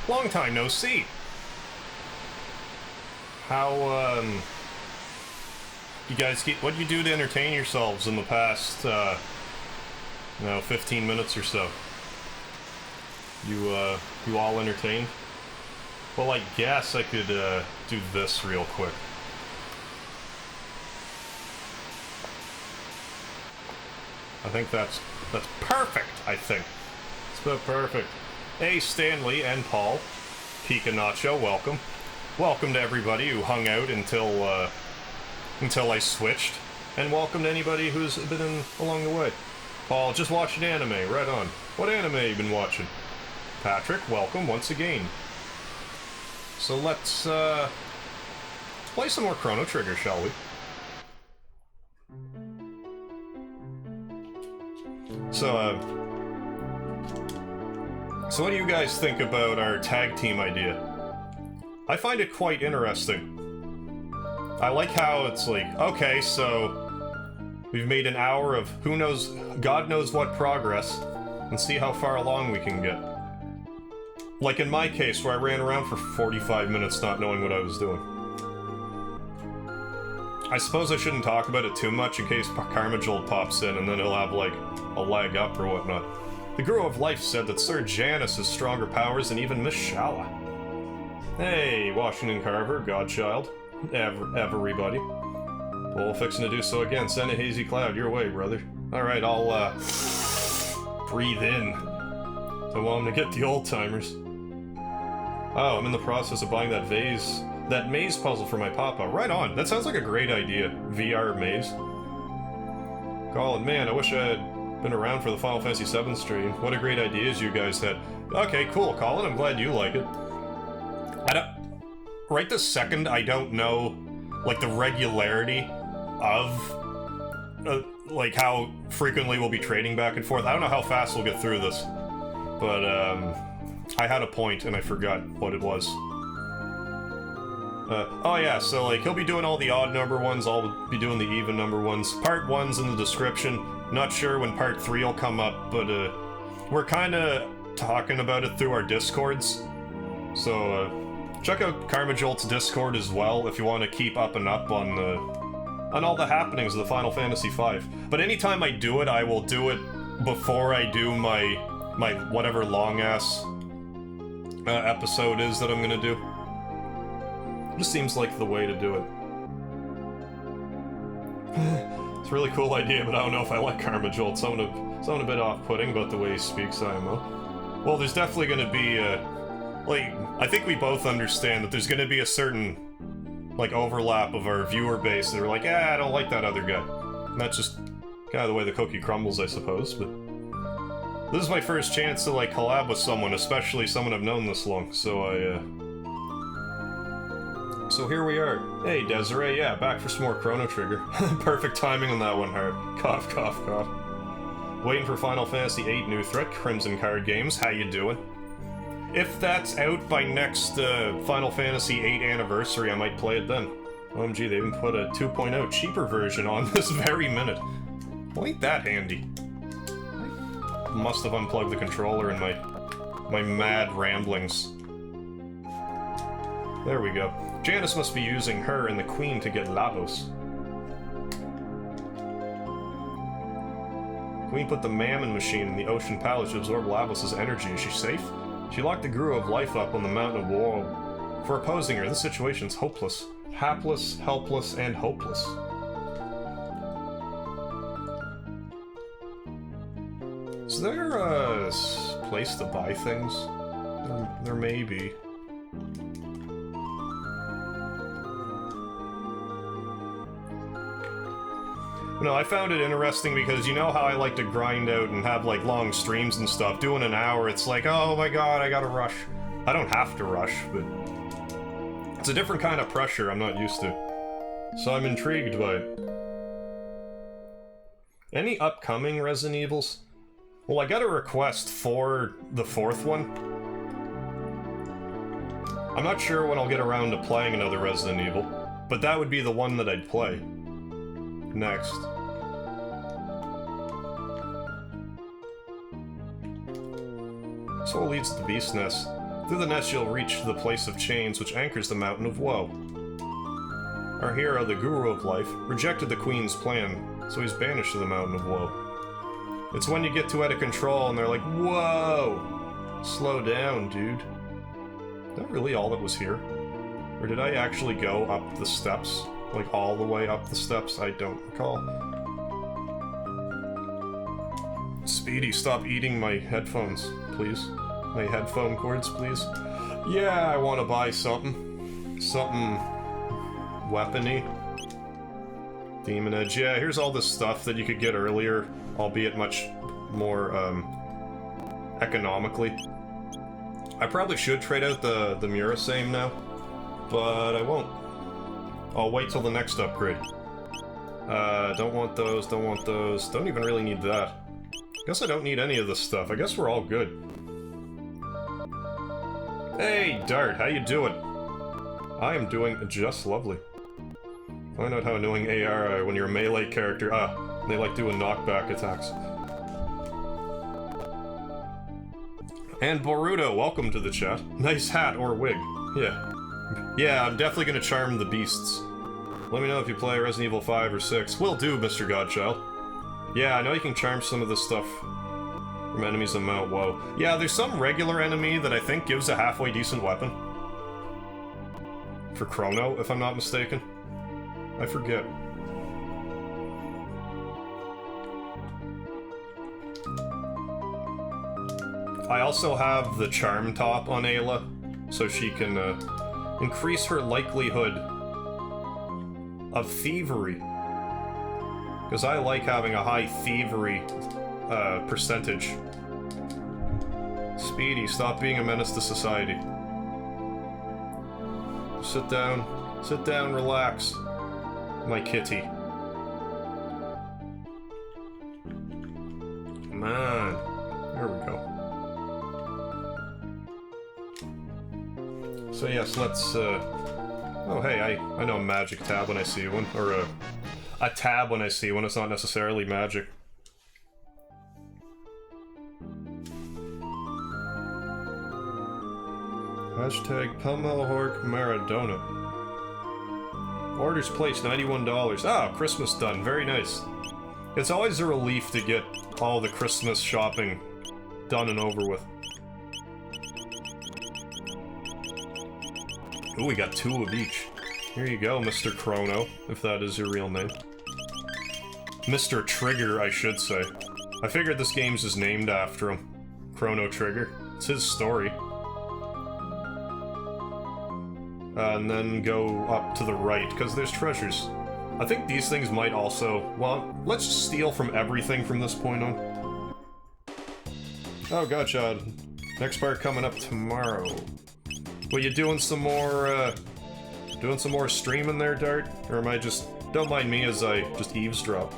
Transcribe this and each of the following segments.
Long time no see. How, you guys what'd you do to entertain yourselves in the past, 15 minutes or so? You all entertained? Well, I guess I could, do this real quick. I think that's perfect, I think. It's about perfect. Hey, Stanley and Paul. Pika Nacho, welcome. Welcome to everybody who hung out until I switched. And welcome to anybody who's been in along the way. Paul, just watching anime, right on. What anime you been watching? Patrick, welcome once again. So let's play some more Chrono Trigger, shall we? So what do you guys think about our tag team idea? I find it quite interesting. I like how it's like, okay, so we've made an hour of who knows, God knows what progress, and see how far along we can get. Like in my case, where I ran around for 45 minutes not knowing what I was doing. I suppose I shouldn't talk about it too much in case Karmajold pops in and then he'll have, like, a leg up or whatnot. The Guru of Life said that Sir Janus has stronger powers than even Miss Shala. Hey, Washington Carver, Godchild, everybody. Well, fixing to do so again. Send a hazy cloud your way, brother. Alright, I'll, breathe in. I want him to get the old-timers. Oh, I'm in the process of buying that maze puzzle for my papa. Right on! That sounds like a great idea. VR maze. Colin, man, I wish I had been around for the Final Fantasy VII stream. What a great ideas you guys had. Okay, cool, Colin, I'm glad you like it. Right this second, I don't know, like, the regularity of, like, how frequently we'll be trading back and forth. I don't know how fast we'll get through this. But, I had a point and I forgot what it was. Oh yeah, so, like, he'll be doing all the odd number ones, I'll be doing the even number ones. Part 1's in the description. Not sure when part 3 will come up, but, we're kinda talking about it through our Discords. So, check out Karmajolt's Discord as well if you want to keep up and up on all the happenings of the Final Fantasy V. But anytime I do it, I will do it before I do my whatever long-ass episode is that I'm gonna do. It just seems like the way to do it. It's a really cool idea, but I don't know if I like Karmajolt. Something a bit off-putting about the way he speaks, IMO. Well, there's definitely gonna be, like, I think we both understand that there's gonna be a certain, like, overlap of our viewer base that are like, I don't like that other guy. And that's just kind of the way the cookie crumbles, I suppose, but... This is my first chance to, like, collab with someone, especially someone I've known this long, so So here we are. Hey, Desiree, yeah, back for some more Chrono Trigger. Perfect timing on that one, Hart. Cough, cough, cough. Waiting for Final Fantasy VIII new threat, Crimson Card Games, how you doing? If that's out by next Final Fantasy VIII anniversary, I might play it then. OMG, they even put a 2.0 cheaper version on this very minute. Well, ain't that handy. I must have unplugged the controller in my mad ramblings. There we go. Janus must be using her and the Queen to get Lavos. Queen put the Mammon machine in the Ocean Palace to absorb Lavos' energy. Is she safe? She locked the Guru of Life up on the Mountain of Woe. For opposing her, this situation's hopeless. Hapless, helpless, and hopeless. Is there a place to buy things? There may be. No, I found it interesting because you know how I like to grind out and have, like, long streams and stuff. Doing an hour, it's like, oh my god, I gotta rush. I don't have to rush, but... It's a different kind of pressure I'm not used to. So I'm intrigued by it. Any upcoming Resident Evils? Well, I got a request for the 4th one. I'm not sure when I'll get around to playing another Resident Evil, but that would be the one that I'd play. Next. Soul leads to the Beast Nest. Through the nest you'll reach the place of chains which anchors the Mountain of Woe. Our hero, the Guru of Life, rejected the Queen's plan, so he's banished to the Mountain of Woe. It's when you get too out of control and they're like, whoa! Slow down, dude. Is that really all that was here? Or did I actually go up the steps? Like, all the way up the steps? I don't recall. Speedy, stop eating my headphones, please. My headphone cords, please. Yeah, I want to buy something. Something... weapony. Demon Edge. Yeah, here's all this stuff that you could get earlier, albeit much more, economically. I probably should trade out the Murasame now, but I won't. I'll wait till the next upgrade. Don't want those, don't want those. Don't even really need that. Guess I don't need any of this stuff. I guess we're all good. Hey, Dart, how you doing? I am doing just lovely. Find out how annoying they are when you're a melee character. They like doing knockback attacks. And Boruto, welcome to the chat. Nice hat or wig. Yeah. Yeah, I'm definitely gonna charm the beasts. Let me know if you play Resident Evil 5 or 6. Will do, Mr. Godchild. Yeah, I know you can charm some of this stuff from enemies in Mount Woe. Yeah, there's some regular enemy that I think gives a halfway decent weapon. For Chrono, if I'm not mistaken. I forget. I also have the Charm Top on Ayla, so she can increase her likelihood of thievery. Because I like having a high thievery percentage. Speedy, stop being a menace to society. Sit down, relax. My kitty. Come on. There we go. So yes, let's, oh hey, I know a magic tab when I see one, or a tab when I see one. It's not necessarily magic. Hashtag Pelmelhork Maradona. Orders placed, $91. Ah, Christmas done. Very nice. It's always a relief to get all the Christmas shopping done and over with. Ooh, we got 2 of each. Here you go, Mr. Chrono, if that is your real name. Mr. Trigger, I should say. I figured this game's just named after him. Chrono Trigger. It's his story. And then go up to the right, because there's treasures. I think these things might also... Well, let's just steal from everything from this point on. Oh, gotcha. Next part coming up tomorrow. Were you doing some more, streaming there, Dart? Or am I just... Don't mind me as I just eavesdrop.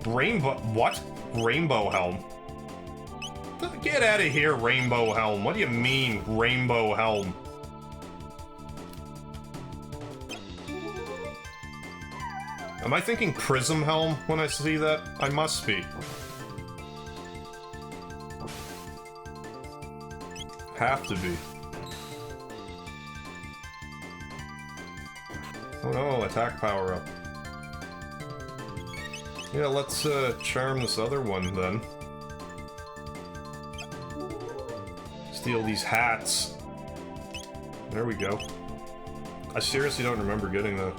Rainbow... What? Rainbow Helm? Get out of here, Rainbow Helm. What do you mean, Rainbow Helm? Am I thinking Prism Helm when I see that? I must be. Have to be. Oh no, attack power up. Yeah, let's charm this other one then. Steal these hats. There we go. I seriously don't remember getting that.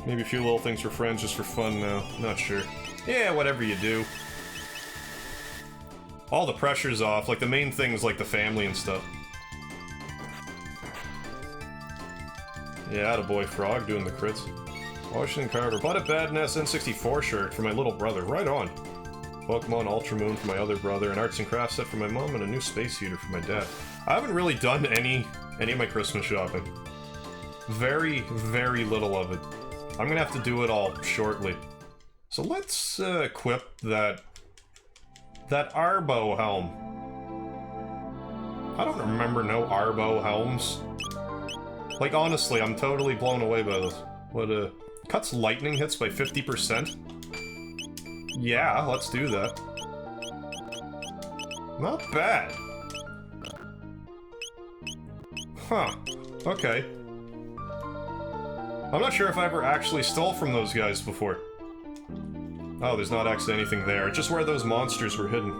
Maybe a few little things for friends just for fun now. Not sure. Yeah, whatever you do. All the pressure's off. Like, the main thing's like the family and stuff. Yeah, attaboy Frog doing the crits. Washington Carver. Bought a Badness N64 shirt for my little brother. Right on. Pokemon Ultra Moon for my other brother, an arts and crafts set for my mom, and a new space heater for my dad. I haven't really done any of my Christmas shopping. Very, very little of it. I'm gonna have to do it all shortly. So let's equip that Arbo helm. I don't remember no Arbo helms. Like, honestly, I'm totally blown away by this. What, cuts lightning hits by 50%? Yeah, let's do that. Not bad. Huh. Okay. I'm not sure if I ever actually stole from those guys before. Oh, there's not actually anything there. Just where those monsters were hidden.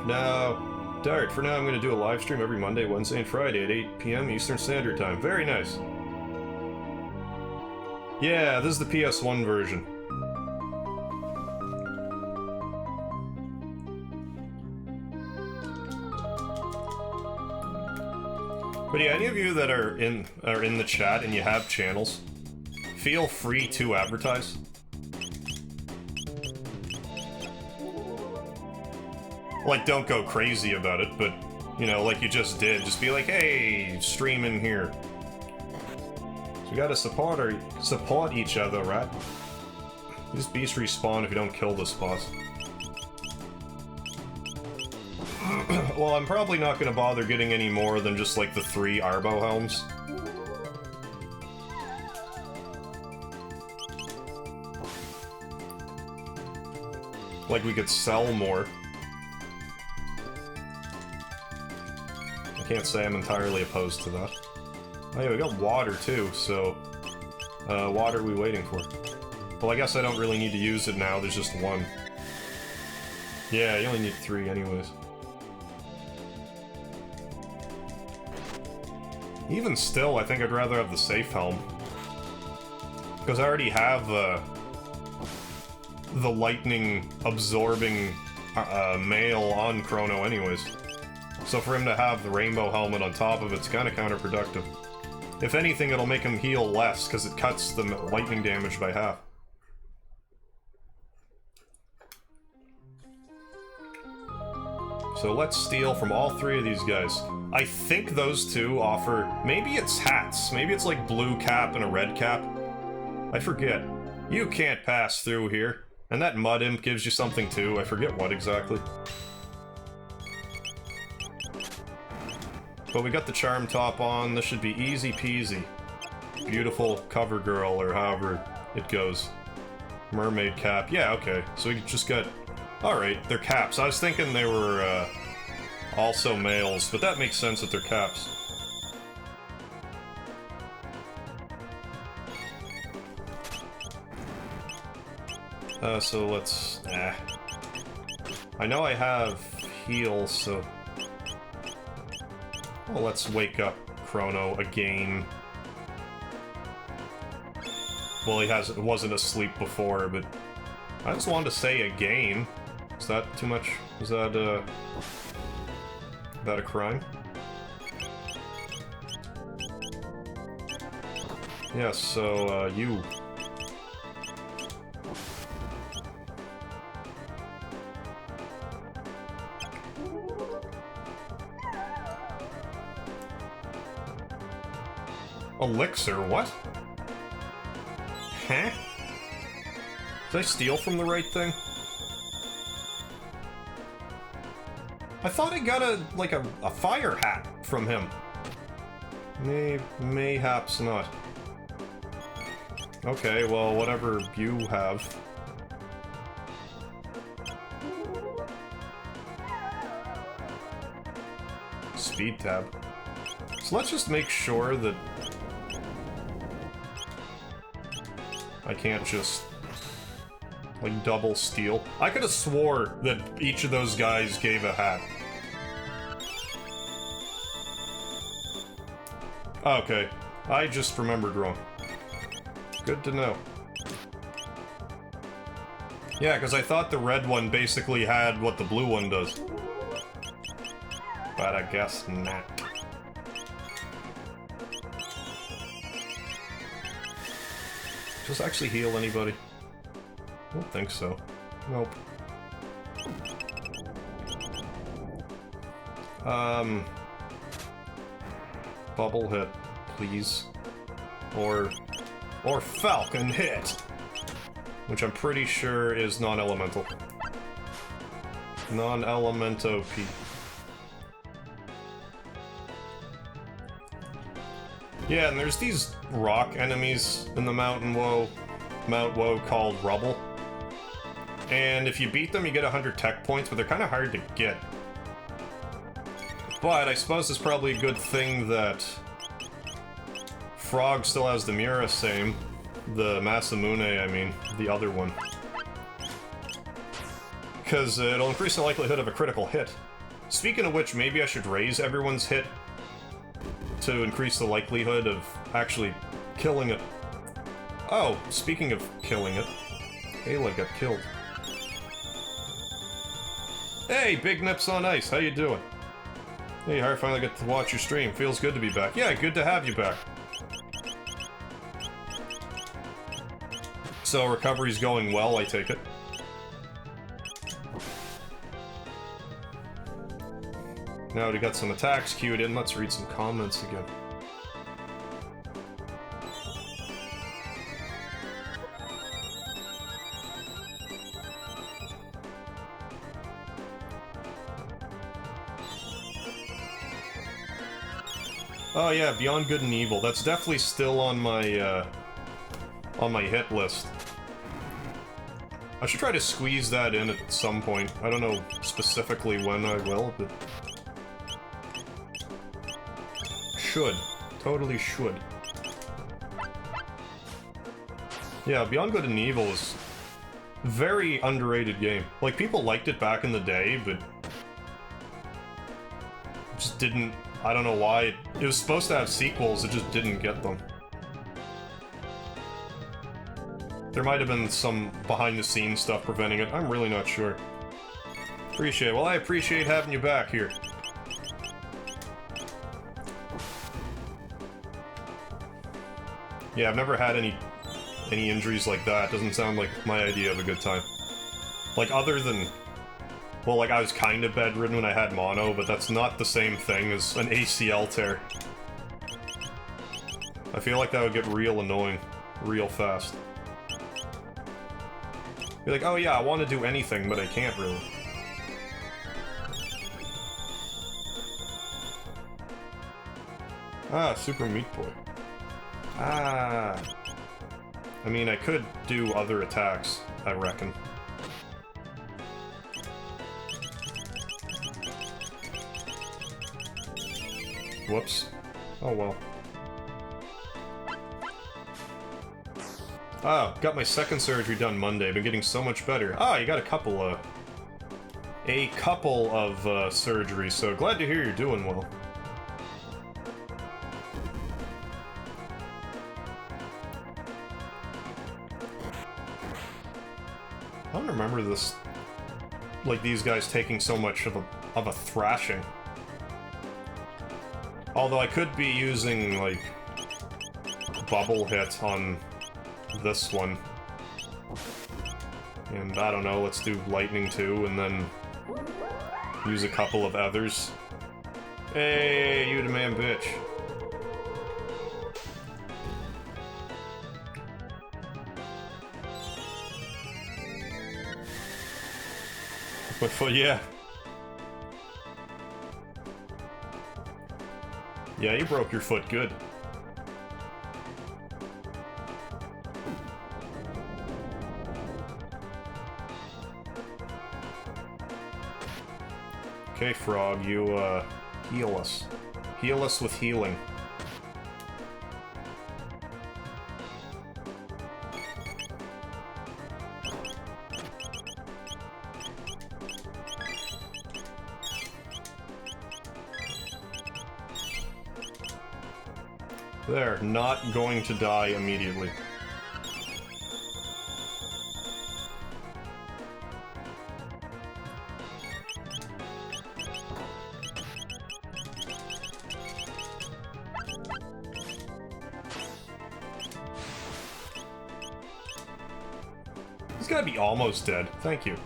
No. Dart, for now I'm going to do a live stream every Monday, Wednesday, and Friday at 8 p.m. Eastern Standard Time. Very nice. Yeah, this is the PS1 version. But yeah, any of you that are in the chat and you have channels, feel free to advertise. Like, don't go crazy about it, but, you know, like you just did. Just be like, hey, stream in here. So we gotta support each other, right? These beasts respawn if you don't kill this boss. Well, I'm probably not gonna bother getting any more than just, like, the 3 Arbo helms. Like, we could sell more. I can't say I'm entirely opposed to that. Oh yeah, we got water too, so... what are we waiting for? Well, I guess I don't really need to use it now, there's just 1. Yeah, you only need 3 anyways. Even still, I think I'd rather have the safe helm. Because I already have, the lightning-absorbing, mail on Chrono anyways. So for him to have the rainbow helmet on top of it's kind of counterproductive. If anything, it'll make him heal less, because it cuts the lightning damage by half. So let's steal from all 3 of these guys. I think those 2 offer... Maybe it's hats. Maybe it's like blue cap and a red cap. I forget. You can't pass through here. And that mud imp gives you something too. I forget what exactly. But we got the charm top on. This should be easy peasy. Beautiful cover girl, or however it goes. Mermaid cap. Yeah, okay. So we just got... Alright, they're caps. I was thinking they were, also males, but that makes sense that they're caps. So let's... I know I have heal, so... Well, let's wake up Chrono again. Well, he wasn't asleep before, but... I just wanted to say again. Is that too much? Is that a crime? Yeah, so, you. Elixir, what? Huh? Did I steal from the right thing? I thought I got a fire hat from him. Mayhaps not. Okay, well, whatever you have. Speed tab. So let's just make sure that I can't just... like, double steal. I could have swore that each of those guys gave a hat. Okay. I just remembered wrong. Good to know. Yeah, because I thought the red one basically had what the blue one does. But I guess not. Does this actually heal anybody? I don't think so. Nope. Bubble hit, please. Or Falcon hit! Which I'm pretty sure is non-elemental. Non-element OP. Yeah, and there's these rock enemies in the mountain, whoa. Mount Woe called Rubble. And if you beat them, you get 100 tech points, but they're kind of hard to get. But I suppose it's probably a good thing that Frog still has the Mura same. The Masamune, I mean, the other one. Because it'll increase the likelihood of a critical hit. Speaking of which, maybe I should raise everyone's hit to increase the likelihood of actually killing it. Oh, speaking of killing it, Ayla got killed. Hey, Big Nips on Ice, how you doing? Hey, I finally get to watch your stream. Feels good to be back. Yeah, good to have you back. So, recovery's going well, I take it. Now we got some attacks queued in, let's read some comments again. Oh yeah, Beyond Good and Evil. That's definitely still on my hit list. I should try to squeeze that in at some point. I don't know specifically when I will, but... should. Totally should. Yeah, Beyond Good and Evil is a very underrated game. Like, people liked it back in the day, but... just didn't... I don't know why. It was supposed to have sequels, it just didn't get them. There might have been some behind-the-scenes stuff preventing it. I'm really not sure. Appreciate it. Well, I appreciate having you back here. Yeah, I've never had any injuries like that. Doesn't sound like my idea of a good time. Like, other than... well, like, I was kind of bedridden when I had mono, but that's not the same thing as an ACL tear. I feel like that would get real annoying, real fast. Be like, oh yeah, I want to do anything, but I can't really. Ah, Super Meat Boy. Ah. I mean, I could do other attacks, I reckon. Whoops. Oh well. Ah, got my second surgery done Monday. Been getting so much better. Ah, you got a couple of surgeries, so glad to hear you're doing well. I don't remember this, like, these guys taking so much of a thrashing. Although I could be using, like, bubble hit on this one. And I don't know, let's do lightning too, and then use a couple of others. Hey, you the man bitch. But yeah. Yeah, you broke your foot good. Okay, Frog, you, heal us. Heal us with healing. There, not going to die immediately. He's gotta be almost dead. Thank you.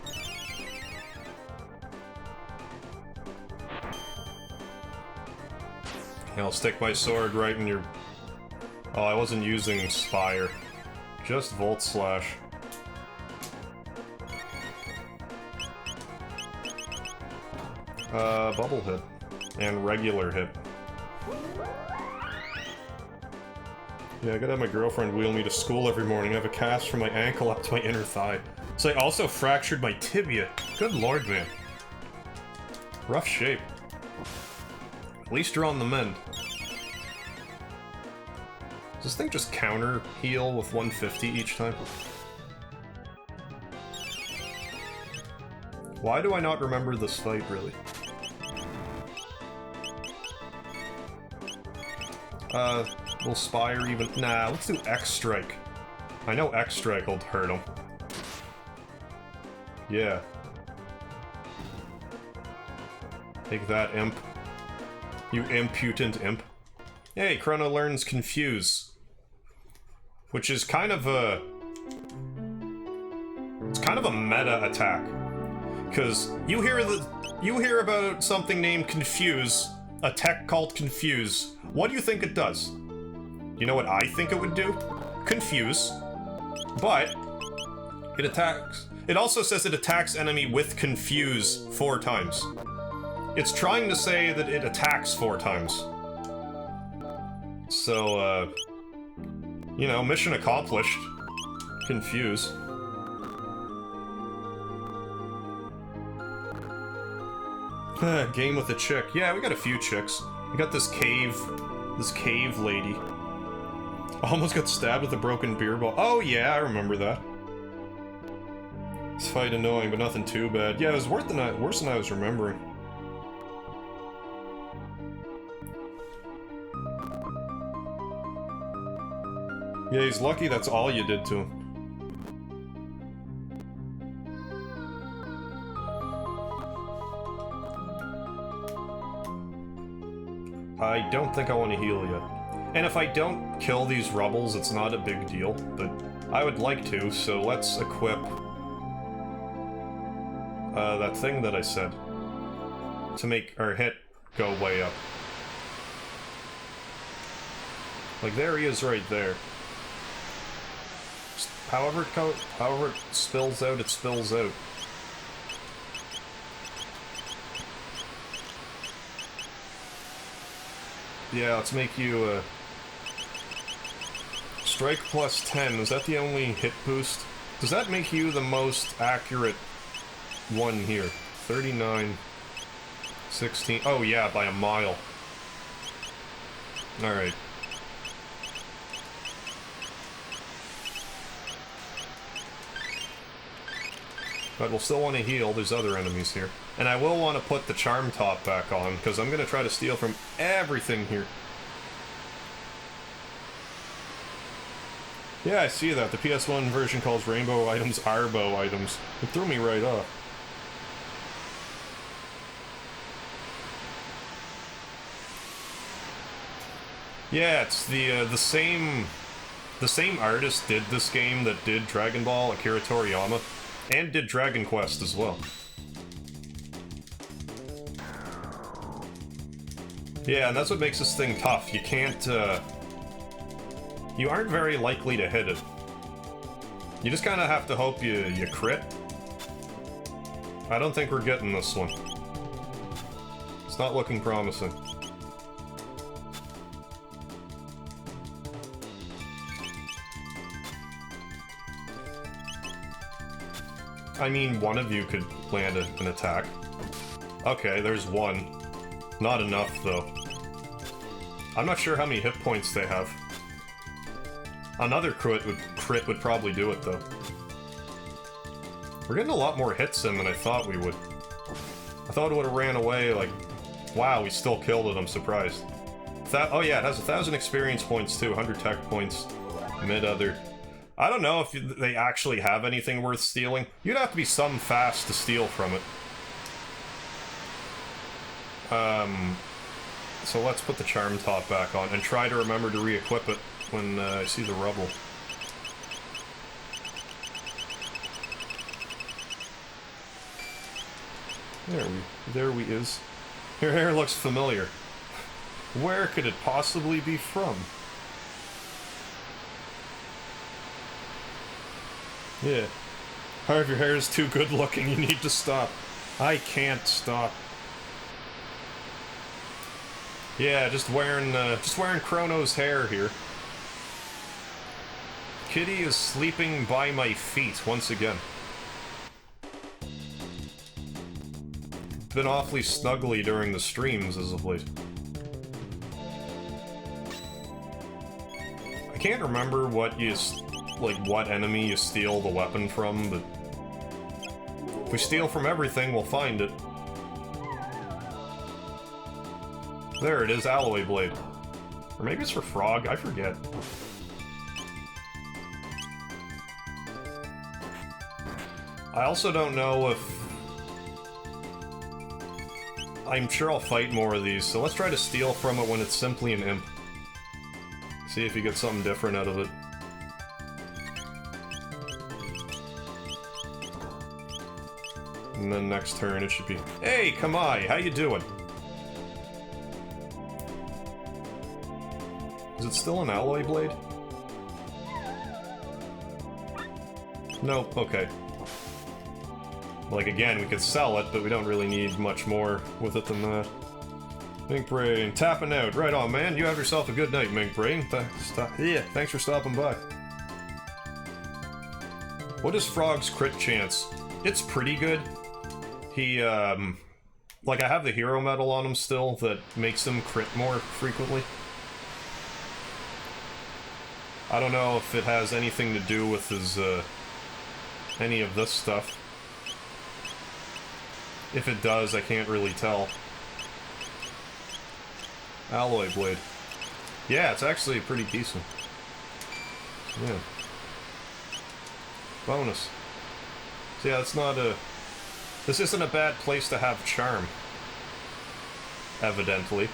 I'll stick my sword right in your... oh, I wasn't using Spire. Just Volt Slash. Bubble hit. And regular hit. Yeah, I gotta have my girlfriend wheel me to school every morning. I have a cast from my ankle up to my inner thigh. So I also fractured my tibia. Good lord, man. Rough shape. At least you're on the mend. Does this thing just counter heal with 150 each time? Why do I not remember this fight, really? Will Spire even... Nah, let's do X-Strike. I know X-Strike will hurt him. Yeah. Take that, imp. You impudent imp. Hey, Chrono learns Confuse. Which is kind of a... It's kind of a meta attack. Because you hear about something named Confuse, a tech called Confuse. What do you think it does? You know what I think it would do? Confuse. But it attacks. It also says it attacks enemy with Confuse 4 times. It's trying to say that it attacks 4 times. So, you know, mission accomplished. Confuse. Game with a chick. Yeah, we got a few chicks. We got this cave lady. Almost got stabbed with a broken beer ball. Oh yeah, I remember that. This fight annoying, but nothing too bad. Yeah, it was worse than I was remembering. Yeah, he's lucky that's all you did to him. I don't think I want to heal yet. And if I don't kill these rubbles, it's not a big deal, but I would like to, so let's equip that thing that I said to make our hit go way up. Like, there he is right there. Just however it spills out, it spills out. Yeah, let's make you, Strike plus 10, is that the only hit boost? Does that make you the most accurate one here? 39, 16, oh yeah, by a mile. Alright. But we'll still want to heal, there's other enemies here. And I will want to put the charm top back on, because I'm going to try to steal from everything here. Yeah, I see that. The PS1 version calls rainbow items Arbo items. It threw me right off. Yeah, it's the same artist did this game that did Dragon Ball, Akira Toriyama, and did Dragon Quest as well. Yeah, and that's what makes this thing tough. You can't, you aren't very likely to hit it. You just kind of have to hope you crit. I don't think we're getting this one. It's not looking promising. I mean, one of you could land an attack. Okay, there's one. Not enough, though. I'm not sure how many hit points they have. Another crit would probably do it, though. We're getting a lot more hits in than I thought we would. I thought it would have ran away, like... Wow, we still killed it, I'm surprised. Oh yeah, it has 1,000 experience points, too. 100 tech points. Mid-other. I don't know if they actually have anything worth stealing. You'd have to be some fast to steal from it. So let's put the charm top back on and try to remember to re-equip it when I see the rubble. There we is. Your hair looks familiar. Where could it possibly be from? Yeah. Harv, your hair is too good looking, you need to stop. I can't stop. Yeah, just wearing Chrono's hair here. kitty is sleeping by my feet once again. Been awfully snuggly during the streams as of late. I can't remember what what enemy you steal the weapon from, but if we steal from everything, we'll find it. There it is, alloy blade. Or maybe it's for frog, I forget. I also don't know if... I'm sure I'll fight more of these, so let's try to steal from it when it's simply an imp. See if you get something different out of it. And then next turn it should be... Hey, Kamai, how you doing? Is it still an alloy blade? Nope, okay. Like, again, we could sell it, but we don't really need much more with it than that. Mink Brain, tapping out. Right on, man. You have yourself a good night, Mink Brain. Thanks for stopping by. What is Frog's crit chance? It's pretty good. He, like, I have the hero medal on him still that makes him crit more frequently. I don't know if it has anything to do with his, any of this stuff. If it does, I can't really tell. Alloy blade. Yeah, it's actually pretty decent. Yeah. Bonus. So yeah, it's not a... This isn't a bad place to have charm. Evidently.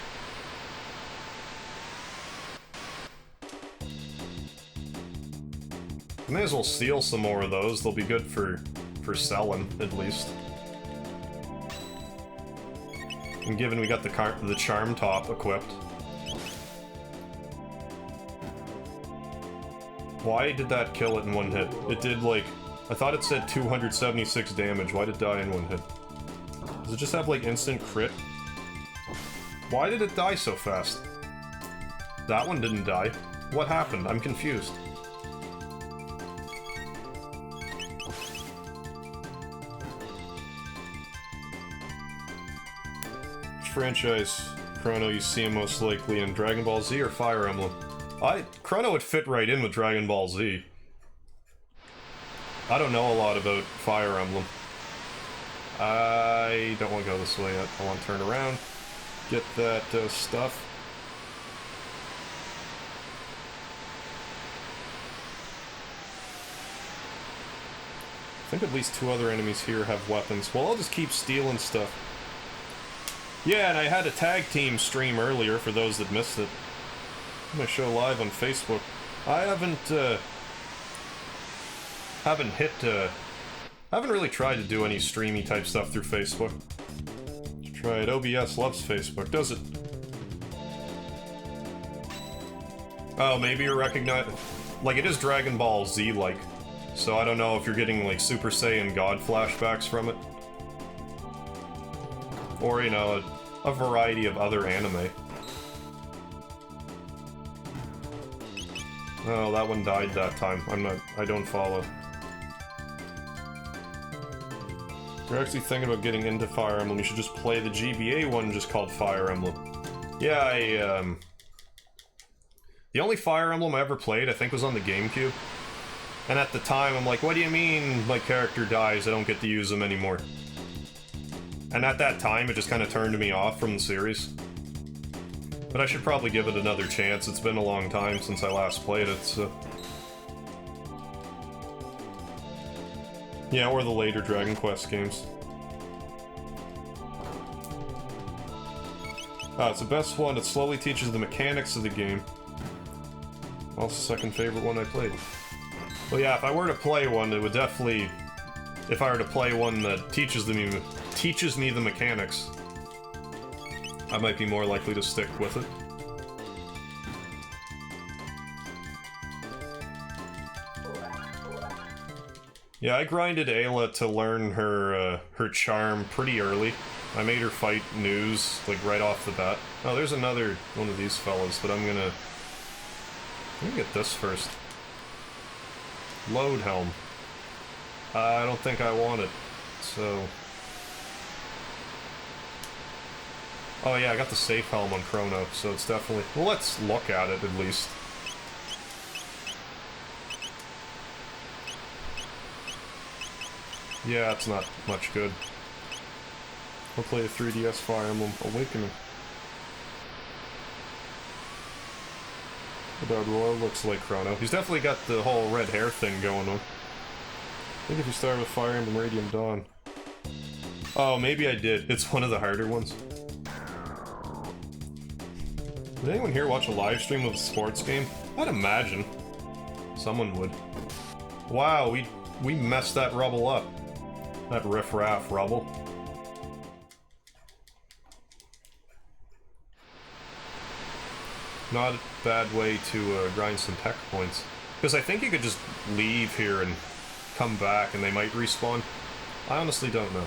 May as well steal some more of those. They'll be good for selling, at least. And given we got the charm top equipped. Why did that kill it in one hit? It did, like... I thought it said 276 damage. Why did it die in one hit? Does it just have, like, instant crit? Why did it die so fast? That one didn't die. What happened? I'm confused. Franchise Chrono you see him most likely in Dragon Ball Z or Fire Emblem? Chrono would fit right in with Dragon Ball Z. I don't know a lot about Fire Emblem. I don't want to go this way yet. I want to turn around, get that stuff. I think at least 2 other enemies here have weapons. Well, I'll just keep stealing stuff. Yeah, and I had a tag team stream earlier for those that missed it. I'm gonna show live on Facebook. I haven't really tried to do any streamy type stuff through Facebook. Let's try it. OBS loves Facebook, does it? Oh, maybe you're recognizing... Like, it is Dragon Ball Z-like. So I don't know if you're getting, like, Super Saiyan God flashbacks from it. Or, you know, a variety of other anime. Oh, that one died that time. I don't follow. If you're actually thinking about getting into Fire Emblem, you should just play the GBA one just called Fire Emblem. Yeah, the only Fire Emblem I ever played, I think, was on the GameCube. And at the time, I'm like, what do you mean my character dies, I don't get to use him anymore? And at that time, it just kind of turned me off from the series. But I should probably give it another chance. It's been a long time since I last played it, so... Yeah, or the later Dragon Quest games. It's the best one. It slowly teaches the mechanics of the game. Also, second favorite one I played. Well, yeah, if I were to play one, it would definitely... If I were to play one that teaches me the mechanics, I might be more likely to stick with it. Yeah, I grinded Ayla to learn her charm pretty early. I made her fight News, like, right off the bat. Oh, there's another one of these fellas, but I'm gonna get this first. Load helm. I don't think I want it, so... Oh yeah, I got the safe helm on Chrono, so it's definitely... Well, let's look at it, at least. Yeah, it's not much good. We'll play a 3DS Fire Emblem Awakening. About Royal looks like Chrono. He's definitely got the whole red hair thing going on. I think if you start with Fire Emblem Radiant Dawn... Oh, maybe I did. It's one of the harder ones. Did anyone here watch a live stream of a sports game? I'd imagine. Someone would. Wow, we messed that rubble up. That riff-raff rubble. Not a bad way to grind some tech points. Because I think you could just leave here and come back and they might respawn. I honestly don't know.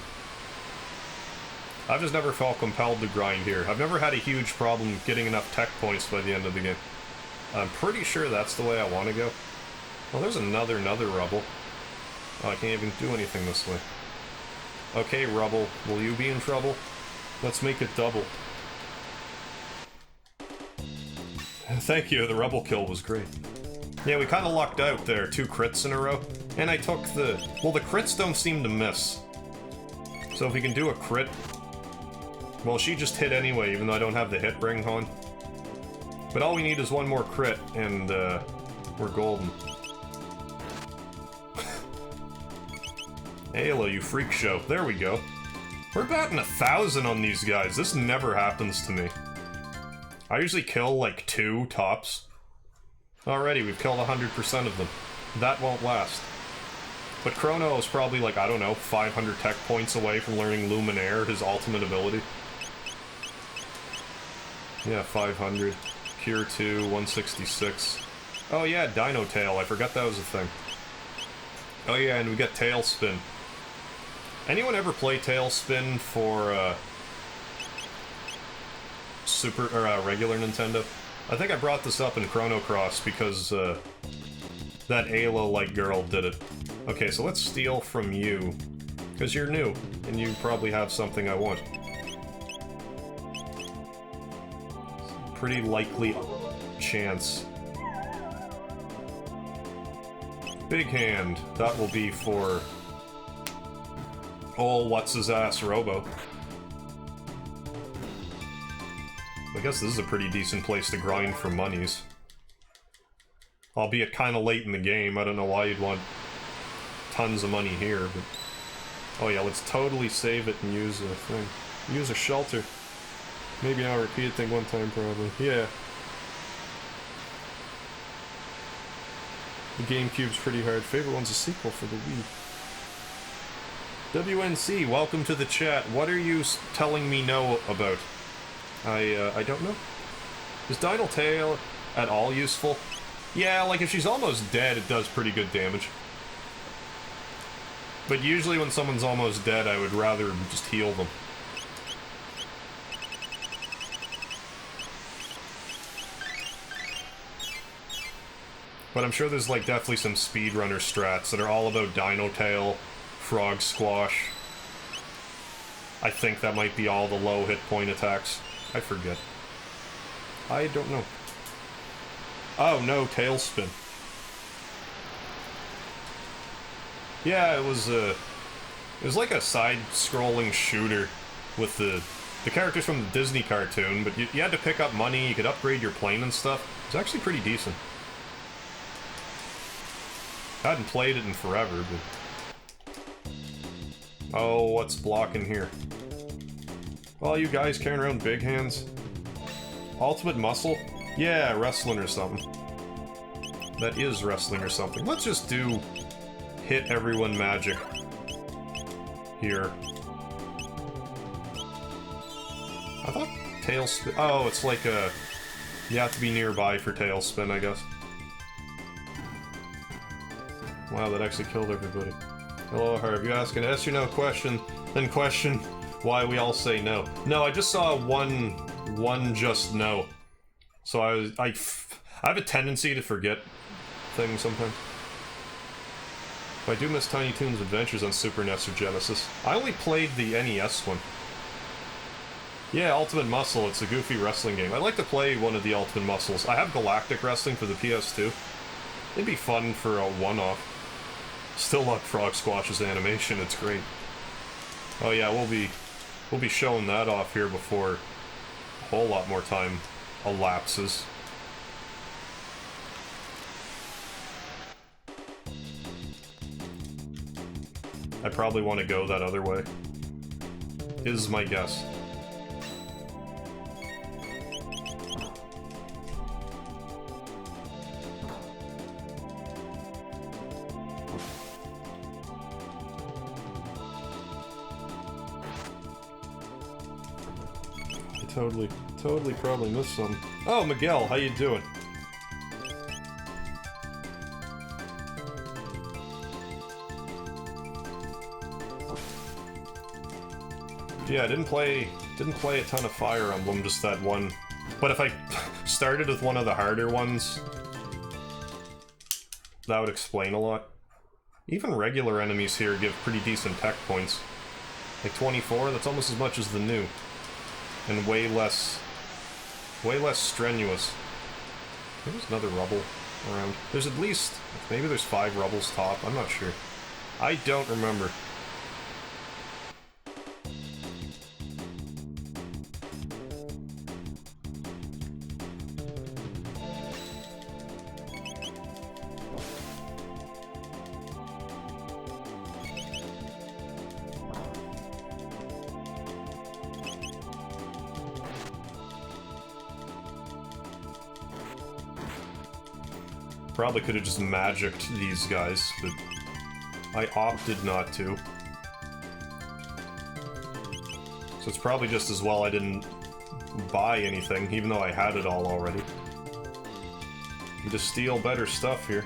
I've just never felt compelled to grind here. I've never had a huge problem getting enough tech points by the end of the game. I'm pretty sure that's the way I want to go. Well, there's another rubble. Oh, I can't even do anything this way. Okay, rubble, will you be in trouble? Let's make it double. Thank you, the rubble kill was great. Yeah, we kind of lucked out there, 2 crits in a row. And I took the... Well, the crits don't seem to miss. So if we can do a crit... Well, she just hit anyway, even though I don't have the hit ring on. But all we need is one more crit, and we're golden. Ayla, you freak show. There we go. We're batting 1,000 on these guys. This never happens to me. I usually kill like 2 tops. Already, we've killed 100% of them. That won't last. But Chrono is probably like, I don't know, 500 tech points away from learning Luminaire, his ultimate ability. Yeah, 500. Cure 2, 166. Oh yeah, Dino Tail, I forgot that was a thing. Oh yeah, and we got Tailspin. Anyone ever play Tailspin for, Super, or regular Nintendo? I think I brought this up in Chrono Cross because, that Ayla-like girl did it. Okay, so let's steal from you, because you're new, and you probably have something I want. Pretty likely chance. Big Hand, that will be for... Oh, what's-his-ass Robo. I guess this is a pretty decent place to grind for monies. Albeit kinda late in the game, I don't know why you'd want tons of money here, but... Oh yeah, let's totally save it and use a thing. Use a shelter. Maybe not a repeated thing one time, probably. Yeah. The GameCube's pretty hard. Favorite one's a sequel for the Wii. WNC, welcome to the chat. What are you telling me no about? I don't know. Is Dino Tail at all useful? Yeah, like if she's almost dead, it does pretty good damage. But usually when someone's almost dead, I would rather just heal them. But I'm sure there's like definitely some speedrunner strats that are all about Dino Tail, Frog Squash. I think that might be all the low hit point attacks. I forget. I don't know. Oh no, Tailspin. Yeah, it was like a side-scrolling shooter with the characters from the Disney cartoon, but you had to pick up money, you could upgrade your plane and stuff. It's actually pretty decent. I hadn't played it in forever, but... Oh, what's blocking here? All you guys carrying around big hands? Ultimate muscle? Yeah, wrestling or something. That is wrestling or something. Let's just do... hit everyone magic. Here. I thought Tailspin... Oh, it's like a... You have to be nearby for Tailspin, I guess. Wow, that actually killed everybody. Hello, Harv. You ask an yes or no question, then question why we all say no. No, I just saw one just no. So I have a tendency to forget things sometimes. I do miss Tiny Toons Adventures on Super NES or Genesis. I only played the NES one. Yeah, Ultimate Muscle, it's a goofy wrestling game. I'd like to play one of the Ultimate Muscles. I have Galactic Wrestling for the PS2. It'd be fun for a one-off. Still love Frog Squash's animation, it's great. Oh yeah, we'll be showing that off here before a whole lot more time elapses. I probably want to go that other way, is my guess. I totally probably missed some. Oh, Miguel, how you doing? Yeah, I didn't play a ton of Fire Emblem, just that one. But if I started with one of the harder ones, that would explain a lot. Even regular enemies here give pretty decent tech points. Like 24, that's almost as much as the new. And way less strenuous. There's another rubble around. There's at least, maybe there's 5 rubbles top, I'm not sure. I don't remember. Probably could have just magicked these guys, but I opted not to. So it's probably just as well I didn't buy anything, even though I had it all already. You just steal better stuff here.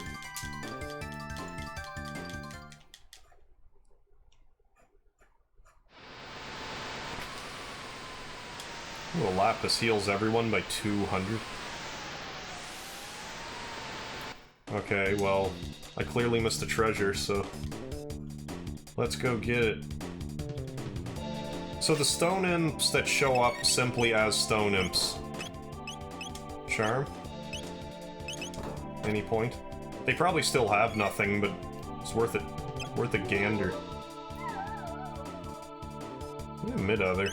Ooh, a Lapis heals everyone by 200. Okay, well, I clearly missed a treasure, so let's go get it. So the stone imps that show up simply as stone imps. Charm? Any point? They probably still have nothing, but it's worth it. Worth a gander. Yeah, mid-other.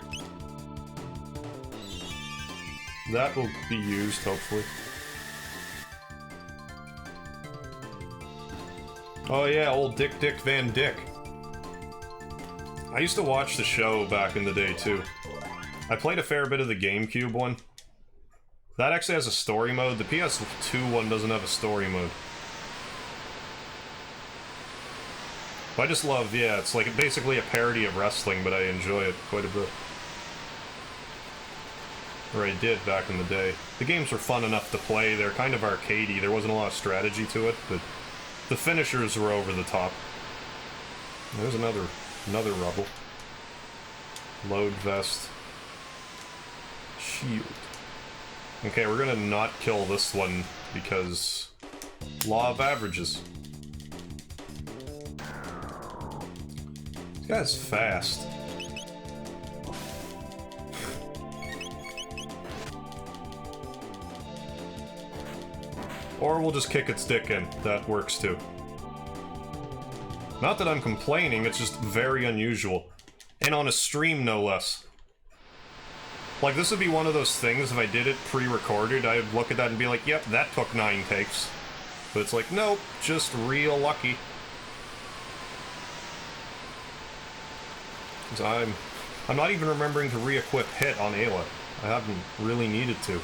That will be used, hopefully. Oh yeah, old Dick Van Dyke. I used to watch the show back in the day, too. I played a fair bit of the GameCube one. That actually has a story mode. The PS2 one doesn't have a story mode. But I just love, yeah, it's like basically a parody of wrestling, but I enjoy it quite a bit. Or I did back in the day. The games were fun enough to play, they're kind of arcadey, there wasn't a lot of strategy to it, but the finishers were over the top. There's another rubble. Load vest. Shield. Okay, we're gonna not kill this one because law of averages. This guy's fast. Or we'll just kick its dick in. That works too. Not that I'm complaining, it's just very unusual. And on a stream, no less. Like, this would be one of those things, if I did it pre-recorded, I'd look at that and be like, yep, that took 9 takes. But it's like, nope, just real lucky. 'Cause I'm not even remembering to re-equip Hit on Ayla. I haven't really needed to.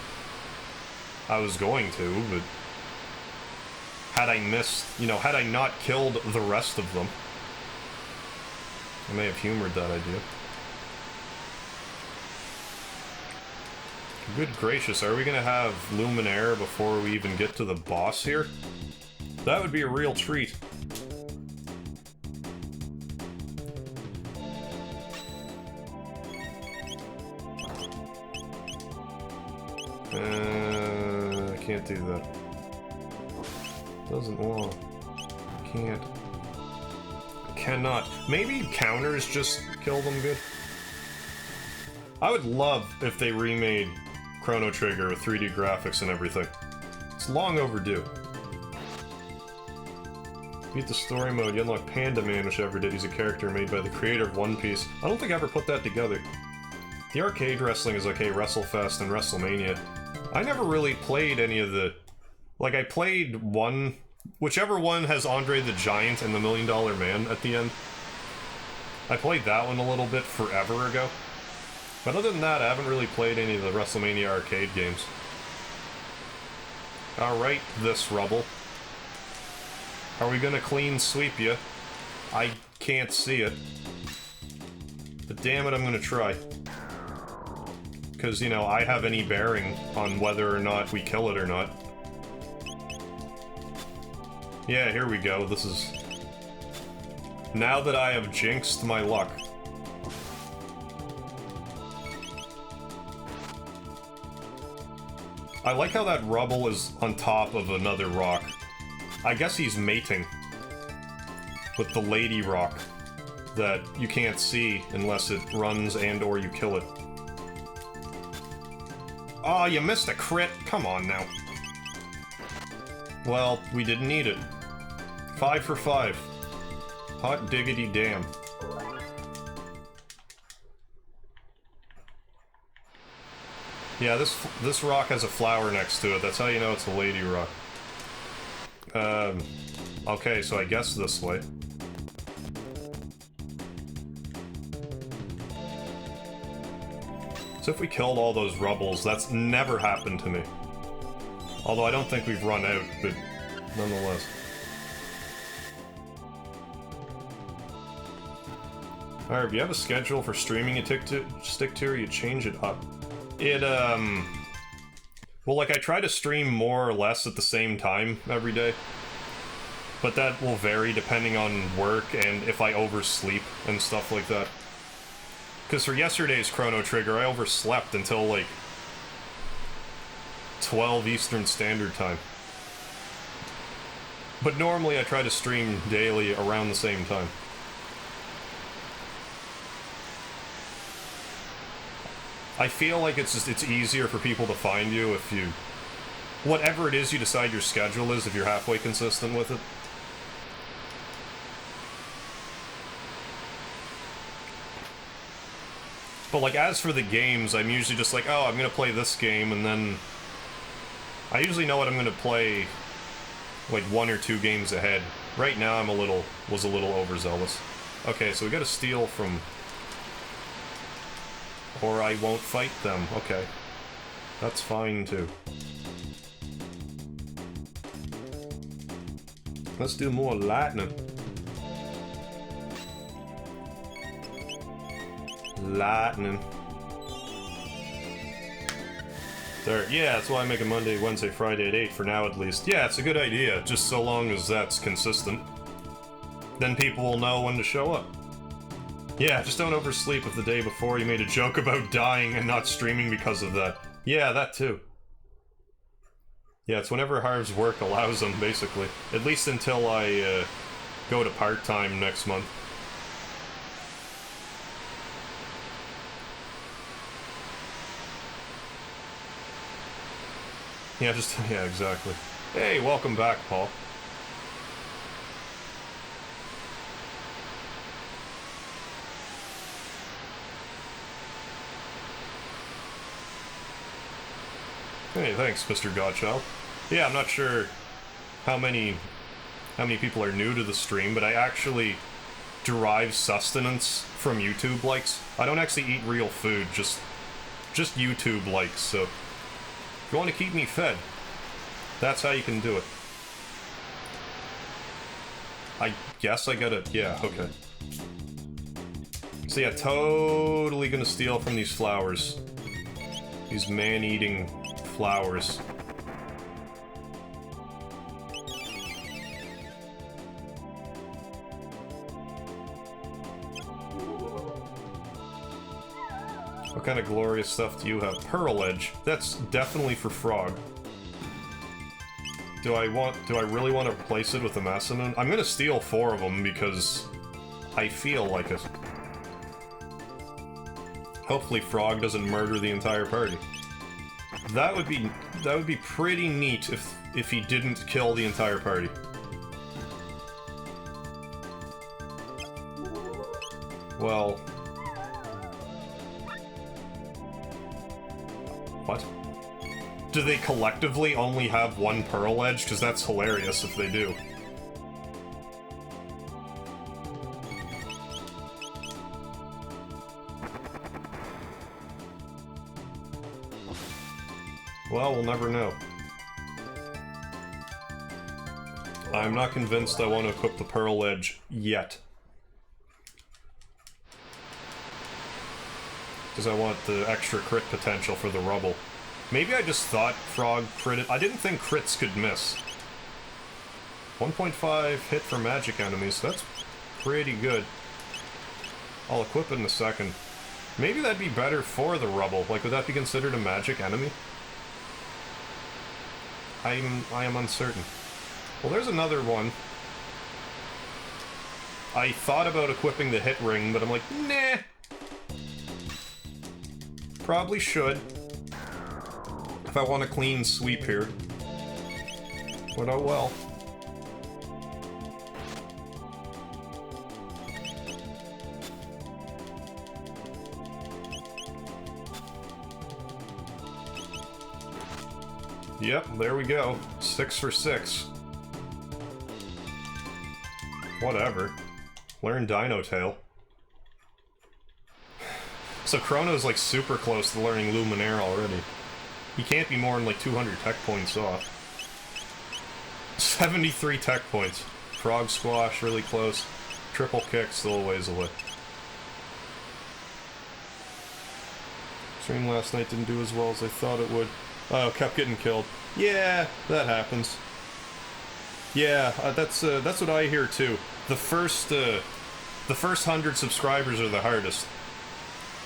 I was going to, but had I missed, you know, had I not killed the rest of them, I may have humored that idea. Good gracious, are we gonna have Luminaire before we even get to the boss here? That would be a real treat. I can't do that. Doesn't want. Can't. cannot. Maybe counters just kill them good? I would love if they remade Chrono Trigger with 3D graphics and everything. It's long overdue. Beat the story mode, you unlock Panda Man, which I ever did. He's a character made by the creator of One Piece. I don't think I ever put that together. The arcade wrestling is okay, WrestleFest and WrestleMania. I never really played any of the... Like, I played one... Whichever one has Andre the Giant and the $1 Million Man at the end. I played that one a little bit forever ago. But other than that, I haven't really played any of the WrestleMania arcade games. Alright, this rubble. Are we gonna clean sweep you? I can't see it. But damn it, I'm gonna try. Because, you know, I have any bearing on whether or not we kill it or not. Yeah, here we go. This is... Now that I have jinxed my luck. I like how that rubble is on top of another rock. I guess he's mating with the lady rock that you can't see unless it runs and or you kill it. Oh, you missed a crit? Come on now. Well, we didn't need it. 5 for 5. Hot diggity damn. Yeah, this rock has a flower next to it. That's how you know it's a lady rock. Okay, so I guess this way. So if we killed all those rubbles, that's never happened to me. Although I don't think we've run out, but nonetheless. Alright, if you have a schedule for streaming you stick to, or you change it up. Well, like, I try to stream more or less at the same time every day. But that will vary depending on work and if I oversleep and stuff like that. Because for yesterday's Chrono Trigger, I overslept until, like, 12 Eastern Standard Time. But normally I try to stream daily around the same time. I feel like it's easier for people to find you if you... Whatever it is you decide your schedule is, if you're halfway consistent with it. But, like, as for the games, I'm usually just like, oh, I'm gonna play this game, and then... I usually know what I'm gonna play, like, 1 or 2 games ahead. Right now, I'm was a little overzealous. Okay, so we gotta steal from... Or I won't fight them. Okay. That's fine, too. Let's do more lightning. Lightning. There. Yeah, that's why I make a Monday, Wednesday, Friday at 8, for now at least. Yeah, it's a good idea, just so long as that's consistent. Then people will know when to show up. Yeah, just don't oversleep if the day before you made a joke about dying and not streaming because of that. Yeah, that too. Yeah, it's whenever Harv's work allows them, basically. At least until I go to part-time next month. Yeah, yeah, exactly. Hey, welcome back, Paul. Hey, thanks, Mr. Godchild. Yeah, I'm not sure how many people are new to the stream, but I actually derive sustenance from YouTube likes. I don't actually eat real food, just YouTube likes, so if you want to keep me fed, that's how you can do it. I guess I gotta... yeah, okay. So yeah, totally gonna steal from these flowers. These man-eating flowers. What kind of glorious stuff do you have? Pearl Edge. That's definitely for Frog. Do I really want to replace it with a Masamune? I'm gonna steal 4 of them because I feel like it. Hopefully Frog doesn't murder the entire party. That would be pretty neat if he didn't kill the entire party. Well... What? Do they collectively only have one Pearl Edge? Because that's hilarious if they do. Well, we'll never know. I'm not convinced I want to equip the Pearl Edge yet. Because I want the extra crit potential for the rubble. Maybe I just thought Frog critted. I didn't think crits could miss. 1.5 hit for magic enemies. That's pretty good. I'll equip it in a second. Maybe that'd be better for the rubble. Like, would that be considered a magic enemy? I am uncertain. Well, there's another one. I thought about equipping the hit ring, but I'm like, nah. Probably should. If I want a clean sweep here. But oh well. Yep, there we go. 6 for 6. Whatever. Learn Dino Tail. So Chrono's like super close to learning Luminaire already. He can't be more than like 200 tech points off. 73 tech points. Frog Squash, really close. Triple Kick, still a ways away. Stream last night didn't do as well as I thought it would. Oh, kept getting killed. Yeah, that happens. Yeah, that's what I hear too. The first 100 subscribers are the hardest.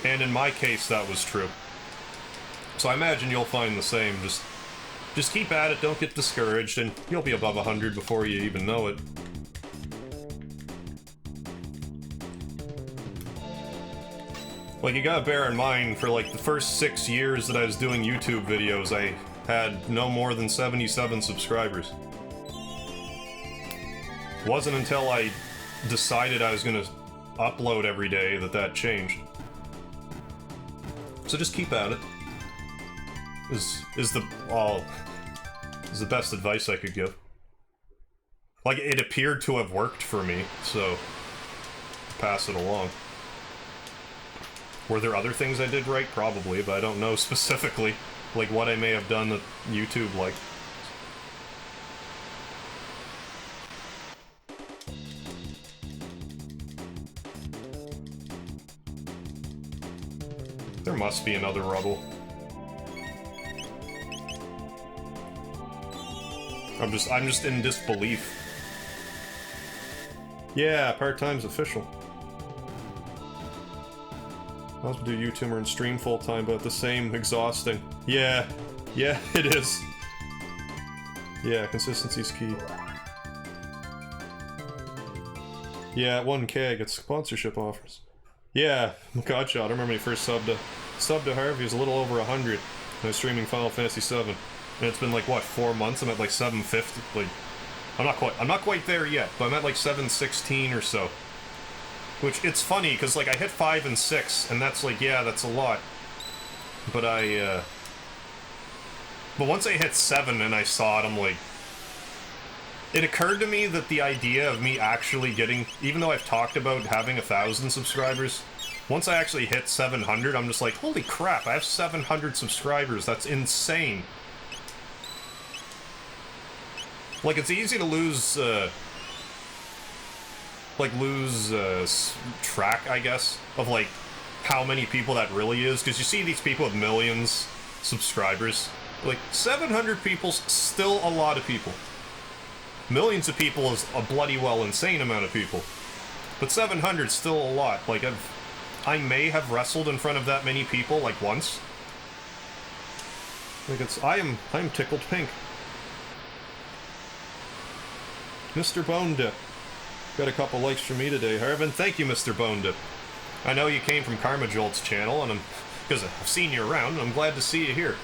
And in my case, that was true. So I imagine you'll find the same. Just keep at it, don't get discouraged, and you'll be above 100 before you even know it. Like, you gotta bear in mind, for like the first 6 years that I was doing YouTube videos, I had no more than 77 subscribers. It wasn't until I decided I was gonna upload every day that changed. So just keep at it. Is the best advice I could give. Like, it appeared to have worked for me, so pass it along. Were there other things I did right? Probably, but I don't know specifically, like, what I may have done that YouTube liked. There must be another rubble. I'm just in disbelief. Yeah, part-time's official. I also do YouTuber and stream full-time, but the same exhausting. Yeah, it is. Yeah, consistency's key. Yeah, at 1K I get sponsorship offers. Yeah, Godshot, I remember when he first subbed to Harv, he was a little over 100. I was streaming Final Fantasy VII. And it's been like, what, 4 months? I'm at like 750. Like, I'm not quite there yet, but I'm at like 716 or so. Which, it's funny, because like I hit 5 and 6, and that's like, yeah, that's a lot. But but once I hit 7 and I saw it, I'm like... It occurred to me that the idea of me actually getting... Even though I've talked about having 1,000 subscribers, once I actually hit 700, I'm just like, holy crap, I have 700 subscribers, that's insane. Like, it's easy to lose track, I guess, of, like, how many people that really is, because you see these people with millions subscribers. Like, 700 people's still a lot of people. Millions of people is a bloody well insane amount of people. But 700's still a lot. Like, I may have wrestled in front of that many people, like, once. Like, I'm tickled pink. Mr. Bone Dip. Got a couple likes from me today, Harv, and thank you, Mr. Bonedip. I know you came from Karma Jolt's channel, and because I've seen you around, and I'm glad to see you here.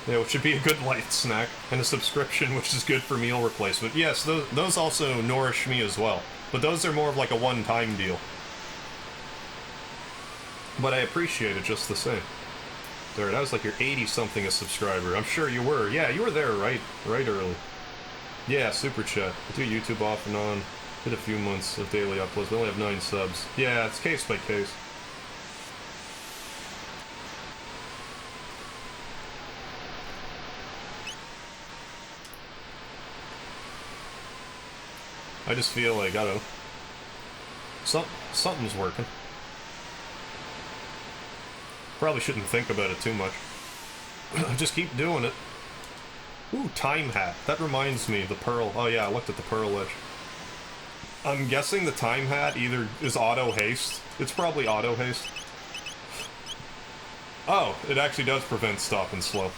Yeah, which should be a good light snack, and a subscription, which is good for meal replacement. Yes, those also nourish me as well, but those are more of like a one-time deal. But I appreciate it just the same. There, that was like your 80-something a subscriber. I'm sure you were. Yeah, you were there right early. Yeah, super chat. I do YouTube off and on. Did a few months of daily uploads. We only have 9 subs. Yeah, it's case by case. I just feel like, I don't know, something's working. Probably shouldn't think about it too much. Just keep doing it. Ooh, time hat. That reminds me, the pearl. Oh yeah, I looked at the pearl edge. I'm guessing the time hat either is auto haste. It's probably auto haste. Oh, it actually does prevent stop and slow.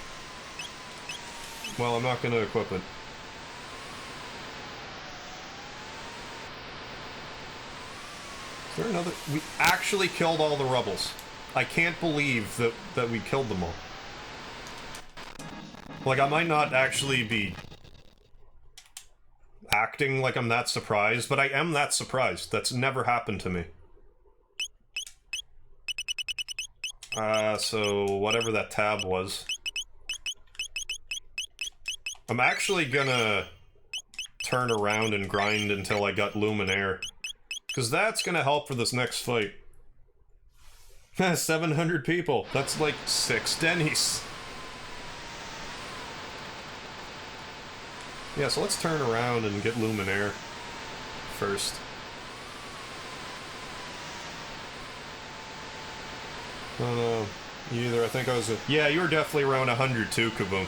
Well, I'm not gonna equip it. Is there another? We actually killed all the rebels. I can't believe that we killed them all. Like, I might not actually be acting like I'm that surprised, but I am that surprised. That's never happened to me. So whatever that tab was. I'm actually gonna turn around and grind until I got Luminaire. Because that's gonna help for this next fight. 700 people. That's like 6 Denny's. Yeah, so let's turn around and get Luminaire first. I don't know. Either. I think I was... Yeah, you were definitely around 100 too, Kaboom.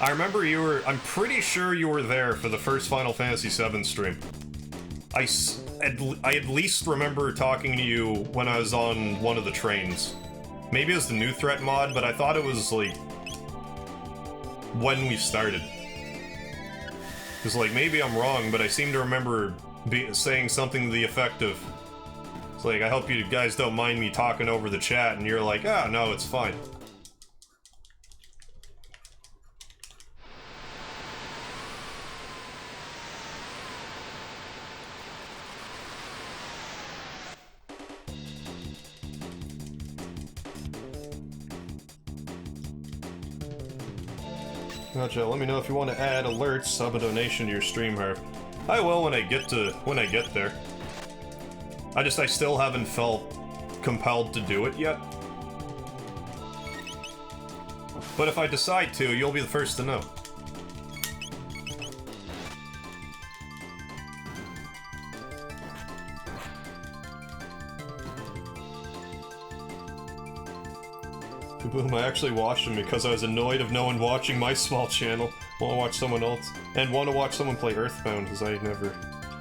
I remember you were... I'm pretty sure you were there for the first Final Fantasy VII stream. I at least remember talking to you when I was on one of the trains. Maybe it was the New Threat mod, but I thought it was, like, when we started. Because, like, maybe I'm wrong, but I seem to remember saying something to the effect of... It's like, I hope you guys don't mind me talking over the chat, and you're like, ah, no, it's fine. Gotcha. Let me know if you want to add alerts, sub a donation to your stream, Harv. I will when I get there. I still haven't felt compelled to do it yet. But if I decide to, you'll be the first to know. Boom, I actually watched him because I was annoyed of no one watching my small channel. Want to watch someone else. And want to watch someone play Earthbound, because I never...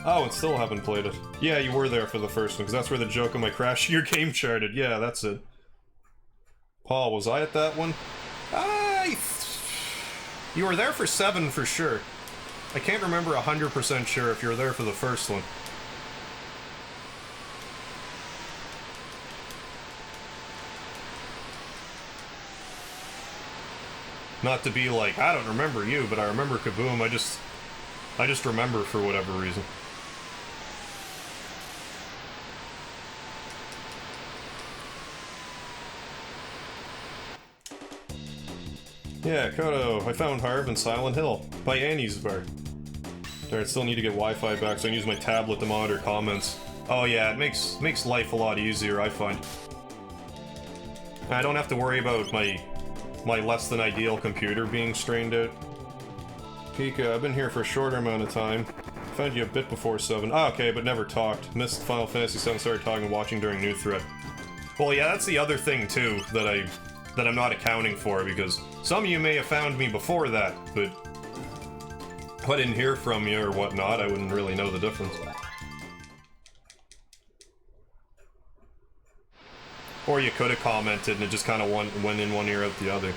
Oh, and still haven't played it. Yeah, you were there for the first one, because that's where the joke of my crashing your game charted. Yeah, that's it. Paul, was I at that one? You were there for 7 for sure. I can't remember 100% sure if you were there for the first one. Not to be like, I don't remember you, but I remember Kaboom. I just remember for whatever reason. Yeah, Kodo, I found Harv in Silent Hill, by Annie's bar. There, I still need to get Wi-Fi back, so I can use my tablet to monitor comments. Oh yeah, it makes life a lot easier, I find. I don't have to worry about my less than ideal computer being strained out. Pika, I've been here for a shorter amount of time. Found you a bit before 7. Ah, okay, but never talked. Missed Final Fantasy 7, started talking and watching during New Threat. Well, yeah, that's the other thing, too, that I'm not accounting for, because some of you may have found me before that, but if I didn't hear from you or whatnot, I wouldn't really know the difference. Or you could have commented and it just kind of went in one ear out the other.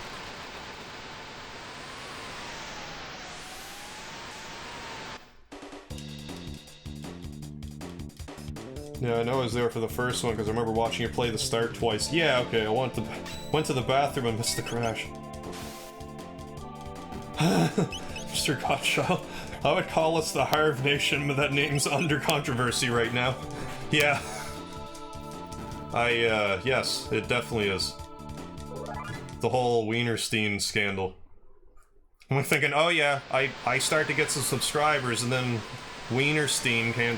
Yeah, I know I was there for the first one because I remember watching you play the start twice. Yeah, okay, I went to the bathroom and missed the crash. Mr. Gottschall, I would call us the Harv Nation, but that name's under controversy right now. Yeah. Yes, it definitely is. The whole Wienerstein scandal. I'm thinking, oh yeah, I start to get some subscribers, and then Wienerstein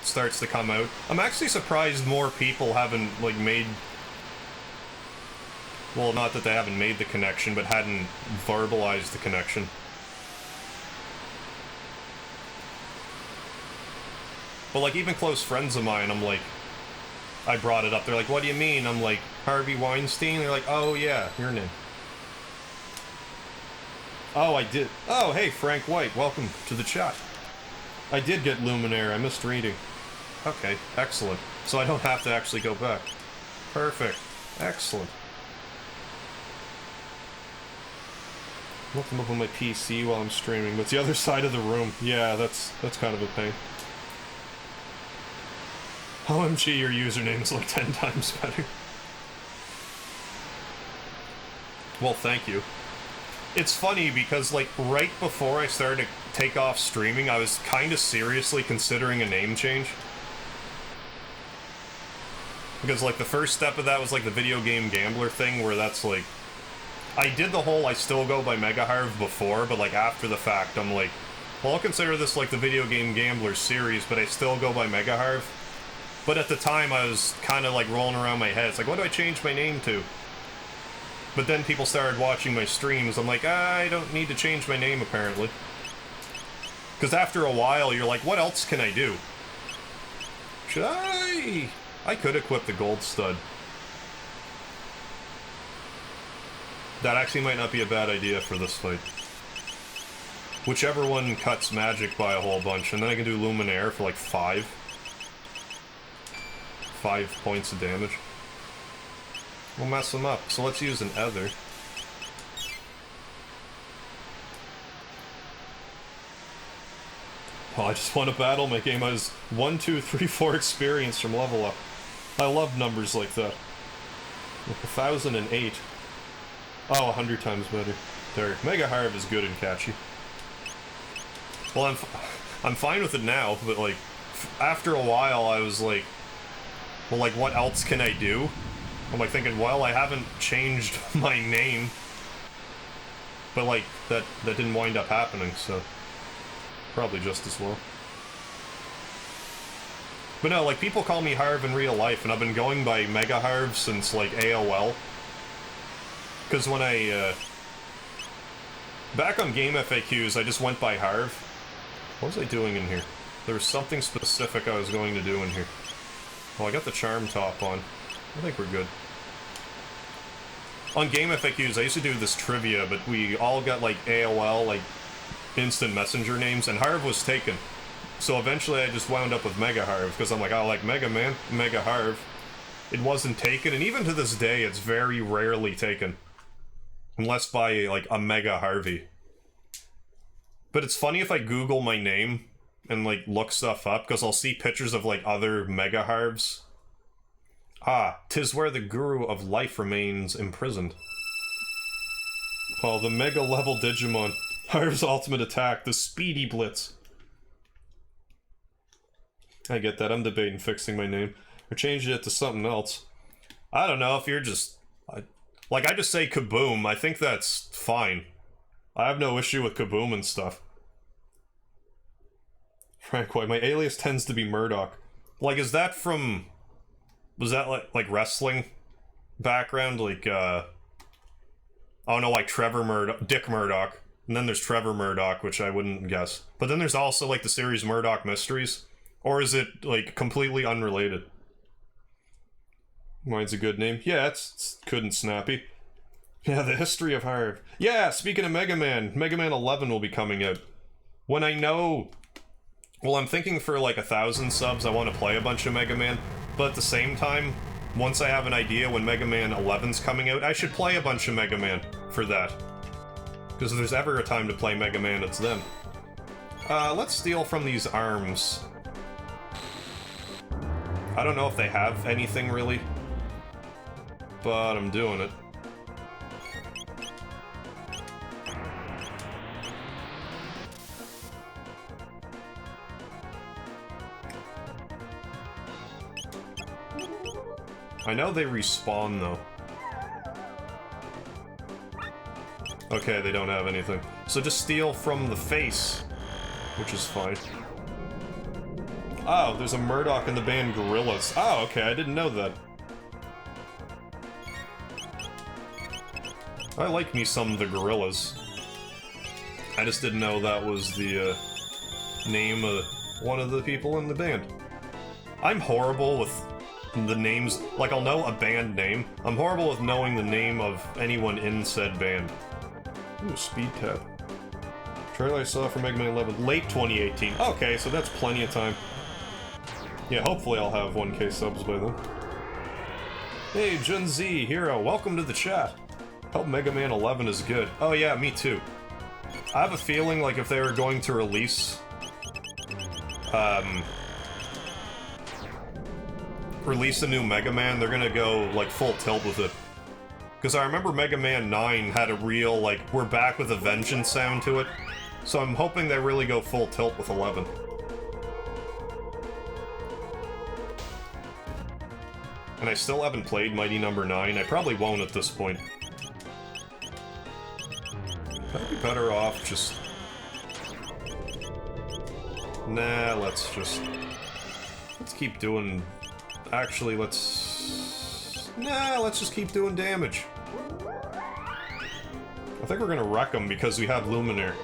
starts to come out. I'm actually surprised more people haven't, like, made... Well, not that they haven't made the connection, but hadn't verbalized the connection. But, like, even close friends of mine, I'm like... I brought it up, they're like, what do you mean? I'm like, Harvey Weinstein? They're like, oh yeah, your name. Oh, I did. Oh, hey, Frank White, welcome to the chat. I did get Luminaire, I missed reading. Okay, excellent. So I don't have to actually go back. Perfect. Excellent. Looking up on my PC while I'm streaming, but it's the other side of the room. Yeah, that's kind of a pain. OMG, your username's like 10 times better. Well, thank you. It's funny because, like, right before I started to take off streaming, I was kind of seriously considering a name change. Because, like, the first step of that was, like, the video game gambler thing, where that's, like... I did the whole I still go by MegaHarv before, but, like, after the fact, I'm like, well, I'll consider this, like, the video game gambler series, but I still go by MegaHarv. But at the time, I was kind of, like, rolling around my head. It's like, what do I change my name to? But then people started watching my streams. I'm like, I don't need to change my name, apparently. Because after a while, you're like, what else can I do? Should I... I could equip the gold stud. That actually might not be a bad idea for this fight. Whichever one cuts magic by a whole bunch, and then I can do Luminaire for like 5 points of damage. We'll mess them up, so let's use an Ether. Oh, I just won a battle. My game has 1, 2, 3, 4 experience from level up. I love numbers like that. Like 1008. Oh, 100 times better. There. MegaHarv is good and catchy. Well, I'm fine with it now, but like, after a while I was like, well, like, what else can I do? I'm like thinking, well, I haven't changed my name. But like, that didn't wind up happening, so probably just as well. But no, like, people call me Harv in real life, and I've been going by MegaHarv since, like, AOL. Because when I, back on Game FAQs, I just went by Harv. What was I doing in here? There was something specific I was going to do in here. Oh, I got the charm top on. I think we're good. On Game FAQs, I used to do this trivia, but we all got, like, AOL, like, instant messenger names, and Harv was taken. So eventually I just wound up with MegaHarv, because I'm like, oh, like, Mega Man, MegaHarv. It wasn't taken, and even to this day, it's very rarely taken. Unless by, like, a Mega Harvey. But it's funny if I Google my name and, like, look stuff up, because I'll see pictures of, like, other MegaHarvs. Ah, 'tis where the Guru of Life remains imprisoned. Oh, the Mega-level Digimon. Harv's ultimate attack, the Speedy Blitz. I get that, I'm debating fixing my name. Or changing it to something else. I don't know, if you're just... I just say Kaboom, I think that's fine. I have no issue with Kaboom and stuff. Frank White, my alias tends to be Murdoch. Like, is that from... Was that, like wrestling background? Like, oh no, like Trevor Murdoch... Dick Murdoch. And then there's Trevor Murdoch, which I wouldn't guess. But then there's also, like, the series Murdoch Mysteries. Or is it, like, completely unrelated? Mine's a good name. Yeah, it's good and snappy. Yeah, the history of Harv. Yeah, speaking of Mega Man 11 will be coming out. When I know... Well, I'm thinking for like 1,000 subs, I want to play a bunch of Mega Man. But at the same time, once I have an idea when Mega Man 11's coming out, I should play a bunch of Mega Man for that. Because if there's ever a time to play Mega Man, it's then. Let's steal from these arms. I don't know if they have anything really, but I'm doing it. I know they respawn, though. Okay, they don't have anything. So just steal from the face, which is fine. Oh, there's a Murdoch in the band Gorillaz. Oh, okay, I didn't know that. I like me some of the Gorillaz. I just didn't know that was the name of one of the people in the band. I'm horrible with the names. Like, I'll know a band name. I'm horrible with knowing the name of anyone in said band. Ooh, speed tap. Trailer I saw for Mega Man 11, late 2018. Okay, so that's plenty of time. Yeah, hopefully I'll have 1K subs by then. Hey, Gen Z, Hero, welcome to the chat. Hope Mega Man 11 is good. Oh yeah, me too. I have a feeling like if they were going to release... release a new Mega Man, they're gonna go, like, full tilt with it. Because I remember Mega Man 9 had a real, like, we're back with a vengeance sound to it. So I'm hoping they really go full tilt with 11. And I still haven't played Mighty Number 9. I probably won't at this point. I'd be better off just... Nah, let's just... Let's keep doing... Actually, let's... Nah, let's just keep doing damage. I think we're gonna wreck him because we have Luminaire.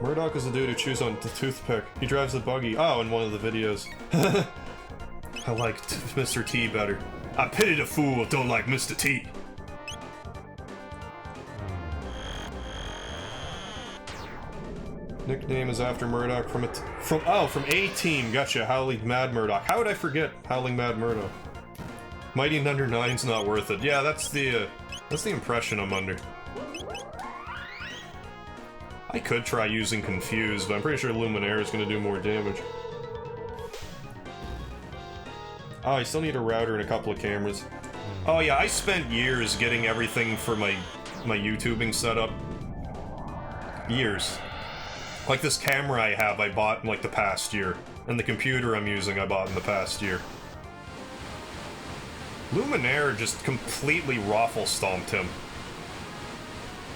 Murdoch is the dude who chews on the toothpick. He drives the buggy. Oh, in one of the videos. I liked Mr. T better. I pity the fool who don't like Mr. T. Nickname is after Murdoch from A-Team. Gotcha. Howling Mad Murdoch. How would I forget Howling Mad Murdoch? Mighty Number 9's not worth it. Yeah, that's the impression I'm under. I could try using Confuse, but I'm pretty sure Luminaire is going to do more damage. Oh, I still need a router and a couple of cameras. Oh yeah, I spent years getting everything for my YouTubing setup. Years. Like this camera I have, I bought in like the past year. And the computer I'm using, I bought in the past year. Luminaire just completely raffle-stomped him.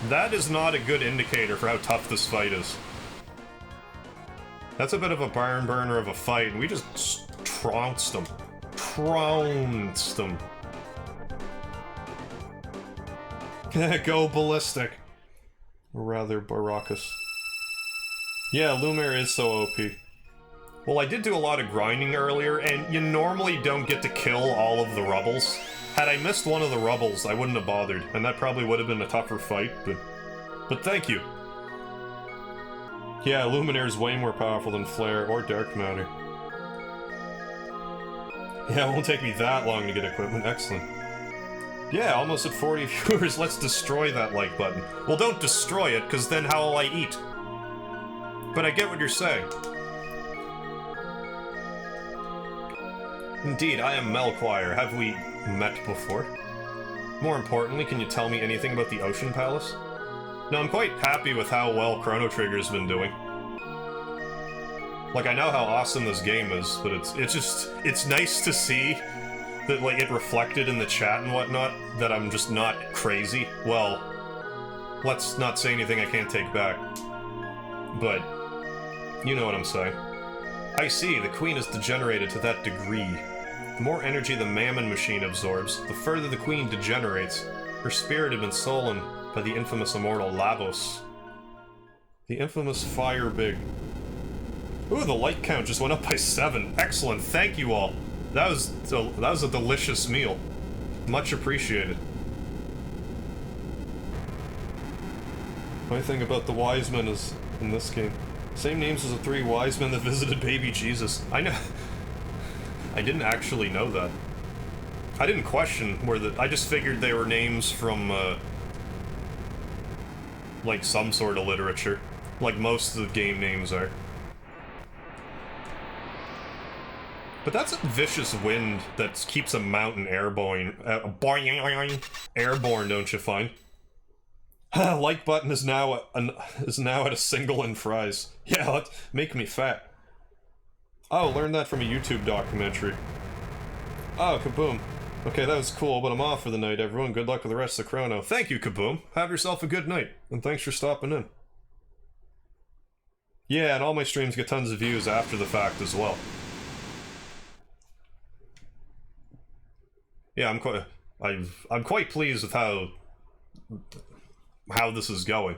That is not a good indicator for how tough this fight is. That's a bit of a barn burner of a fight, and we just trounced him. Trounced him. Go ballistic. Or rather, Baracus. Yeah, Luminaire is so OP. Well, I did do a lot of grinding earlier, and you normally don't get to kill all of the Rubbles. Had I missed one of the Rubbles, I wouldn't have bothered, and that probably would have been a tougher fight, but thank you. Yeah, Luminaire is way more powerful than Flare or Dark Matter. Yeah, it won't take me that long to get equipment. Excellent. Yeah, almost at 40 viewers. Let's destroy that like button. Well, don't destroy it, because then how will I eat? But I get what you're saying. Indeed, I am Melquire. Have we met before? More importantly, can you tell me anything about the Ocean Palace? No, I'm quite happy with how well Chrono Trigger's been doing. Like, I know how awesome this game is, but it's nice to see that, like, it reflected in the chat and whatnot, that I'm just not crazy. Well, let's not say anything I can't take back. But, you know what I'm saying. I see, the Queen is degenerated to that degree. The more energy the Mammon machine absorbs, the further the Queen degenerates. Her spirit had been stolen by the infamous immortal Lavos. The infamous Fire Big. Ooh, the light count just went up by 7. Excellent, thank you all. That was a delicious meal. Much appreciated. My thing about the wise men is, in this game, same names as the 3 wise men that visited baby Jesus. I know. I didn't actually know that. I didn't question I just figured they were names from, like some sort of literature. Like most of the game names are. But that's a vicious wind that keeps a mountain airborne, airborne, don't you find? Like button is now at a single in fries. Yeah, let's make me fat. Oh, learned that from a YouTube documentary. Oh, Kaboom. Okay, that was cool, but I'm off for the night, everyone. Good luck with the rest of the Chrono. Thank you, Kaboom. Have yourself a good night, and thanks for stopping in. Yeah, and all my streams get tons of views after the fact as well. Yeah, I'm quite pleased with how this is going.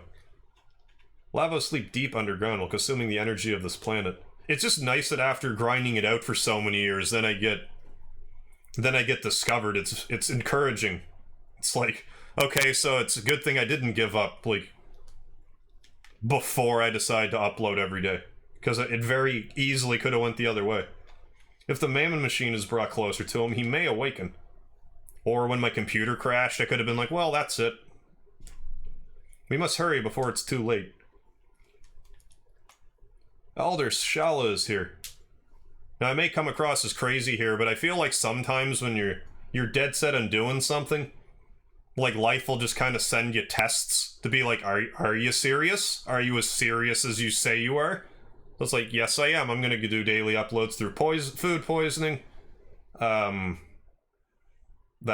Lava sleep deep underground while consuming the energy of this planet. It's just nice that after grinding it out for so many years, then I get discovered. It's encouraging. It's like, okay, so it's a good thing I didn't give up, like, before I decide to upload every day. Because it very easily could have went the other way. If the Mammon machine is brought closer to him, he may awaken. Or when my computer crashed, I could have been like, well, that's it. We must hurry before it's too late. Elder Shala is here. Now, I may come across as crazy here, but I feel like sometimes when you're dead set on doing something, like, life will just kind of send you tests to be like, are you serious? Are you as serious as you say you are? So it's like, yes, I am. I'm gonna do daily uploads through food poisoning. That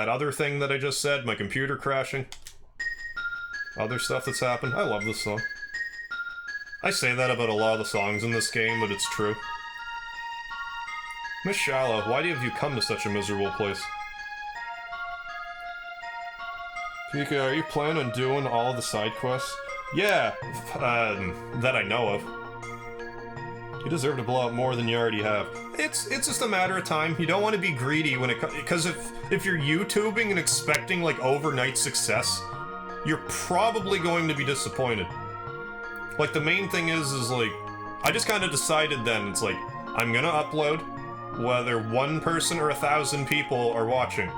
other thing that I just said, my computer crashing. Other stuff that's happened. I love this song. I say that about a lot of the songs in this game, but it's true. Miss Shallow, why have you come to such a miserable place? Pika, are you planning on doing all of the side quests? Yeah, that I know of. You deserve to blow out more than you already have. It's just a matter of time. You don't want to be greedy when it comes, because if you're YouTubing and expecting like overnight success, you're probably going to be disappointed. Like, the main thing is like, I just kind of decided then, it's like, I'm gonna upload whether one person or 1,000 people are watching,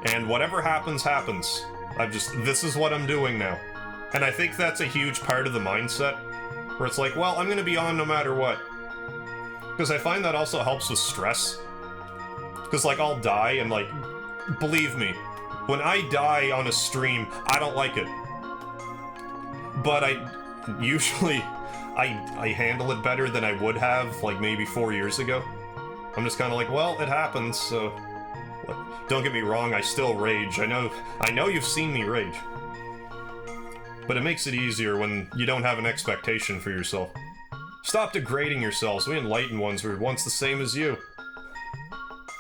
and whatever happens, happens. This is what I'm doing now. And I think that's a huge part of the mindset, where it's like, well, I'm gonna be on no matter what. Because I find that also helps with stress. Because, like, I'll die, and, like, believe me, when I die on a stream, I don't like it. But usually, I handle it better than I would have, like, maybe 4 years ago. I'm just kind of like, well, it happens, so... Don't get me wrong, I still rage. I know you've seen me rage. But it makes it easier when you don't have an expectation for yourself. Stop degrading yourselves. We enlightened ones were once the same as you.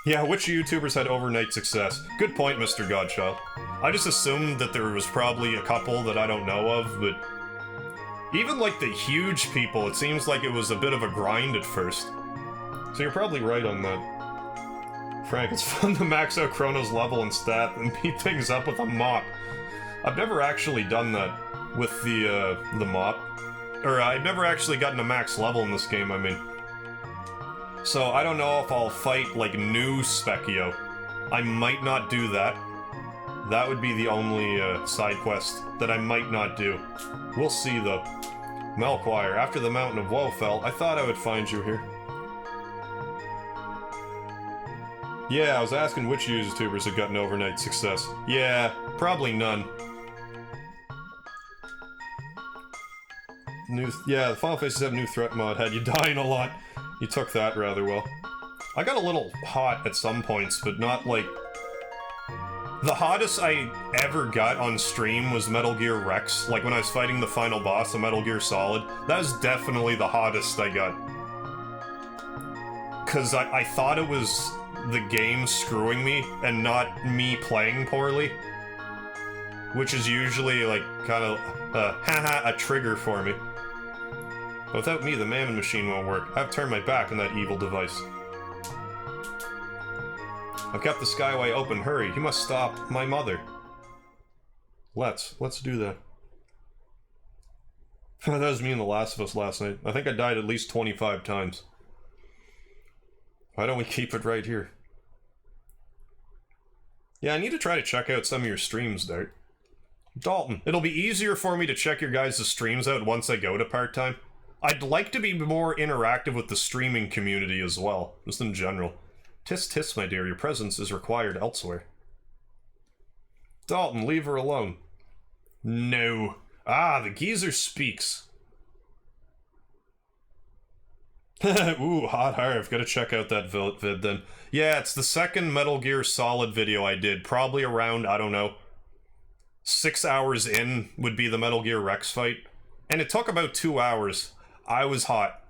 Yeah, which YouTubers had overnight success? Good point, Mr. Godchild. I just assumed that there was probably a couple that I don't know of, but... Even, like, the huge people, it seems like it was a bit of a grind at first. So you're probably right on that. Frank, it's fun to max out Chrono's level and stat and beat things up with a mop. I've never actually done that with the mop. Or, I've never actually gotten a max level in this game, I mean. So, I don't know if I'll fight, like, new Specchio. I might not do that. That would be the only, side quest that I might not do. We'll see, though. Melquire, after the Mountain of Woe fell, I thought I would find you here. Yeah, I was asking which YouTubers had gotten overnight success. Yeah, probably none. The Final Fantasy 7 new threat mod had you dying a lot. You took that rather well. I got a little hot at some points, but not like... The hottest I ever got on stream was Metal Gear Rex. Like when I was fighting the final boss of Metal Gear Solid. That was definitely the hottest I got. Cause I thought it was the game screwing me and not me playing poorly. Which is usually like kind of a trigger for me. But without me, the Mammon machine won't work. I've turned my back on that evil device. I've kept the skyway open. Hurry, you must stop my mother. Let's do that. That was me in The Last of Us last night. I think I died at least 25 times. Why don't we keep it right here? Yeah, I need to try to check out some of your streams, Dart. Dalton, it'll be easier for me to check your guys' streams out once I go to part-time. I'd like to be more interactive with the streaming community as well, just in general. Tis tis, my dear, your presence is required elsewhere. Dalton, leave her alone. No. Ah, the geezer speaks. Ooh, hot Harv. Gotta check out that vid then. Yeah, it's the second Metal Gear Solid video I did. Probably around, I don't know, 6 hours in would be the Metal Gear Rex fight. And it took about 2 hours. I was hot.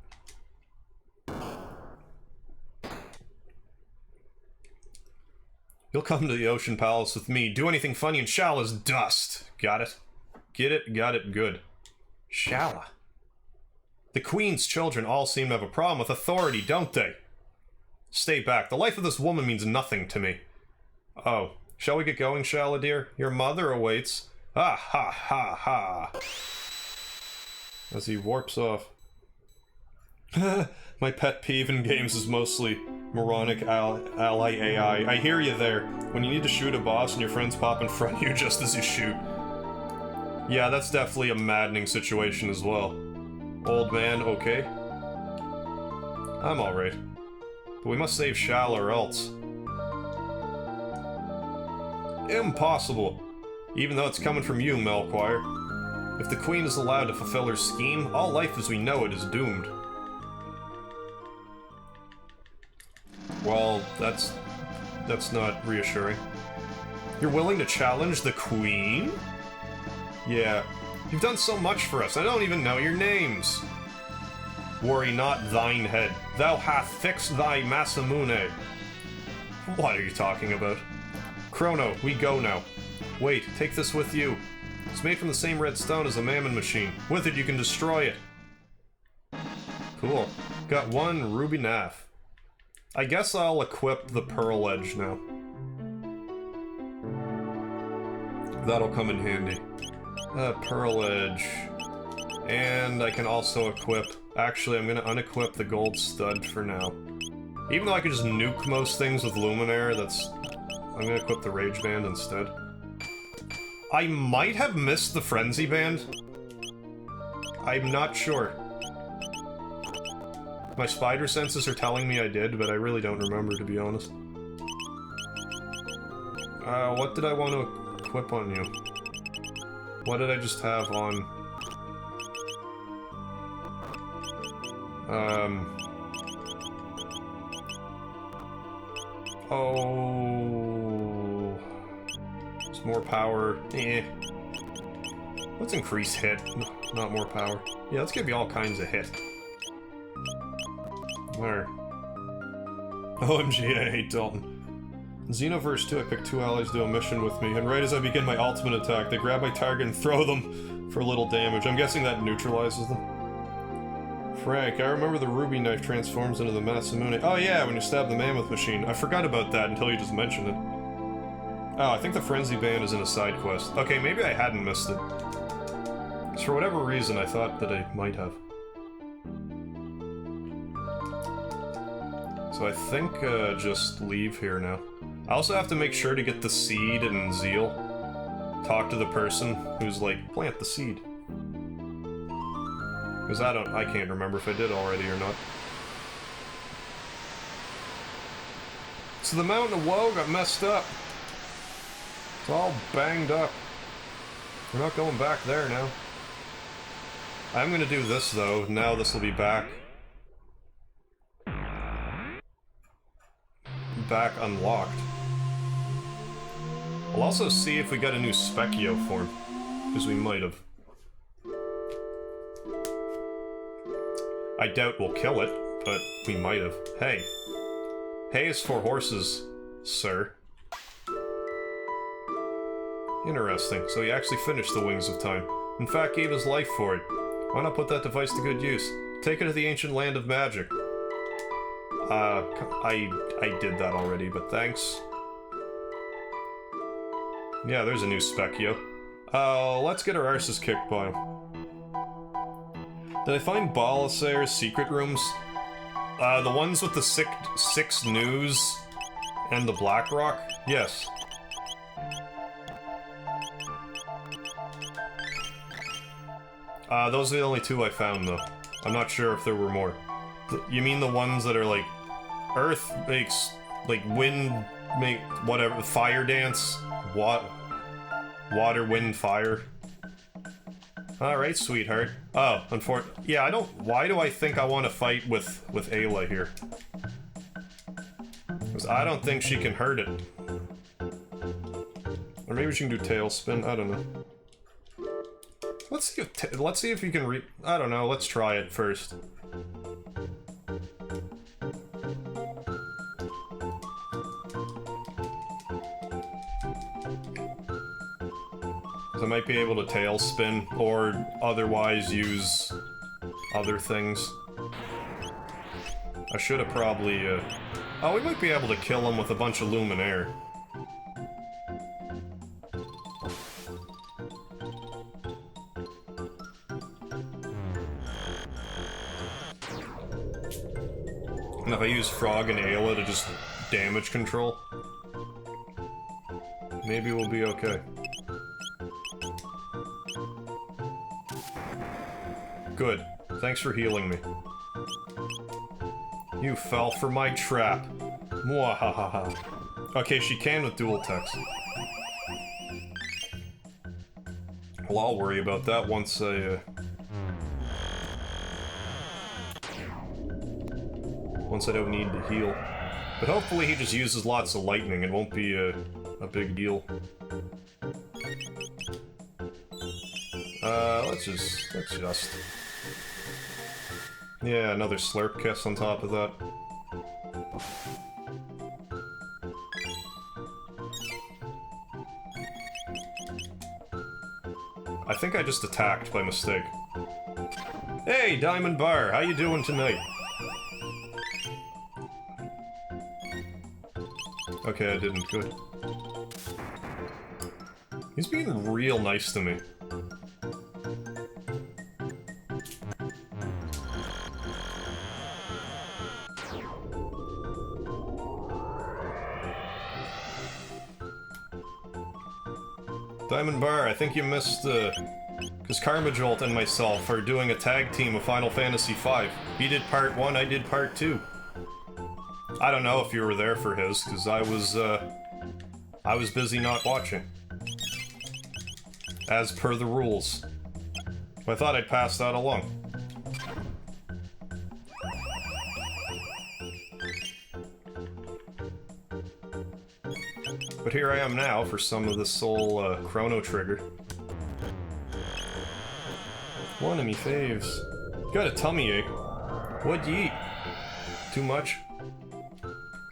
You'll come to the Ocean Palace with me. Do anything funny and Shala's dust. Got it? Get it? Got it. Good. Shala. The Queen's children all seem to have a problem with authority, don't they? Stay back. The life of this woman means nothing to me. Oh. Shall we get going, Shala, dear? Your mother awaits. Ah, ha, ha, ha. As he warps off. My pet peeve in games is mostly moronic ally AI. I hear you there. When you need to shoot a boss and your friends pop in front of you just as you shoot. Yeah, that's definitely a maddening situation as well. Old man, okay? I'm alright. But we must save Shala or else. Impossible! Even though it's coming from you, Melchior. If the Queen is allowed to fulfill her scheme, all life as we know it is doomed. Well, that's not reassuring. You're willing to challenge the Queen? Yeah. You've done so much for us, I don't even know your names. Worry not thine head. Thou hath fixed thy Masamune. What are you talking about? Chrono, we go now. Wait, take this with you. It's made from the same red stone as a Mammon machine. With it you can destroy it. Cool. Got one ruby naff. I guess I'll equip the Pearl Edge now. That'll come in handy. Pearl Edge. And I can also equip... Actually, I'm gonna unequip the gold stud for now. Even though I could just nuke most things with Luminaire, I'm gonna equip the Rage Band instead. I might have missed the Frenzy Band. I'm not sure. My spider senses are telling me I did, but I really don't remember, to be honest. What did I want to equip on you? What did I just have on? Oh... It's more power. Eh. Let's increase hit, not more power. Yeah, let's give you all kinds of hit. There. OMG, I hate Dalton. In Xenoverse 2, I picked 2 allies to do a mission with me, and right as I begin my ultimate attack, they grab my target and throw them for a little damage. I'm guessing that neutralizes them. Frank, I remember the ruby knife transforms into the Masamune. Oh yeah, when you stab the mammoth machine. I forgot about that until you just mentioned it. Oh, I think the Frenzy Band is in a side quest. Okay, maybe I hadn't missed it. So for whatever reason, I thought that I might have. So I think, just leave here now. I also have to make sure to get the seed and Zeal. Talk to the person who's like, plant the seed. Because I can't remember if I did already or not. So the Mountain of Woe got messed up. It's all banged up. We're not going back there now. I'm gonna do this though, now this will be back. Back unlocked. I'll also see if we got a new Specchio form. Because we might have. I doubt we'll kill it, but we might have. Hey. Hay is for horses, sir. Interesting. So he actually finished the Wings of Time. In fact, gave his life for it. Why not put that device to good use? Take it to the ancient land of magic. I did that already, but thanks. Yeah, there's a new Specchio. Let's get our arses kicked by him. Did I find Balisair's secret rooms? The ones with the six news and the Black Rock? Yes. Those are the only 2 I found, though. I'm not sure if there were more. You mean the ones that are like... Earth makes like, wind, make, whatever, fire dance, water, wind, fire. Alright, sweetheart. Oh, unfortunately, yeah, why do I think I want to fight with Ayla here? Because I don't think she can hurt it. Or maybe she can do tailspin, I don't know. Let's see if you can I don't know, let's try it first. I might be able to tailspin, or otherwise use other things. I should have probably, oh, we might be able to kill him with a bunch of Luminaire. And if I use Frog and Ayla to just damage control, maybe we'll be okay. Good. Thanks for healing me. You fell for my trap. Mwahahaha. Okay, she can with dual text. Well, I'll worry about that once I, once I don't need to heal. But hopefully he just uses lots of lightning. It won't be a big deal. Let's just... Yeah, another Slurp Kiss on top of that. I think I just attacked by mistake. Hey, Diamond Bar, how you doing tonight? Okay, I didn't. Good. He's being real nice to me. Diamond Bar, I think you missed, because Karmajolt and myself are doing a tag team of Final Fantasy V. He did part 1, I did part 2. I don't know if you were there for his, because I was busy not watching. As per the rules. I thought I'd pass that along. But here I am now for some of the Soul Chrono Trigger. One of me faves. Got a tummy ache. What'd you eat? Too much?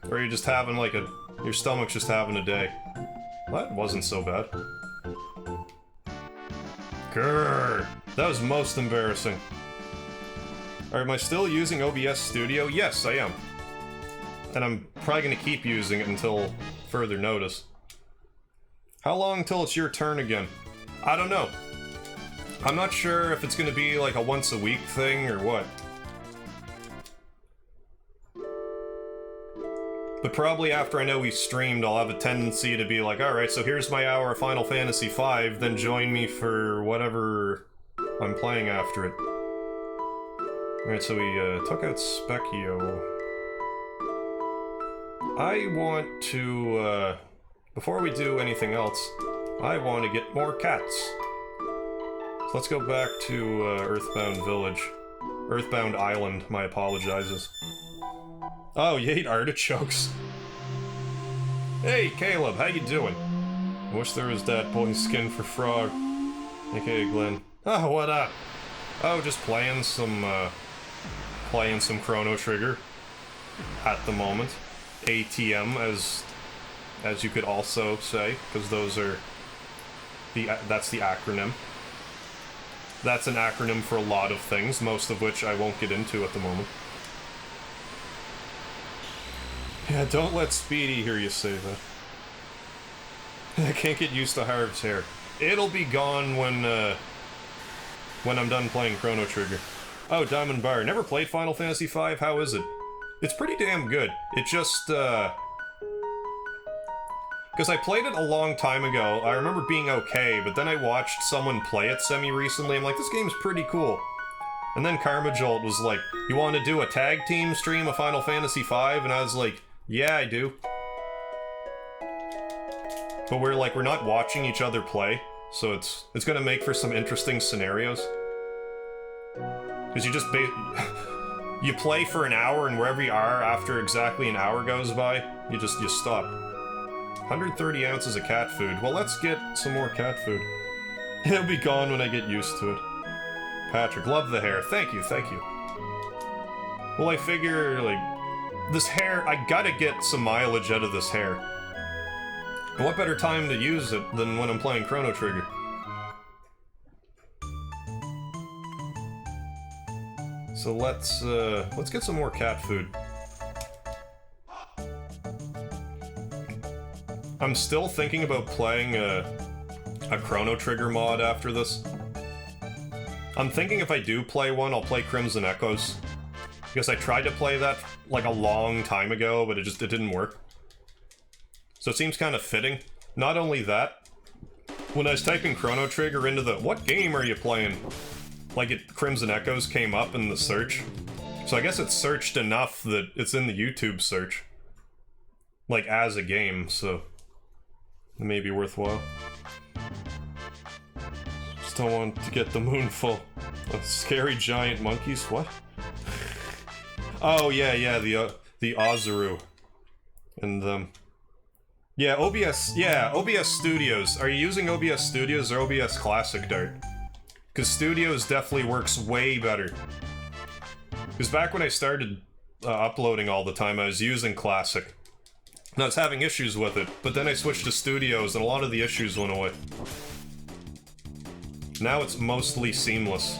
Or are you just having like your stomach's just having a day? That wasn't so bad. Grrr! That was most embarrassing. Am I still using OBS Studio? Yes, I am. And I'm probably gonna keep using it until further notice. How long until it's your turn again? I don't know. I'm not sure if it's gonna be like a once a week thing or what. But probably after I know we streamed, I'll have a tendency to be like, alright, so here's my hour of Final Fantasy V, then join me for whatever I'm playing after it. Alright, so we took out Specchio. I want to, before we do anything else, I want to get more cats. So let's go back to Earthbound Village. Earthbound Island, my apologizes. Oh, you ate artichokes. Hey, Caleb, how you doing? I wish there was that boy's skin for Frog. AKA Glenn. Oh, what up? Oh, just playing some Chrono Trigger at the moment. ATM, as you could also say, because those are that's the acronym. That's an acronym for a lot of things, most of which I won't get into at the moment. Yeah, don't let Speedy hear you say that. I can't get used to Harv's hair. It'll be gone when I'm done playing Chrono Trigger. Oh, Diamond Bar. Never played Final Fantasy V? How is it? It's pretty damn good. It just, because I played it a long time ago, I remember being okay, but then I watched someone play it semi-recently, I'm like, this game's pretty cool. And then Karmajolt was like, you want to do a tag team stream of Final Fantasy V? And I was like, Yeah, I do. But we're not watching each other play, so it's gonna make for some interesting scenarios. Because you just you play for an hour, and wherever you are after exactly an hour goes by, you stop. 130 ounces of cat food. Well, let's get some more cat food. It'll be gone when I get used to it. Patrick, love the hair. Thank you, thank you. Well, I figure, like, this hair, I gotta get some mileage out of this hair. And what better time to use it than when I'm playing Chrono Trigger? So let's get some more cat food. I'm still thinking about playing a Chrono Trigger mod after this. I'm thinking if I do play one, I'll play Crimson Echoes. Because I tried to play that like a long time ago, but it didn't work. So it seems kind of fitting. Not only that, when I was typing Chrono Trigger into the "what game are you playing?" like Crimson Echoes came up in the search. So I guess it's searched enough that it's in the YouTube search. Like as a game, so it may be worthwhile. Just don't want to get the moon full of scary giant monkeys. What? Oh yeah, the Ozaru. And yeah, OBS Studios. Are you using OBS Studios or OBS Classic, Dart? Because Studios definitely works way better. Because back when I started uploading all the time, I was using Classic. And I was having issues with it, but then I switched to Studios and a lot of the issues went away. Now it's mostly seamless.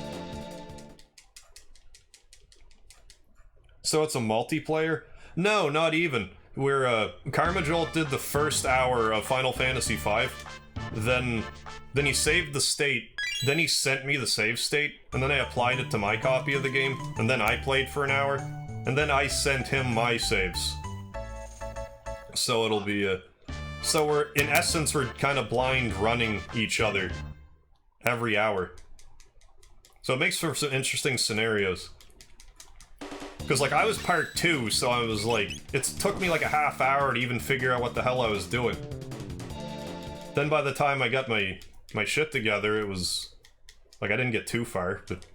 So it's a multiplayer? No, not even. Where Karma Jolt did the first hour of Final Fantasy V, then he saved the state, then he sent me the save state, and then I applied it to my copy of the game, and then I played for an hour, and then I sent him my saves. So it'll be so we're, in essence, we're kind of blind running each other every hour. So it makes for some interesting scenarios. Because, like, I was part 2, so I was like, it took me like a half hour to even figure out what the hell I was doing. Then by the time I got my shit together, it was, like, I didn't get too far, but...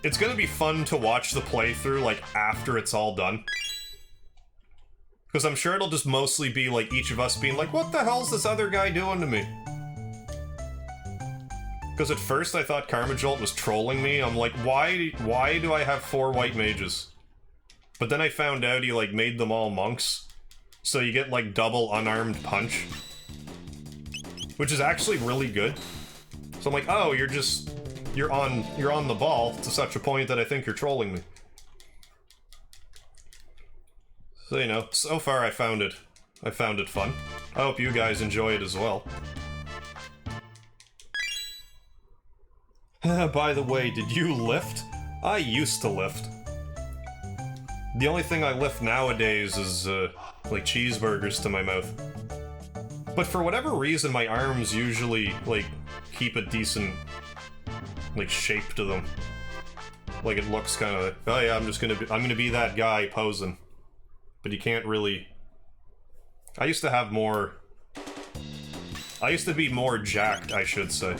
It's gonna be fun to watch the playthrough, like, after it's all done. Because I'm sure it'll just mostly be, like, each of us being like, what the hell's this other guy doing to me? Because at first I thought Karma Jolt was trolling me. I'm like, why do I have 4 white mages? But then I found out he, like, made them all monks. So you get, like, double unarmed punch. Which is actually really good. So I'm like, oh, you're on the ball to such a point that I think you're trolling me. So, you know, so far I found it fun. I hope you guys enjoy it as well. By the way, did you lift? I used to lift. The only thing I lift nowadays is, like, cheeseburgers to my mouth. But for whatever reason, my arms usually, like, keep a decent, like, shape to them. Like, it looks kind of, oh yeah, I'm gonna be that guy posing. But you can't really... I used to be more jacked, I should say.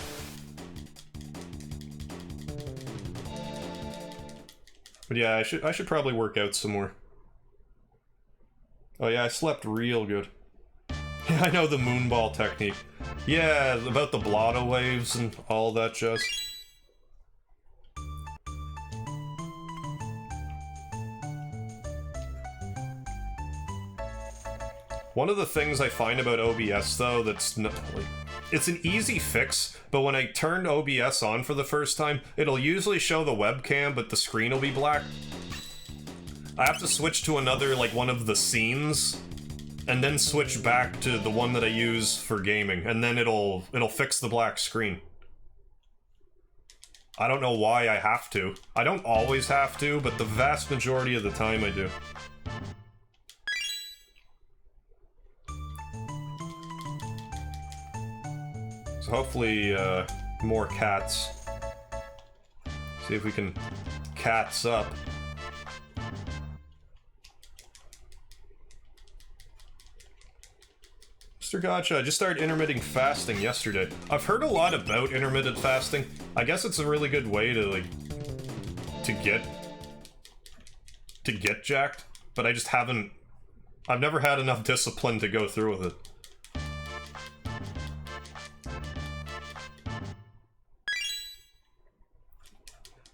But yeah, I should probably work out some more. Oh yeah, I slept real good. Yeah, I know the moonball technique. Yeah, about the blotto waves and all that jazz. One of the things I find about OBS, though, that's not, like, it's an easy fix, but when I turned OBS on for the first time, it'll usually show the webcam, but the screen will be black. I have to switch to another, like, one of the scenes, and then switch back to the one that I use for gaming, and then it'll fix the black screen. I don't know why I have to. I don't always have to, but the vast majority of the time I do. So hopefully, more cats. See if we can cats up. Mr. Gotcha, I just started intermittent fasting yesterday. I've heard a lot about intermittent fasting. I guess it's a really good way to, like, to get jacked, but I just haven't... I've never had enough discipline to go through with it.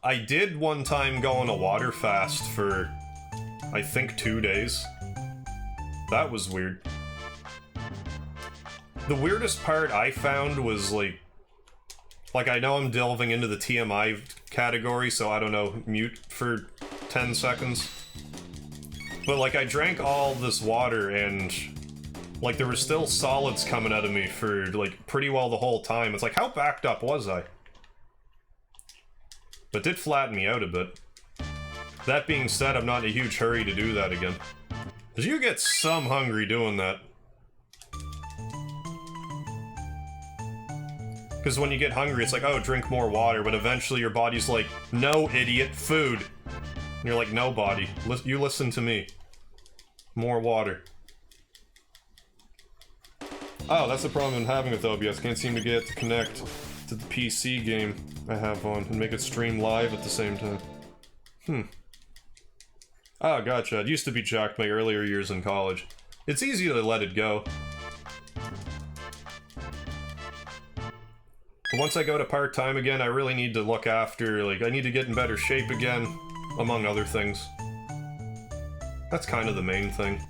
I did one time go on a water fast for, I think, 2 days. That was weird. The weirdest part I found was, like, I know I'm delving into the TMI category, so I don't know, mute for 10 seconds. But, like, I drank all this water and, like, there were still solids coming out of me for, like, pretty well the whole time. It's like, how backed up was I? But it did flatten me out a bit. That being said, I'm not in a huge hurry to do that again. Because you get some hungry doing that. Because when you get hungry, it's like, oh, drink more water, but eventually your body's like, no, idiot, food. And you're like, no, body, you listen to me. More water. Oh, that's the problem I'm having with OBS. Can't seem to get it to connect to the PC game I have on and make it stream live at the same time. Oh, gotcha. It used to be jacked my earlier years in college. It's easy to let it go. But once I go to part-time again, I really need to look after, like, I need to get in better shape again, among other things. That's kind of the main thing.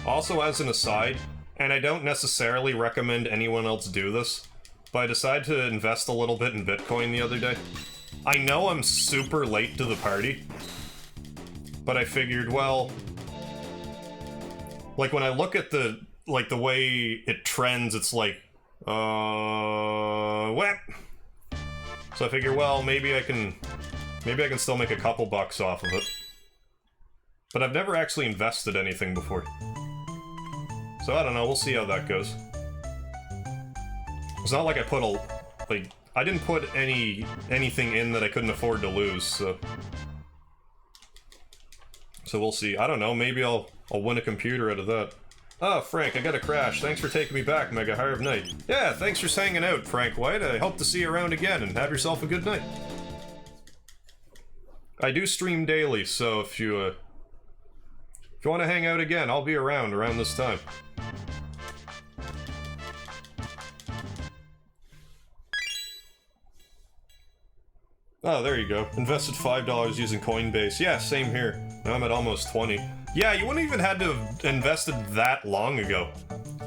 Also, as an aside, and I don't necessarily recommend anyone else do this, but I decided to invest a little bit in Bitcoin the other day. I know I'm super late to the party, but I figured, well, like, when I look at the, like, the way it trends, it's like, what? So I figure, well, maybe I can still make a couple bucks off of it. But I've never actually invested anything before. So I don't know, we'll see how that goes. It's not like I put I didn't put anything in that I couldn't afford to lose, so... So we'll see. I don't know, maybe I'll win a computer out of that. Oh, Frank, I got a crash. Thanks for taking me back, MegaHarv Knight. Yeah, thanks for hanging out, Frank White. I hope to see you around again, and have yourself a good night. I do stream daily, so if you want to hang out again, I'll be around this time. Oh, there you go. Invested $5 using Coinbase. Yeah, same here. Now I'm at almost 20. Yeah, you wouldn't even had to have invested that long ago.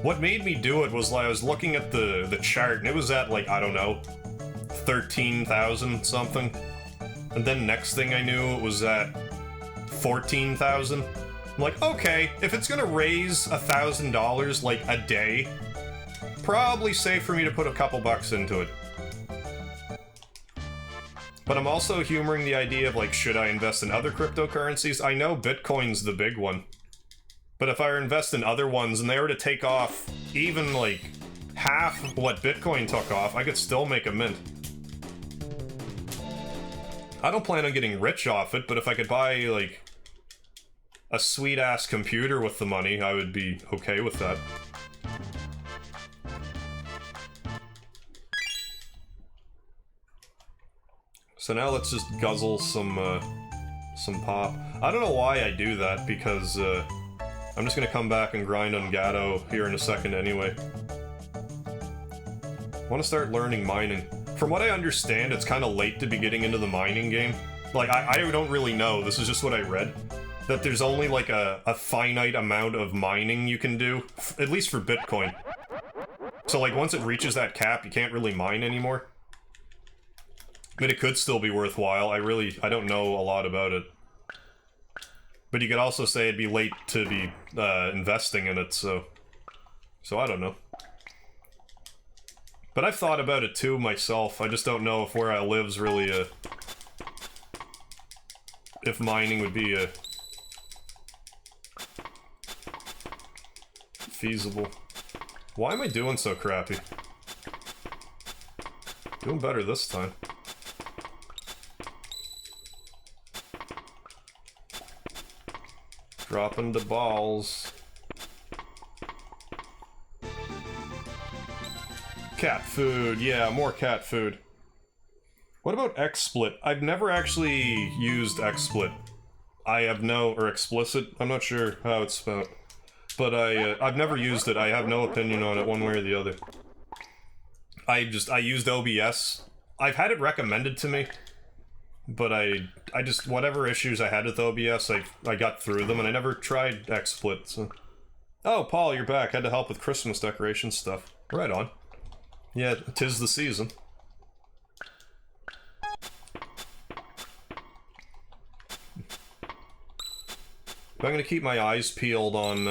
What made me do it was, like, I was looking at the chart, and it was at, like, I don't know, 13,000 something. And then next thing I knew, it was at 14,000. I'm like, okay, if it's gonna raise $1,000, like, a day, probably safe for me to put a couple bucks into it. But I'm also humoring the idea of, like, should I invest in other cryptocurrencies? I know Bitcoin's the big one. But if I invest in other ones and they were to take off even, like, half what Bitcoin took off, I could still make a mint. I don't plan on getting rich off it, but if I could buy, like, a sweet-ass computer with the money, I would be okay with that. So now let's just guzzle some pop. I don't know why I do that, because I'm just gonna come back and grind on Gatto here in a second anyway. I want to start learning mining. From what I understand, it's kind of late to be getting into the mining game. Like, I don't really know, this is just what I read. That there's only, like, a finite amount of mining you can do, at least for Bitcoin. So, like, once it reaches that cap, you can't really mine anymore. But it could still be worthwhile. I don't know a lot about it. But you could also say it'd be late to be investing in it, so I don't know. But I've thought about it too myself. I just don't know if where I live's really if mining would be feasible. Why am I doing so crappy? Doing better this time. Dropping the balls. Cat food, yeah, more cat food. What about XSplit? I've never actually used XSplit. I have no, or explicit, I'm not sure how it's spelled. But I've never used it, I have no opinion on it one way or the other. I used OBS. I've had it recommended to me. But I just, whatever issues I had with OBS, I got through them, and I never tried XSplit, so... Oh, Paul, you're back. Had to help with Christmas decoration stuff. Right on. Yeah, 'tis the season. I'm gonna keep my eyes peeled on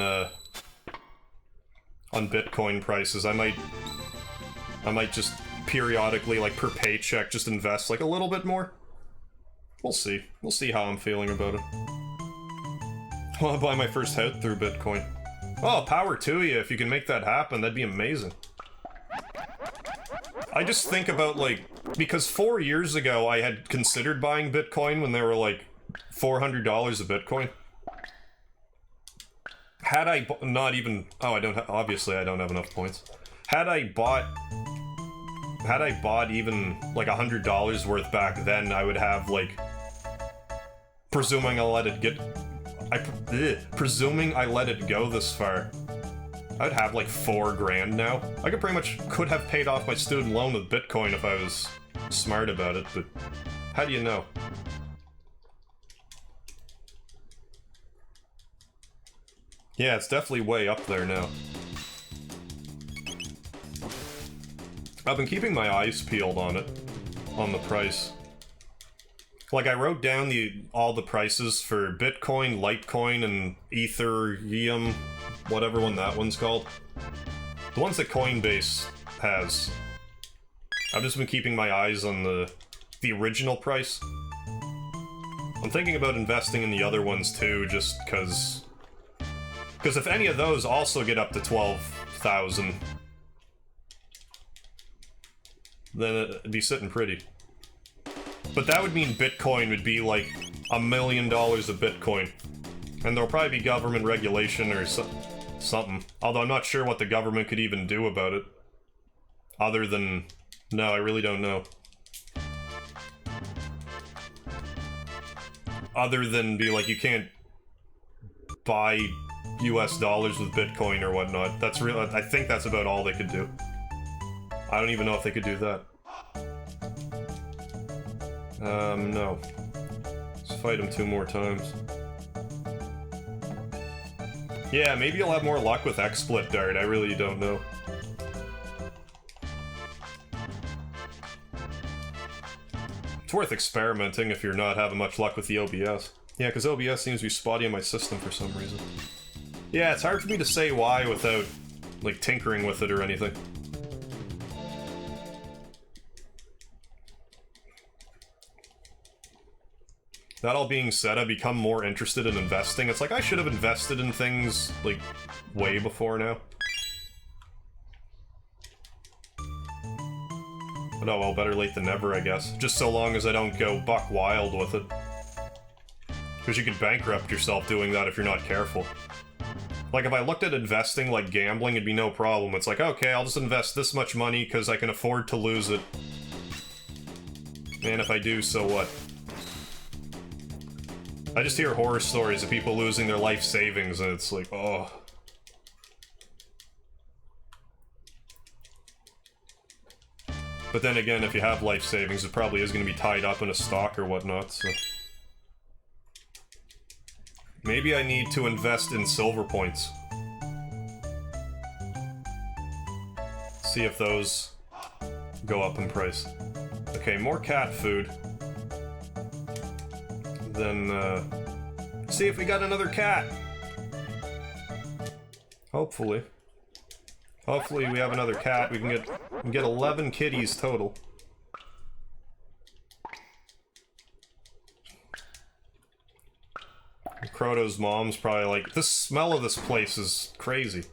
Bitcoin prices. I might just periodically, like per paycheck, just invest like a little bit more. We'll see. We'll see how I'm feeling about it. I want to buy my first house through Bitcoin. Oh, power to you if you can make that happen. That'd be amazing. I just think about, like, because 4 years ago I had considered buying Bitcoin when they were like $400 a Bitcoin. Had I not even... Oh, I don't obviously I don't have enough points. Had I bought even like $100 worth back then, I would have like... Presuming I let it get... Presuming I let it go this far, I'd have like $4 grand now. I could have paid off my student loan with Bitcoin if I was smart about it, but how do you know? Yeah, it's definitely way up there now. I've been keeping my eyes peeled on it, on the price. Like, I wrote down all the prices for Bitcoin, Litecoin, and Ethereum, whatever one that one's called. The ones that Coinbase has. I've just been keeping my eyes on the original price. I'm thinking about investing in the other ones too, just because if any of those also get up to 12,000, then it'd be sitting pretty. But that would mean Bitcoin would be like $1 million of Bitcoin. And there'll probably be government regulation or something. Although I'm not sure what the government could even do about it. Other than... No, I really don't know. Other than be like, you can't buy US dollars with Bitcoin or whatnot. That's real. I think that's about all they could do. I don't even know if they could do that. No. Let's fight him 2 more times. Yeah, maybe you'll have more luck with XSplit Dart, I really don't know. It's worth experimenting if you're not having much luck with the OBS. Yeah, because OBS seems to be spotty on my system for some reason. Yeah, it's hard for me to say why without, like, tinkering with it or anything. That all being said, I've become more interested in investing. It's like I should have invested in things, like, way before now. But oh well, better late than never, I guess. Just so long as I don't go buck wild with it. Because you could bankrupt yourself doing that if you're not careful. Like, if I looked at investing like gambling, it'd be no problem. It's like, okay, I'll just invest this much money because I can afford to lose it. And if I do, so what? I just hear horror stories of people losing their life savings, and it's like, oh. But then again, if you have life savings, it probably is going to be tied up in a stock or whatnot, so... Maybe I need to invest in silver points. See if those go up in price. Okay, more cat food. Then, see if we got another cat! Hopefully. Hopefully we have another cat. We can get 11 kitties total. Croto's mom's probably like, the smell of this place is crazy.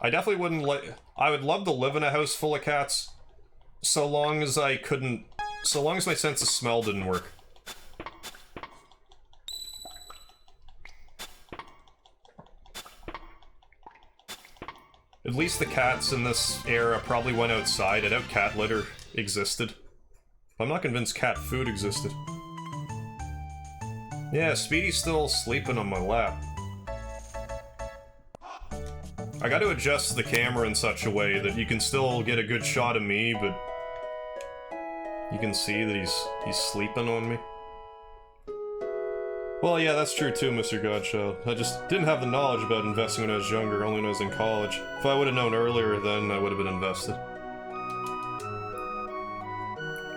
I definitely wouldn't like... I would love to live in a house full of cats, so long as I couldn't... So long as my sense of smell didn't work. At least the cats in this era probably went outside. I doubt cat litter existed. I'm not convinced cat food existed. Yeah, Speedy's still sleeping on my lap. I gotta adjust the camera in such a way that you can still get a good shot of me, but you can see that he's sleeping on me. Well, yeah, that's true too, Mr. Godchild. I just didn't have the knowledge about investing when I was younger, only when I was in college. If I would have known earlier, then I would have been invested.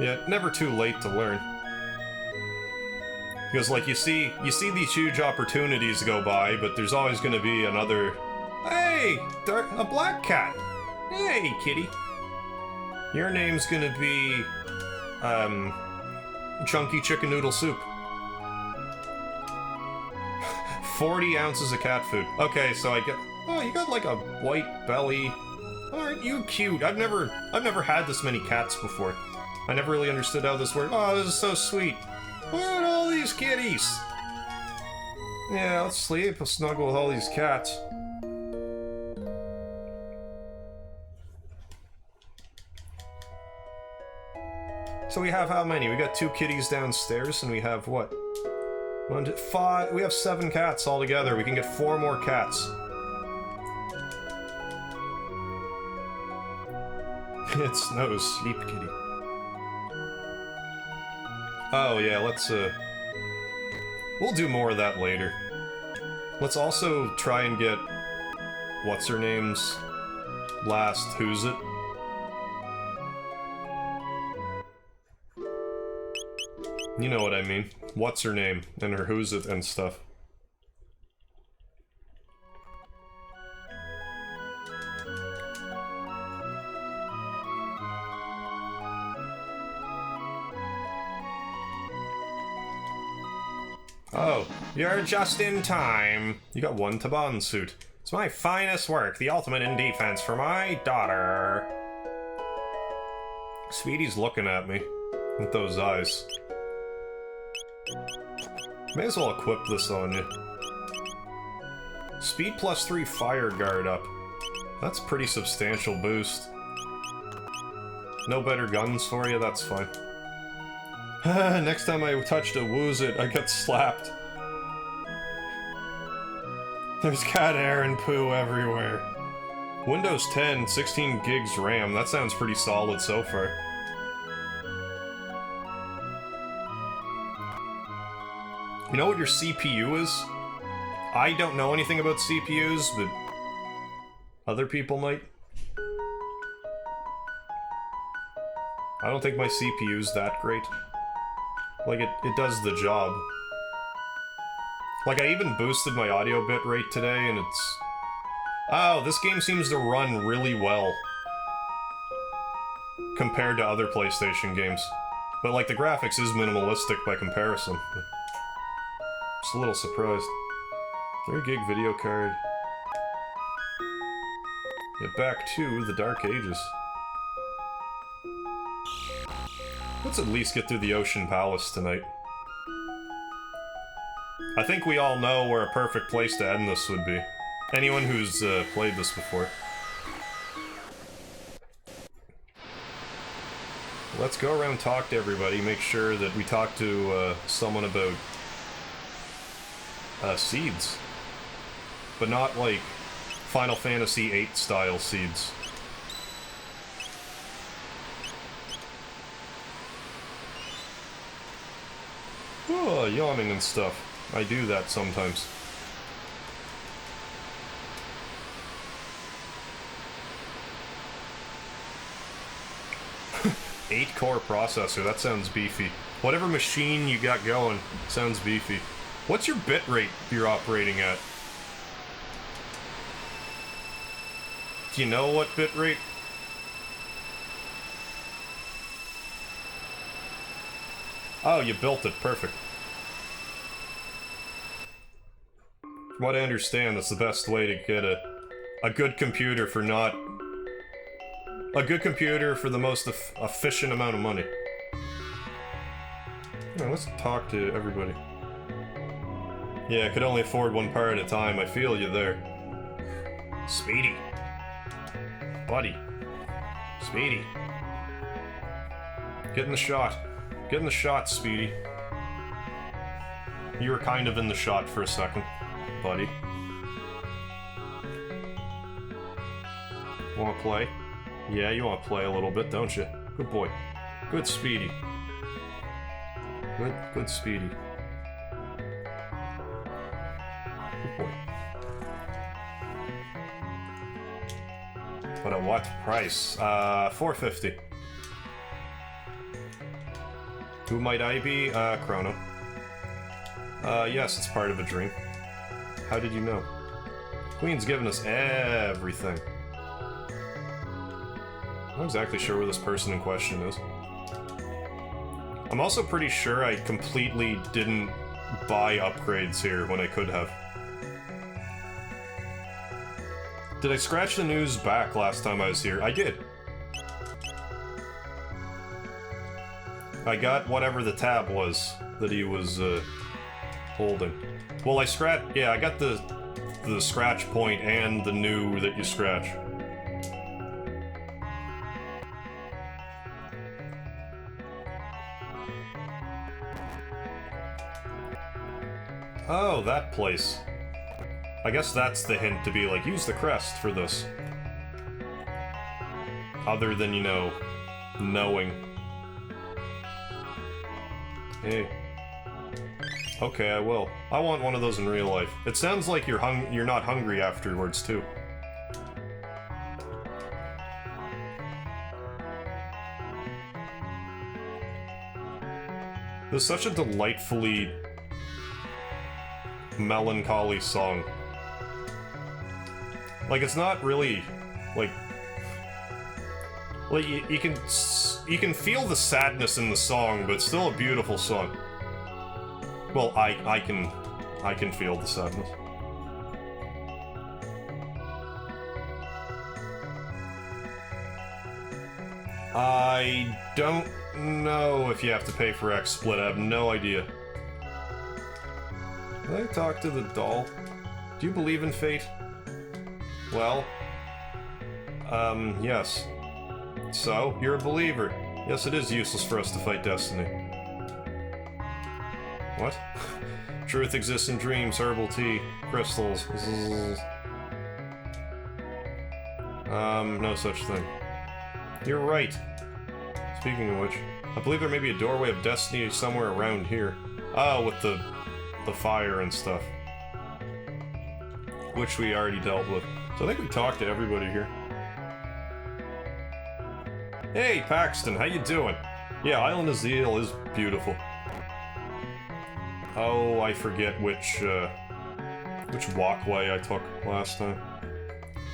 Yeah, never too late to learn. Because, like, you see these huge opportunities go by, but there's always gonna be another... Hey! A black cat! Hey, kitty! Your name's gonna be... Chunky Chicken Noodle Soup. 40 ounces of cat food. Okay, so I get... Oh, you got like a white belly. Aren't you cute? I've never had this many cats before. I never really understood how this worked. Oh, this is so sweet. Look at all these kitties. Yeah, let's sleep. I'll snuggle with all these cats. So we have how many? We got 2 kitties downstairs, and we have what? 1, 2, 5. We have 7 cats altogether. We can get 4 more cats. It snows. Sleep, kitty. Oh yeah, let's we'll do more of that later. Let's also try and get what's her name's last Who's It? You know what I mean. What's her name and her Who's It and stuff. Oh, you're just in time. You got 1 Taban suit. It's my finest work, the ultimate in defense for my daughter. Speedy's looking at me with those eyes. May as well equip this on you. Speed +3 fire guard up. That's a pretty substantial boost. No better guns for you, that's fine. Next time I touched a Woozit, I got slapped. There's cat hair and poo everywhere. Windows 10, 16 gigs RAM, that sounds pretty solid so far. You know what your CPU is? I don't know anything about CPUs, but other people might. I don't think my CPU's that great. Like, it does the job. Like, I even boosted my audio bitrate today, and it's... Oh, this game seems to run really well. Compared to other PlayStation games. But, like, the graphics is minimalistic by comparison. Just a little surprised. 3 gig video card. Get back to the Dark Ages. Let's at least get through the Ocean Palace tonight. I think we all know where a perfect place to end this would be. Anyone who's played this before. Let's go around and talk to everybody, make sure that we talk to someone about seeds. But not like Final Fantasy VIII style seeds. Oh, yawning and stuff. I do that sometimes. Eight-core processor, that sounds beefy. Whatever machine you got going sounds beefy. What's your bitrate you're operating at? Do you know what bitrate? Oh, you built it. Perfect. From what I understand, that's the best way to get a good computer for not... A good computer for the most efficient amount of money. Alright, let's talk to everybody. Yeah, I could only afford one part at a time. I feel you there. Speedy. Buddy. Speedy. Get in the shot. Get in the shot, Speedy. You were kind of in the shot for a second, buddy. Wanna play? Yeah, you wanna play a little bit, don't you? Good boy. Good Speedy. Good Speedy. Good boy. But at what price? $4.50. Who might I be? Chrono. Yes, it's part of a dream. How did you know? Queen's given us everything. I'm not exactly sure where this person in question is. I'm also pretty sure I completely didn't buy upgrades here when I could have. Did I scratch the news back last time I was here? I did. I got whatever the tab was that he was holding. Well, yeah, I got the scratch point and the new that you scratch. Oh, that place. I guess that's the hint to be like, use the crest for this. Other than, you know, knowing. Hey. Okay, I will. I want one of those in real life. It sounds like you're not hungry afterwards, too. This is such a delightfully melancholy song. Like, it's not really, like you can feel the sadness in the song, but it's still a beautiful song. Well, I can feel the sadness. I don't know if you have to pay for XSplit. I have no idea. Did I talk to the doll? Do you believe in fate? Well, yes. So, you're a believer. Yes, it is useless for us to fight destiny. What? Truth exists in dreams, herbal tea, crystals. No such thing. You're right. Speaking of which, I believe there may be a doorway of destiny somewhere around here. Oh, with the fire and stuff. Which we already dealt with. So I think we talked to everybody here. Hey, Paxton, how you doing? Yeah, Island of Zeal is beautiful. Oh, I forget which walkway I took last time.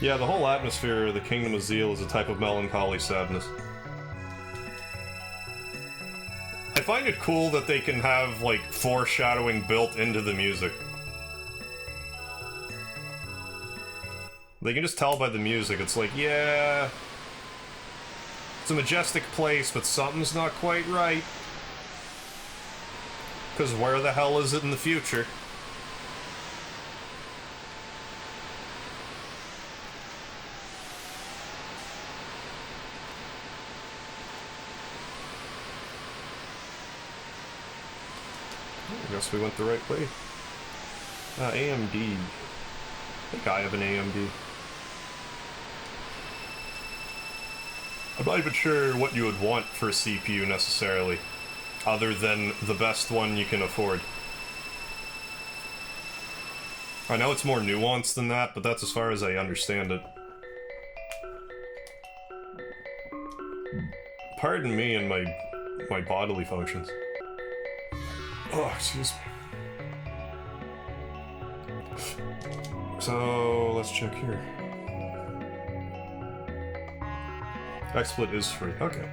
Yeah, the whole atmosphere of the Kingdom of Zeal is a type of melancholy sadness. I find it cool that they can have, like, foreshadowing built into the music. They can just tell by the music, it's like, yeah... It's a majestic place, but something's not quite right. Because where the hell is it in the future? I guess we went the right way. AMD. I think I have an AMD. I'm not even sure what you would want for a CPU necessarily, other than the best one you can afford. I know it's more nuanced than that, but that's as far as I understand it. Pardon me and my bodily functions. Oh, excuse me. So, let's check here. XSplit is free. Okay.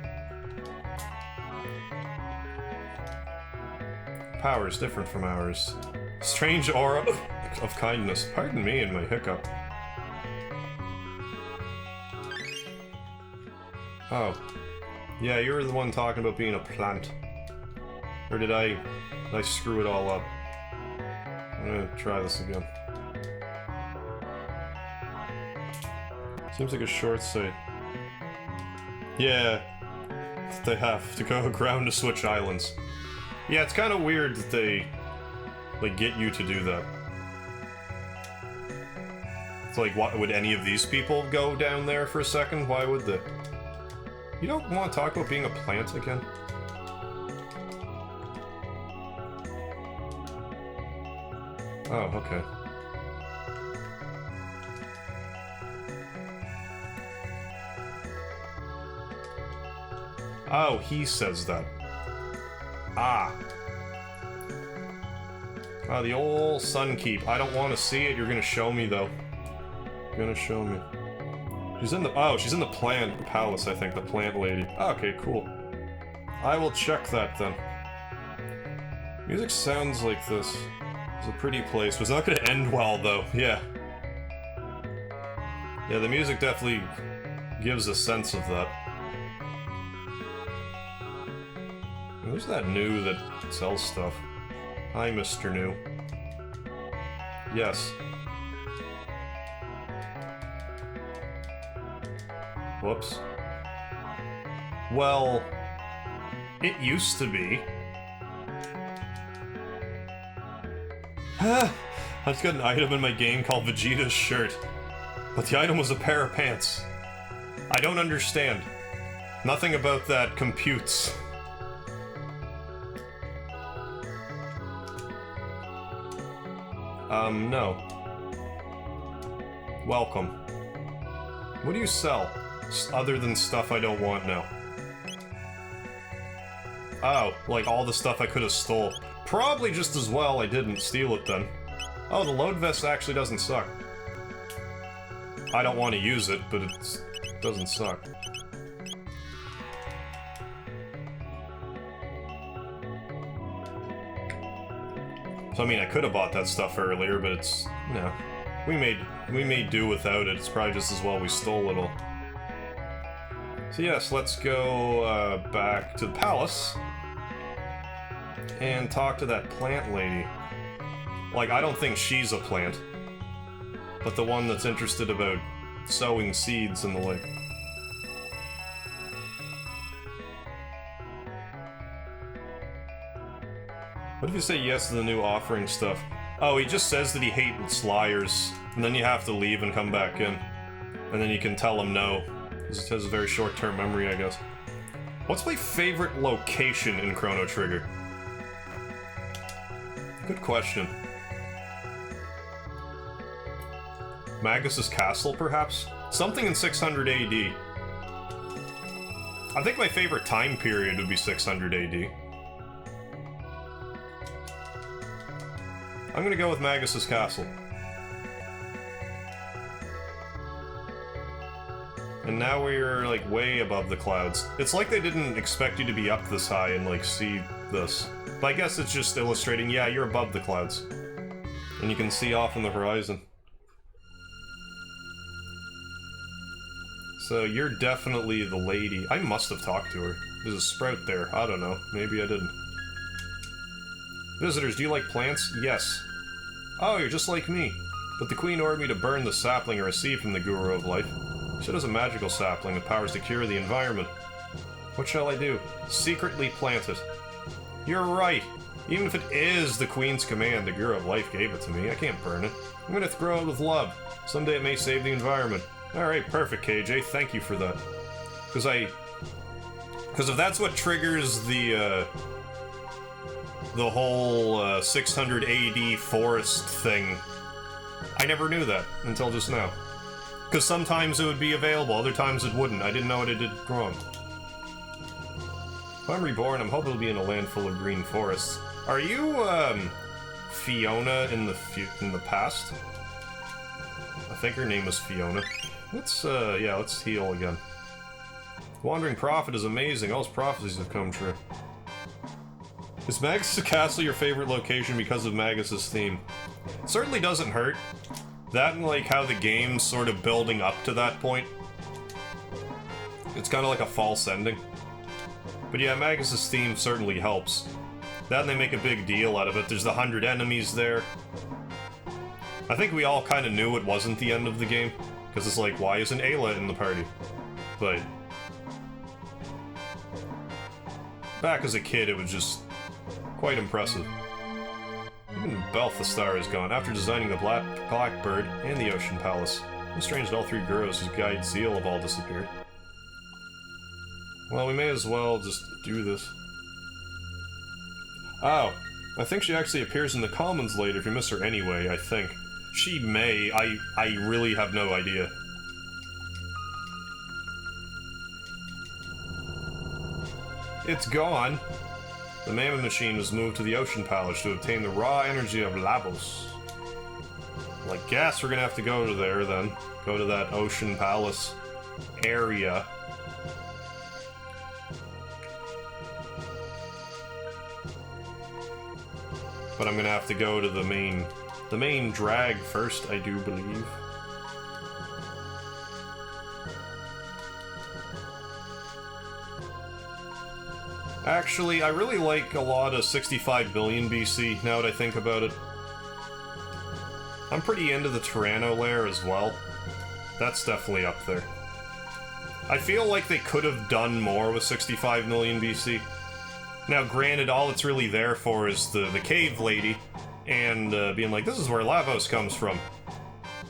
Power is different from ours. Strange aura of kindness. Pardon me and my hiccup. Oh. Yeah, you were the one talking about being a plant. Or did I screw it all up? I'm gonna try this again. Seems like a short sight. Yeah. They have to go ground to switch islands. Yeah, it's kind of weird that they, like, get you to do that. It's like, what, would any of these people go down there for a second? Why would they? You don't want to talk about being a plant again? Oh, okay. Oh, he says that. Ah. Ah, the old Sun Keep. I don't want to see it. You're gonna show me, though. You're gonna show me. She's in the... Oh, she's in the plant palace, I think. The plant lady. Okay, cool. I will check that, then. Music sounds like this. It's a pretty place. It's not gonna end well, though. Yeah. Yeah, the music definitely gives a sense of that. Who's that new that sells stuff? Hi, Mr. New. Yes. Whoops. Well, it used to be. I just got an item in my game called Vegeta's shirt, but the item was a pair of pants. I don't understand. Nothing about that computes. No. Welcome. What do you sell? Other than stuff I don't want now. Oh, like all the stuff I could have stole. Probably just as well I didn't steal it then. Oh, the load vest actually doesn't suck. I don't want to use it, but it doesn't suck. So I mean, I could have bought that stuff earlier, but it's, no. We may do without it. It's probably just as well we stole it all. So yes, let's go back to the palace and talk to that plant lady. Like, I don't think she's a plant, but the one that's interested about sowing seeds and the like. What if you say yes to the new offering stuff? Oh, he just says that he hates liars, and then you have to leave and come back in. And then you can tell him no. Because it has a very short-term memory, I guess. What's my favorite location in Chrono Trigger? Good question. Magus's castle, perhaps? Something in 600 AD. I think my favorite time period would be 600 AD. I'm gonna go with Magus's castle. And now we're, like, way above the clouds. It's like they didn't expect you to be up this high and, like, see this. But I guess it's just illustrating, yeah, you're above the clouds. And you can see off in the horizon. So you're definitely the lady. I must have talked to her. There's a sprout there. I don't know. Maybe I didn't. Visitors, do you like plants? Yes. Oh, you're just like me. But the queen ordered me to burn the sapling I received from the Guru of Life. She has a magical sapling with powers to cure the environment. What shall I do? Secretly plant it. You're right. Even if it is the queen's command, the Guru of Life gave it to me. I can't burn it. I'm gonna grow it with love. Someday it may save the environment. Alright, perfect, KJ. Thank you for that. Because if that's what triggers the whole 600 AD forest thing, I never knew that until just now. Because sometimes it would be available, other times it wouldn't. I didn't know what I did wrong. If I'm reborn, I'm hoping to be in a land full of green forests. Are you, Fiona in the past? I think her name was Fiona. Let's, yeah, let's heal again. Wandering Prophet is amazing. All his prophecies have come true. Is Magus's castle your favorite location because of Magus's theme? It certainly doesn't hurt. That and, like, how the game's sort of building up to that point. It's kind of like a false ending. But yeah, Magus's theme certainly helps. That and they make a big deal out of it. There's the 100 enemies there. I think we all kind of knew it wasn't the end of the game. Because it's like, why isn't Ayla in the party? But back as a kid, it was just quite impressive. Even Balthasar is gone, after designing the Blackbird and the Ocean Palace. It's strange that all three Guros whose guide Zeal have all disappeared. Well, we may as well just do this. Oh, I think she actually appears in the Commons later if you miss her anyway, I think. She may, I really have no idea. It's gone! The Mammoth Machine was moved to the Ocean Palace to obtain the raw energy of Lavos. Well, I guess we're gonna have to go to there then. Go to that Ocean Palace area. But I'm gonna have to go to the main drag first, I do believe. Actually, I really like a lot of 65 billion BC, now that I think about it. I'm pretty into the Tyranno lair as well. That's definitely up there. I feel like they could have done more with 65 million BC. Now, granted, all it's really there for is the cave lady, and being like, this is where Lavos comes from.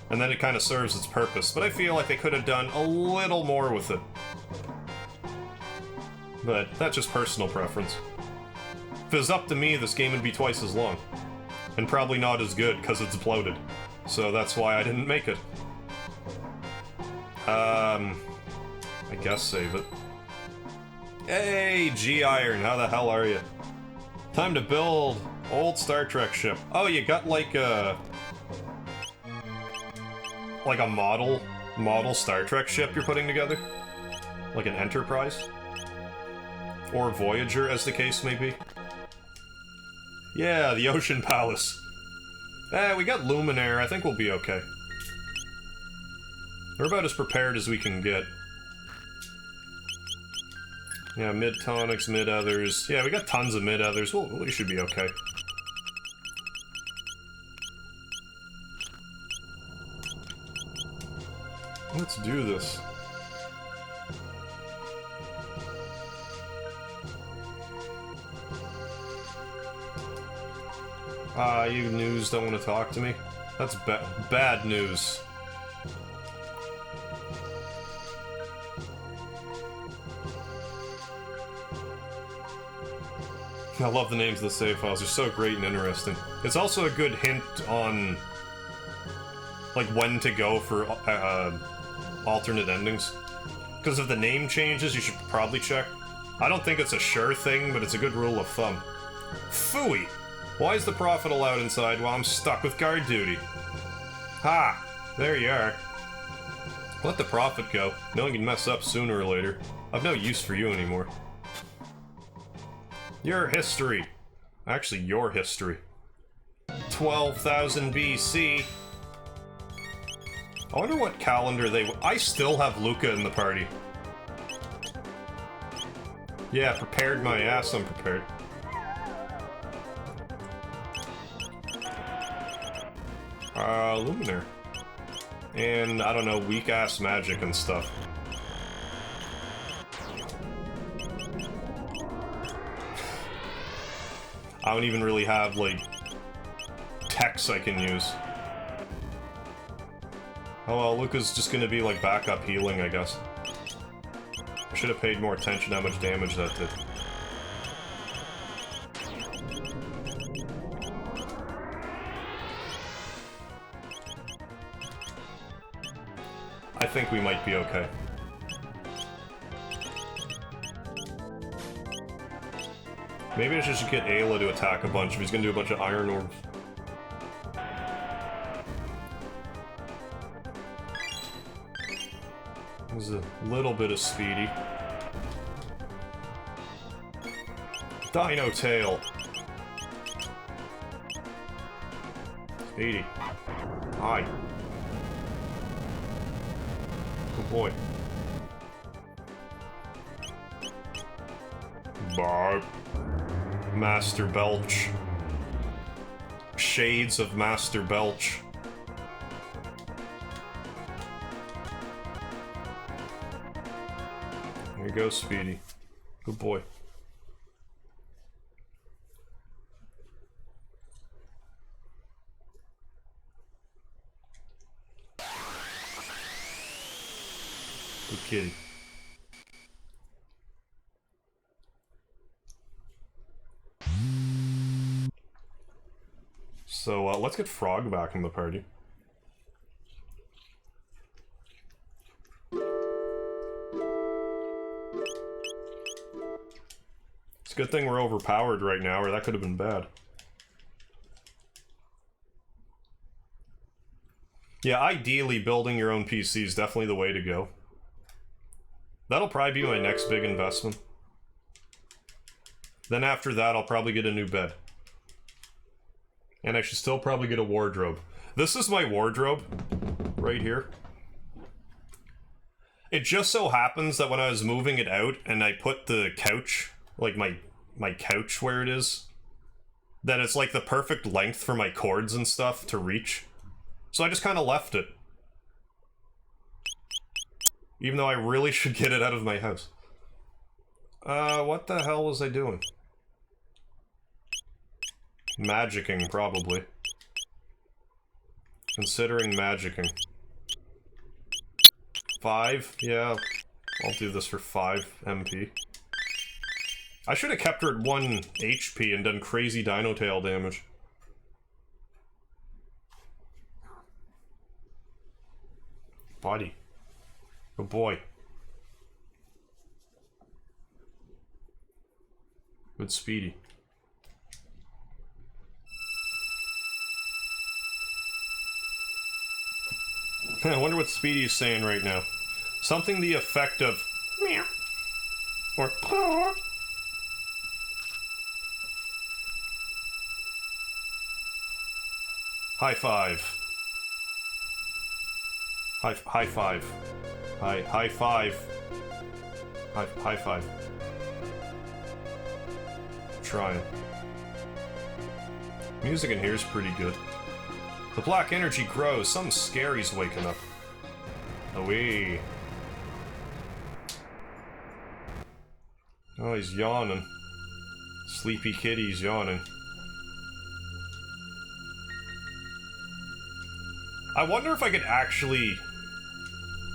And then it kind of serves its purpose, but I feel like they could have done a little more with it. But that's just personal preference. If it was up to me, this game would be twice as long. And probably not as good, because it's bloated. So that's why I didn't make it. I guess save it. Hey, G-Iron, how the hell are you? Time to build old Star Trek ship. Oh, you got like a model Star Trek ship you're putting together? Like an Enterprise? Or Voyager, as the case may be. Yeah, the Ocean Palace. We got Luminaire, I think we'll be okay. We're about as prepared as we can get. Yeah, mid-tonics, mid-others. Yeah, we got tons of mid-others. We should be okay. Let's do this. You news don't want to talk to me? That's bad news. I love the names of the save files, they're so great and interesting. It's also a good hint on, like, when to go for alternate endings. Because if the name changes, you should probably check. I don't think it's a sure thing, but it's a good rule of thumb. Phooey! Why is the Prophet allowed inside while I'm stuck with guard duty? Ha! There you are. Let the Prophet go. No one can mess up sooner or later. I've no use for you anymore. Your history. Actually, your history. 12,000 BC. I wonder what calendar I still have Luca in the party. Yeah, prepared my ass, I'm prepared. Luminaire. And, I don't know, weak-ass magic and stuff. I don't even really have, like, techs I can use. Oh well, Luca's just gonna be, like, backup healing, I guess. I should have paid more attention to how much damage that did. I think we might be okay. Maybe I should just get Ayla to attack a bunch if he's gonna do a bunch of Iron Orbs. There's a little bit of speedy. Dino Tail! 80. Hi. Good boy. Barb. Master Belch. Shades of Master Belch. There you go, Speedy. Good boy. Good kitty. So, let's get Frog back in the party. It's a good thing we're overpowered right now, or that could have been bad. Yeah, ideally, building your own PC is definitely the way to go. That'll probably be my next big investment. Then after that, I'll probably get a new bed. And I should still probably get a wardrobe. This is my wardrobe, right here. It just so happens that when I was moving it out, and I put the couch, like my couch where it is, that it's like the perfect length for my cords and stuff to reach. So I just kind of left it. Even though I really should get it out of my house. What the hell was I doing? Magicking, probably. Considering magicking. 5? Yeah, I'll do this for 5 MP. I should have kept her at 1 HP and done crazy Dino Tail damage. Buddy. Good boy. Good Speedy. I wonder what Speedy's saying right now. Something the effect of meow or high five. High five. High five. High five. Trying. Music in here is pretty good. The black energy grows. Something scary's waking up. Away. Oh, he's yawning. Sleepy kitty's yawning. I wonder if I could actually...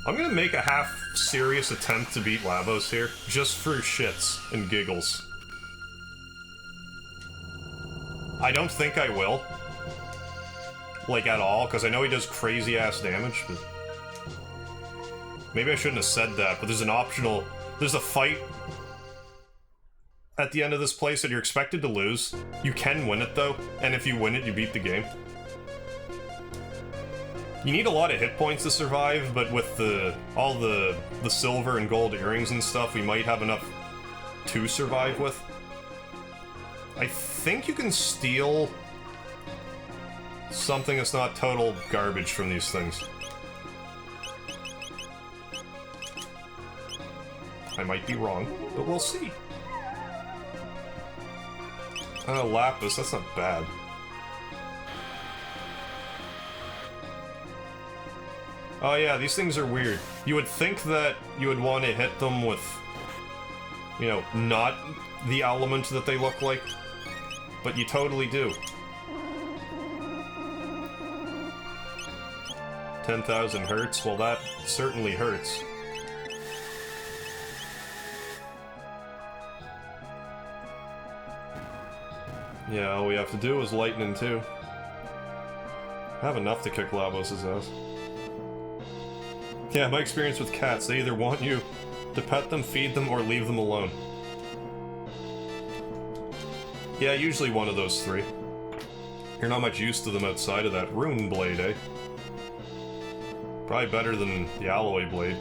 I'm gonna make a half-serious attempt to beat Lavos here, just for shits and giggles. I don't think I will. Like, at all, because I know he does crazy-ass damage, but... Maybe I shouldn't have said that, but there's an optional... There's a fight at the end of this place that you're expected to lose. You can win it, though, and if you win it, you beat the game. You need a lot of hit points to survive, but with all the silver and gold earrings and stuff, we might have enough to survive with. I think you can steal something that's not total garbage from these things. I might be wrong, but we'll see. Lapis, that's not bad. Oh yeah, these things are weird. You would think that you would want to hit them with, you know, not the element that they look like, but you totally do. 10,000 hurts? Well, that certainly hurts. Yeah, all we have to do is lightning too. I have enough to kick Lavos' ass. Yeah, my experience with cats, they either want you to pet them, feed them, or leave them alone. Yeah, usually one of those three. You're not much used to them outside of that. Rune Blade, eh? Probably better than the Alloy Blade.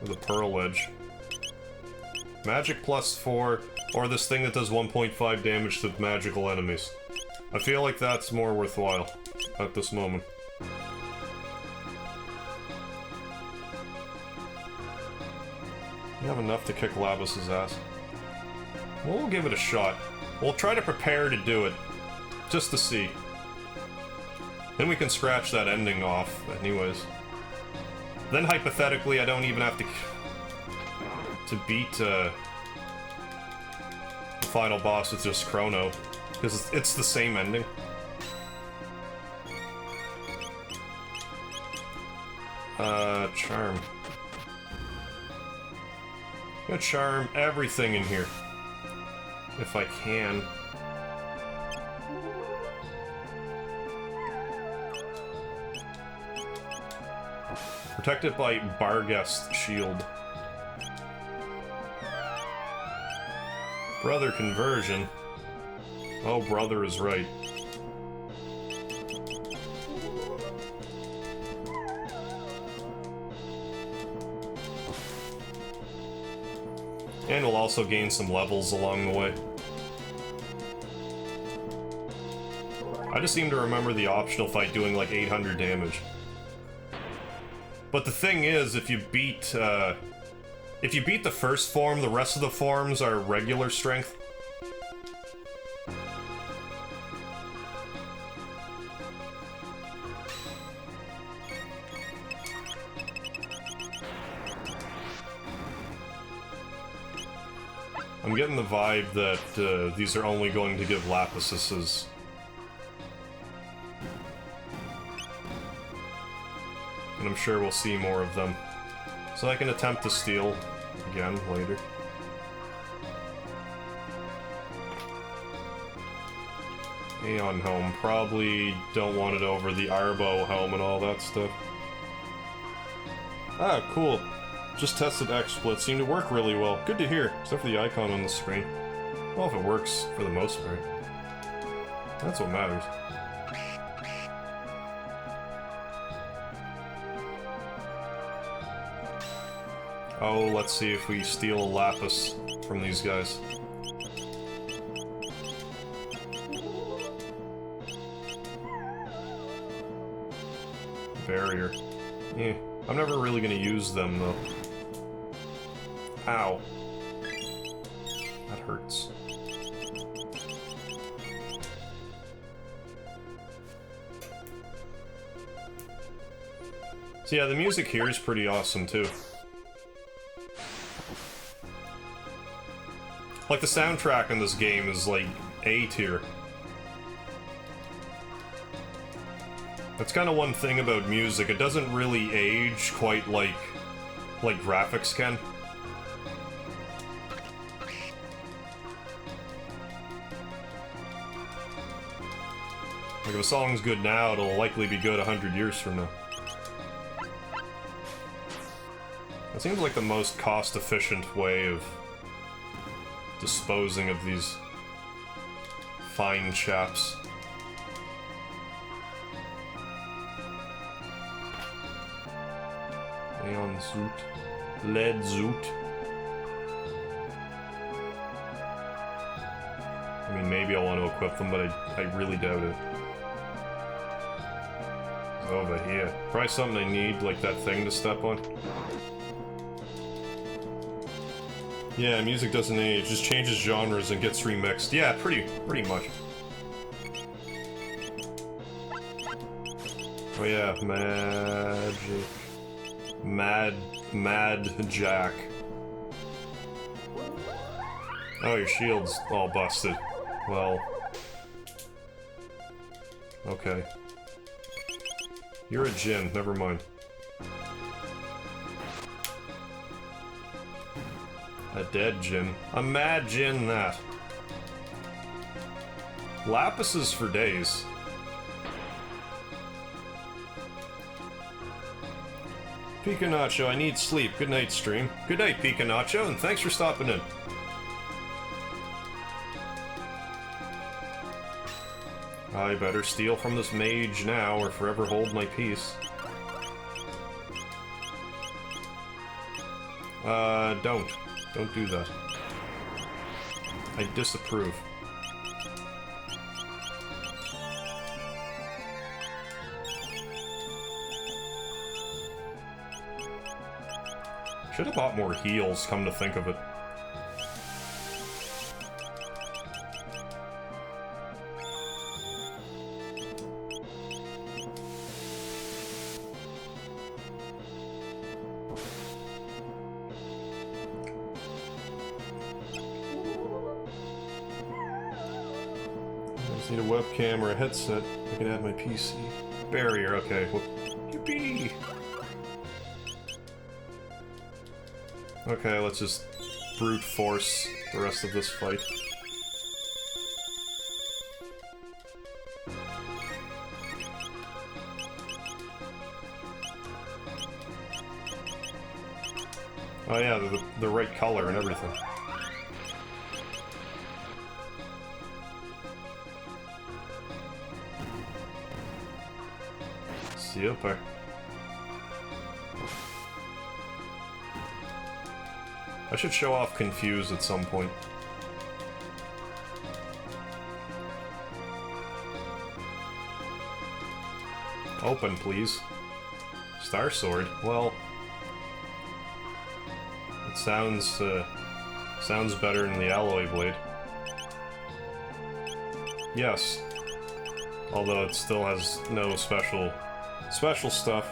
Or the Pearl Edge. Magic +4, or this thing that does 1.5 damage to magical enemies. I feel like that's more worthwhile at this moment. You have enough to kick Lavos' ass. Well, we'll give it a shot. We'll try to prepare to do it, just to see. Then we can scratch that ending off, anyways. Then, hypothetically, I don't even have to beat the final boss with just Chrono, because it's the same ending. Charm. I'm gonna charm everything in here. If I can. Protected by Barghest Shield. Brother conversion. Oh, brother is right. And we'll also gain some levels along the way. I just seem to remember the optional fight doing like 800 damage. But the thing is, if you beat the first form, the rest of the forms are regular strength. I'm getting the vibe that these are only going to give Lapises. And I'm sure we'll see more of them. So I can attempt to steal again later. Aeon Home. Probably don't want it over the Arbo Home and all that stuff. Ah, cool. Just tested XSplit. Seemed to work really well. Good to hear, except for the icon on the screen. Well, if it works for the most part. That's what matters. Oh, let's see if we steal a Lapis from these guys. Barrier. Yeah, I'm never really gonna use them, though. Ow. That hurts. So yeah, the music here is pretty awesome, too. Like, the soundtrack in this game is, like, A tier. That's kind of one thing about music. It doesn't really age quite like graphics can. Like, if a song's good now, it'll likely be good 100 years from now. It seems like the most cost-efficient way of disposing of these fine chaps. Aeon Zoot. Lead Zoot. I mean, maybe I want to equip them, but I really doubt it. It's over here. Probably something I need, like that thing to step on. Yeah, music doesn't age, just changes genres and gets remixed. Yeah, pretty much. Oh yeah, magic. Mad Jack. Oh, your shield's all busted. Well. Okay. You're a Jin, never mind. A dead Jin. Imagine that. Lapises for days. Pika-Nacho, I need sleep. Good night, stream. Good night, Pika-Nacho, and thanks for stopping in. I better steal from this mage now, or forever hold my peace. Don't do that. I disapprove. Should have bought more heals, come to think of it. I just need a webcam or a headset. I can add my PC. Barrier, okay. Yippee! Okay, let's just brute force the rest of this fight. Oh yeah, the right color and everything. Super. I should show off Confuse at some point. Open, please. Star Sword? Well... it sounds better than the Alloy Blade. Yes. Although it still has no special stuff.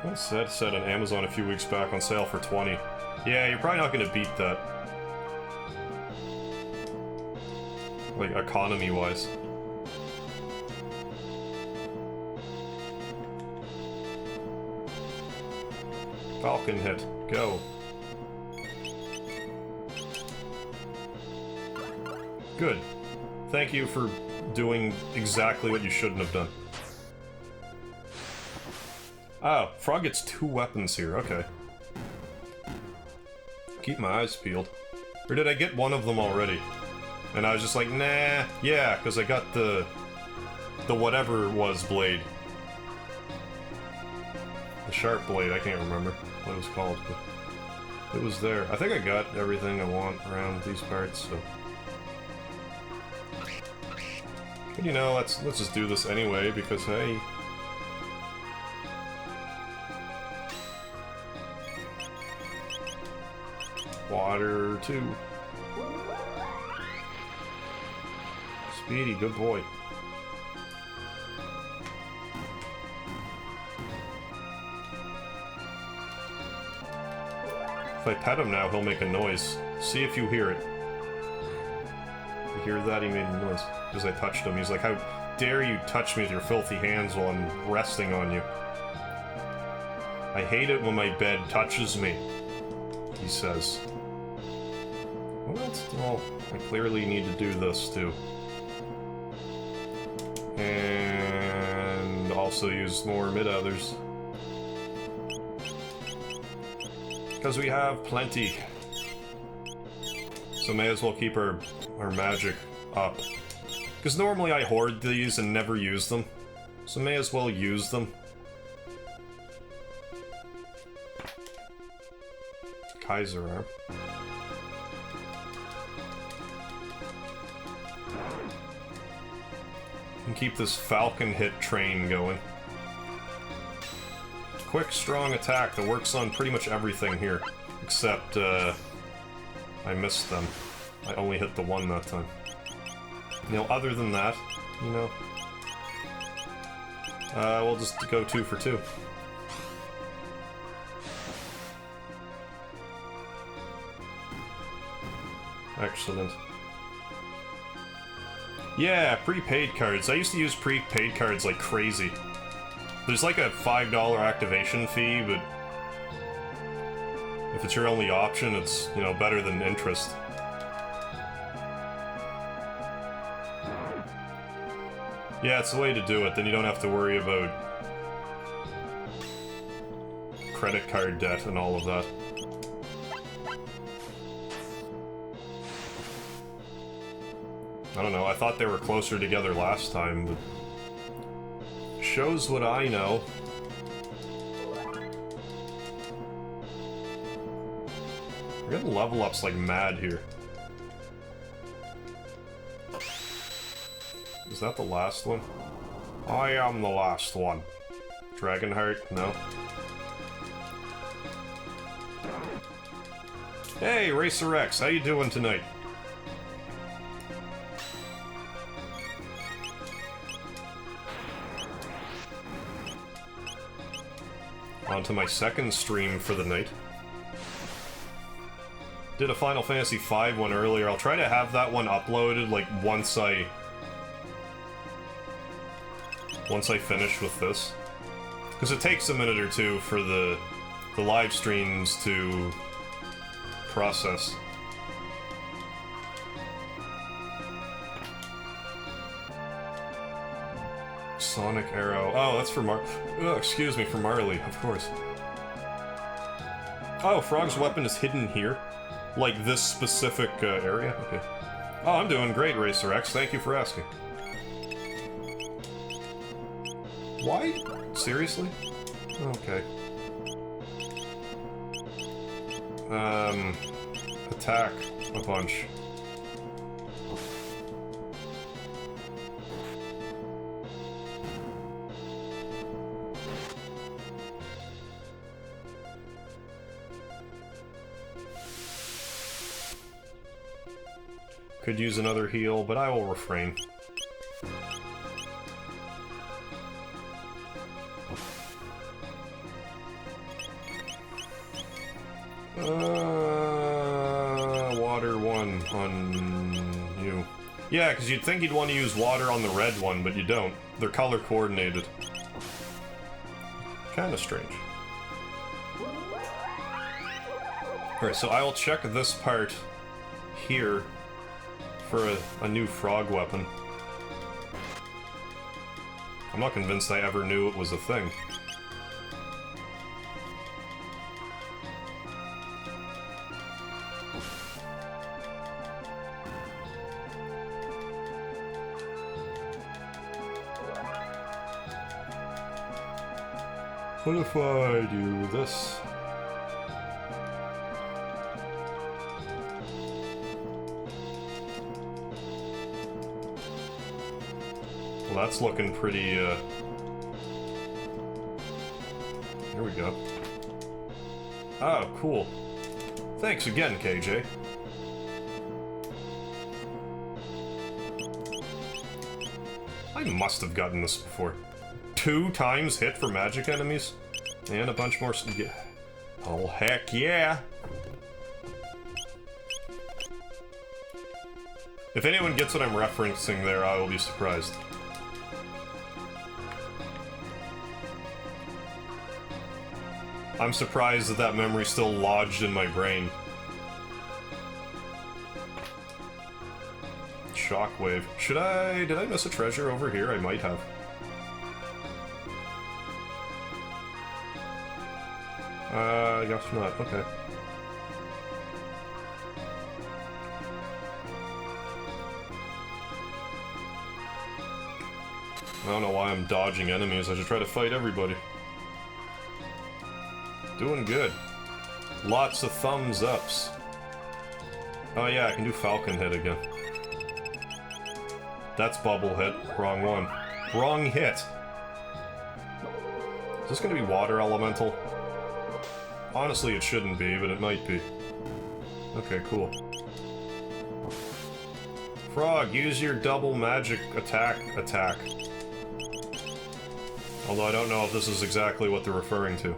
It said on Amazon a few weeks back on sale for $20. Yeah, you're probably not gonna beat that. Like, economy-wise. Falcon hit. Go. Good. Thank you for doing exactly what you shouldn't have done. Oh, Frog gets 2 weapons here, okay. Keep my eyes peeled. Or did I get one of them already? And I was just like, nah, yeah, because I got the whatever it was blade. The sharp blade, I can't remember what it was called, but it was there. I think I got everything I want around these parts, so... but you know, let's just do this anyway, because hey... Water 2. Speedy, good boy. If I pet him now, he'll make a noise. See if you hear it. You hear that? He made a noise. Because I touched him. He's like, how dare you touch me with your filthy hands while I'm resting on you. I hate it when my bed touches me, he says. Well, I clearly need to do this too. And also use more mid-others. Because we have plenty. So may as well keep our magic up. Because normally I hoard these and never use them. So may as well use them. Kaiser arm. And keep this Falcon hit train going. Quick, strong attack that works on pretty much everything here. Except, I missed them. I only hit the one that time. You know, other than that, you know... we'll just go 2 for 2. Excellent. Yeah, prepaid cards. I used to use prepaid cards like crazy. There's like a $5 activation fee, but if it's your only option, it's, you know, better than interest. Yeah, it's the way to do it, then you don't have to worry about credit card debt and all of that. I don't know, I thought they were closer together last time, but... shows what I know. We're getting level ups like mad here. Is that the last one? I am the last one. Dragonheart? No. Hey, Racer X, how you doing tonight? On to my second stream for the night. Did a Final Fantasy V one earlier. I'll try to have that one uploaded, like, once I finish with this. Because it takes a minute or two for the live streams to process. Sonic Arrow. Oh, that's for excuse me, for Marley, of course. Oh, Frog's weapon is hidden here? Like this specific area? Okay. Oh, I'm doing great, Racer X. Thank you for asking. Why? Seriously? Okay. Attack a bunch. Could use another heal, but I will refrain. Water one on you. Yeah, because you'd think you'd want to use water on the red one, but you don't. They're color coordinated. Kinda strange. Alright, so I will check this part here for a new frog weapon. I'm not convinced I ever knew it was a thing. What if I do this? Well, that's looking pretty, Here we go. Oh, cool. Thanks again, KJ. I must have gotten this before. 2 times hit for magic enemies? And a bunch more... Yeah. Oh, heck yeah! If anyone gets what I'm referencing there, I will be surprised. I'm surprised that that memory's still lodged in my brain. Shockwave. Did I miss a treasure over here? I might have. I guess not. Okay. I don't know why I'm dodging enemies. I should try to fight everybody. Doing good. Lots of thumbs ups. Oh yeah, I can do Falcon hit again. That's bubble hit. Wrong one. Wrong hit. Is this gonna be water elemental? Honestly, it shouldn't be, but it might be. Okay, cool. Frog, use your double magic attack. Although I don't know if this is exactly what they're referring to.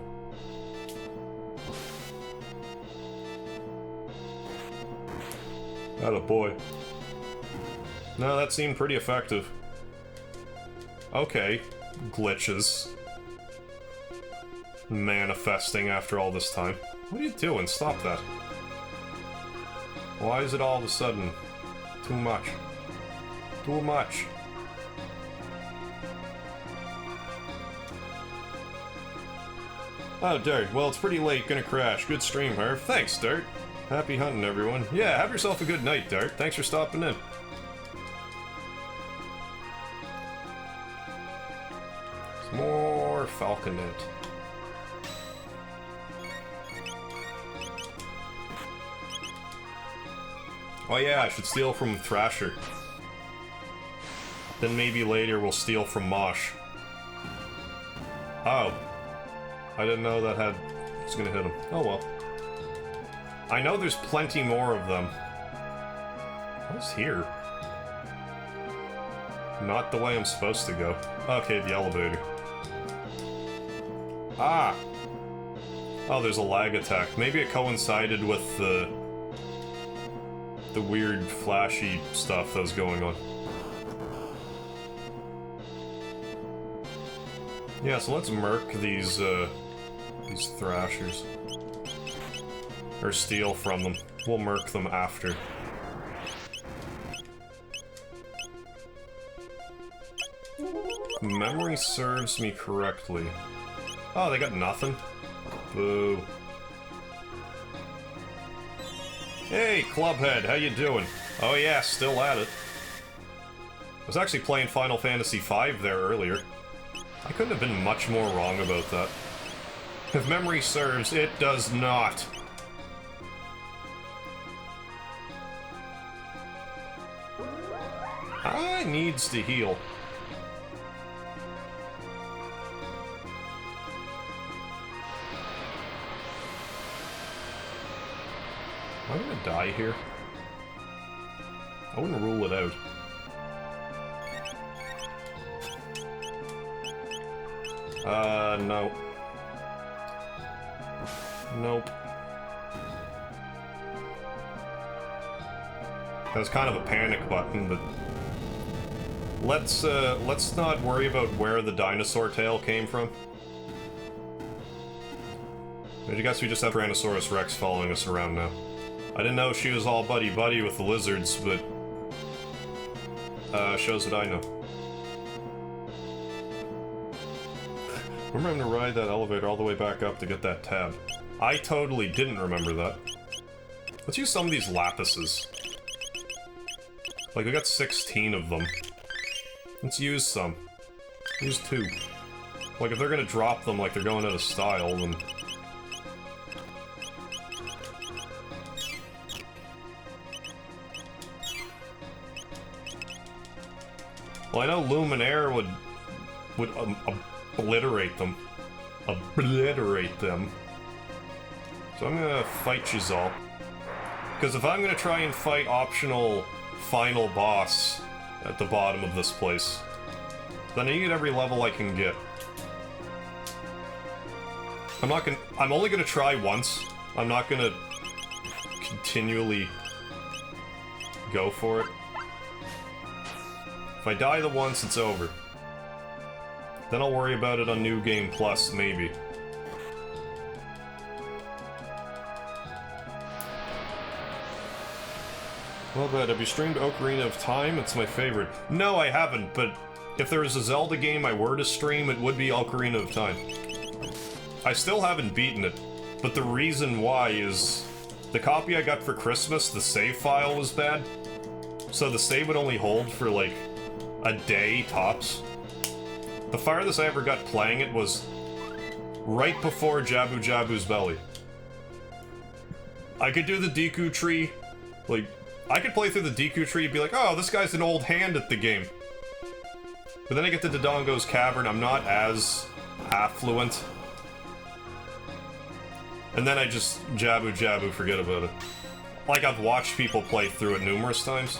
Atta boy. No, that seemed pretty effective. Okay. Glitches. Manifesting after all this time. What are you doing? Stop that. Why is it all of a sudden too much? Too much. Oh, Dirt. Well, it's pretty late. Gonna crash. Good stream, Harv. Thanks, Dirt. Happy hunting, everyone. Yeah, have yourself a good night, Dirt. Thanks for stopping in. Some more Falconet. Oh yeah, I should steal from Thrasher. Then maybe later we'll steal from Mosh. Oh. I didn't know that had... It's gonna hit him. Oh well. I know there's plenty more of them. What's here? Not the way I'm supposed to go. Okay, the elevator. Ah! Oh, there's a lag attack. Maybe it coincided with the weird flashy stuff that was going on. Yeah, so let's murk these Thrashers. Or steal from them. We'll murk them after. Memory serves me correctly. Oh, they got nothing? Boo. Hey, Clubhead, how you doing? Oh yeah, still at it. I was actually playing Final Fantasy V there earlier. I couldn't have been much more wrong about that. If memory serves, it does not. I needs to heal. Am I gonna die here? I wouldn't rule it out. No. Nope. That was kind of a panic button, but... Let's not worry about where the dinosaur tail came from. I guess we just have Tyrannosaurus Rex following us around now. I didn't know she was all buddy-buddy with the lizards, but... shows what I know. Remember having to ride that elevator all the way back up to get that tab. I totally didn't remember that. Let's use some of these lapises. Like, we got 16 of them. Let's use some. Use 2. Like, if they're gonna drop them like they're going out of style, then... Well, I know Luminaire would obliterate them. Obliterate them. So I'm gonna fight Chazal. Because if I'm gonna try and fight optional final boss at the bottom of this place, then I need every level I can get. I'm only gonna try once. I'm not gonna continually go for it. If I die the once, it's over. Then I'll worry about it on New Game Plus, maybe. Well, but have you streamed Ocarina of Time? It's my favorite. No, I haven't, but if there was a Zelda game I were to stream, it would be Ocarina of Time. I still haven't beaten it, but the reason why is the copy I got for Christmas, the save file was bad, so the save would only hold for like a day tops. The farthest I ever got playing it was right before Jabu Jabu's belly. I could do the Deku tree, like, I could play through the Deku tree and be like, oh, this guy's an old hand at the game. But then I get to Dodongo's Cavern, I'm not as affluent. And then I just Jabu Jabu, forget about it. Like, I've watched people play through it numerous times.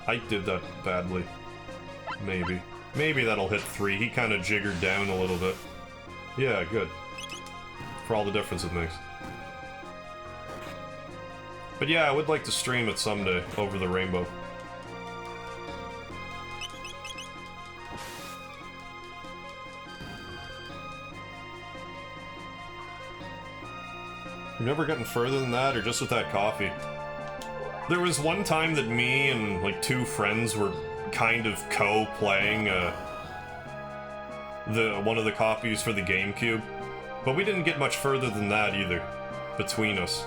I did that badly. Maybe. Maybe that'll hit 3. He kind of jiggered down a little bit. Yeah, good. For all the difference it makes. But yeah, I would like to stream it someday, over the rainbow. You've never gotten further than that, or just with that coffee? There was one time that me and, like, 2 friends were kind of co-playing, one of the copies for the GameCube. But we didn't get much further than that, either, between us.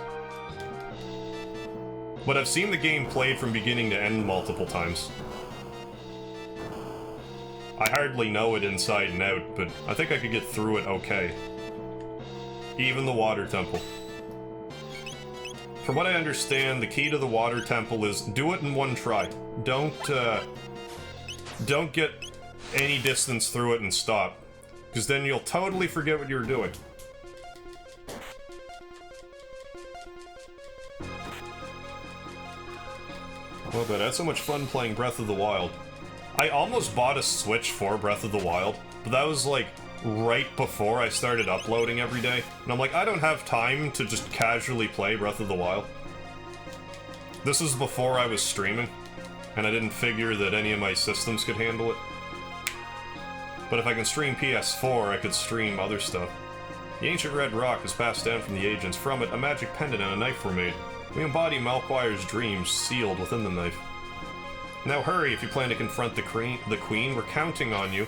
But I've seen the game played from beginning to end multiple times. I hardly know it inside and out, but I think I could get through it okay. Even the Water Temple. From what I understand, the key to the Water Temple is do it in one try. Don't get any distance through it and stop, because then you'll totally forget what you were doing. Well, but I had so much fun playing Breath of the Wild. I almost bought a Switch for Breath of the Wild, but that was like right before I started uploading every day, and I'm like, I don't have time to just casually play Breath of the Wild. This was before I was streaming, and I didn't figure that any of my systems could handle it. But if I can stream PS4, I could stream other stuff. The ancient red rock is passed down from the agents. From it, a magic pendant and a knife were made. We embody Malquire's dreams sealed within the knife. Now hurry if you plan to confront the queen. We're counting on you.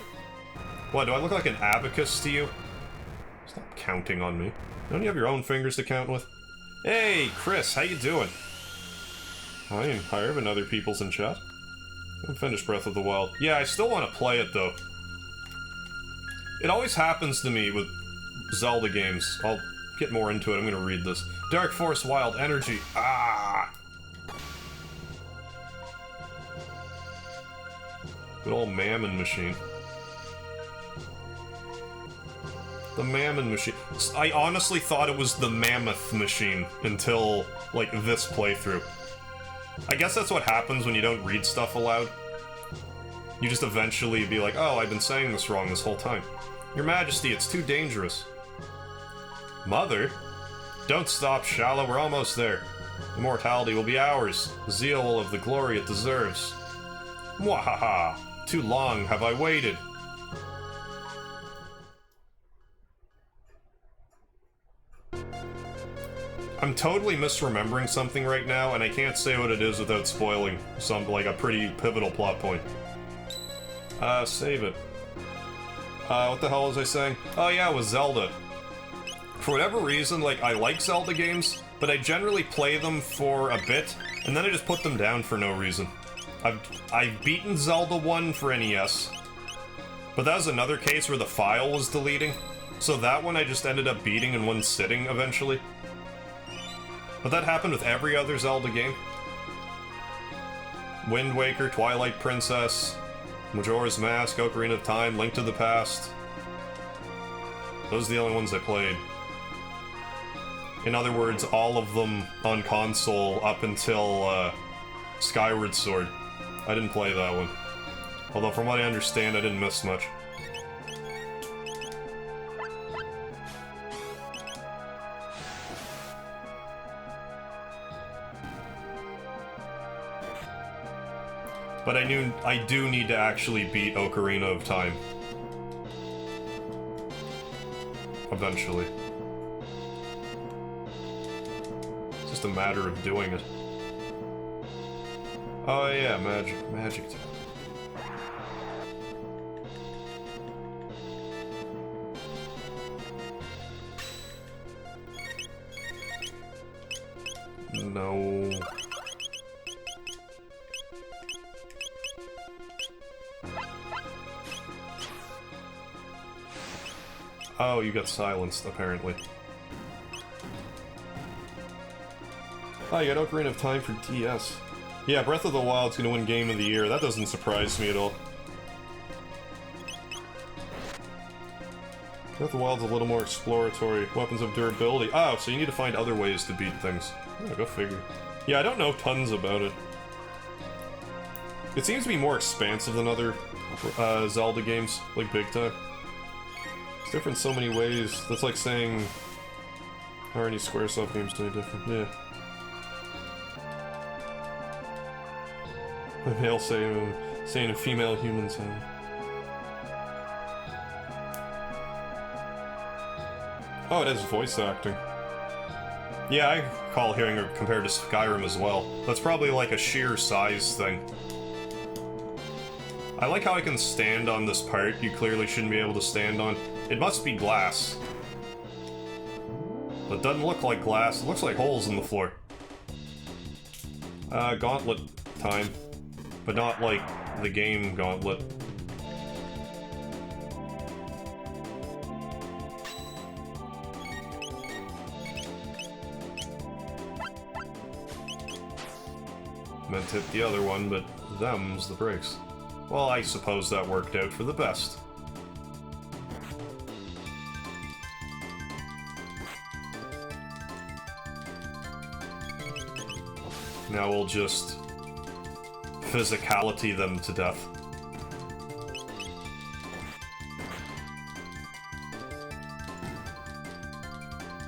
What, do I look like an abacus to you? Stop counting on me. Don't you have your own fingers to count with? Hey, Chris, how you doing? I am higher than other people's in chat. I'm finished Breath of the Wild. Yeah, I still want to play it, though. It always happens to me with Zelda games. I'll get more into it. I'm gonna read this. Dark Force Wild Energy. Ah! Good old Mammon Machine. The Mammon Machine. I honestly thought it was the Mammoth Machine until, like, this playthrough. I guess that's what happens when you don't read stuff aloud. You just eventually be like, oh, I've been saying this wrong this whole time. Your Majesty, it's too dangerous. Mother? Don't stop, Shala, we're almost there. Immortality will be ours. Zeal will have the glory it deserves. Mwahaha! Too long have I waited. I'm totally misremembering something right now, and I can't say what it is without spoiling some, like, a pretty pivotal plot point. Save it. What the hell was I saying? Oh yeah, it was Zelda. For whatever reason, like, I like Zelda games, but I generally play them for a bit, and then I just put them down for no reason. I've beaten Zelda 1 for NES, but that was another case where the file was deleting, so that one I just ended up beating in one sitting eventually. But that happened with every other Zelda game. Wind Waker, Twilight Princess, Majora's Mask, Ocarina of Time, Link to the Past. Those are the only ones I played. In other words, all of them on console up until Skyward Sword. I didn't play that one. Although from what I understand, I didn't miss much. But I do need to actually beat Ocarina of Time. Eventually. It's just a matter of doing it. Oh yeah, magic time. No. Oh, you got silenced, apparently. Oh, you got Ocarina of Time for DS. Yeah, Breath of the Wild's gonna win Game of the Year. That doesn't surprise me at all. Breath of the Wild's a little more exploratory. Weapons of durability. Oh, so you need to find other ways to beat things. Yeah, go figure. Yeah, I don't know tons about it. It seems to be more expansive than other Zelda games, like big time. It's different in so many ways. That's like saying, how are any Squaresoft games doing different? Yeah. A male saying a female human sound. Oh, it has voice acting. Yeah, I recall hearing it compared to Skyrim as well. That's probably like a sheer size thing. I like how I can stand on this part you clearly shouldn't be able to stand on. It must be glass. But it doesn't look like glass, it looks like holes in the floor. Gauntlet time. But not like the game Gauntlet. Meant to hit the other one, but them's the brakes. Well, I suppose that worked out for the best. Now we'll just physicality them to death.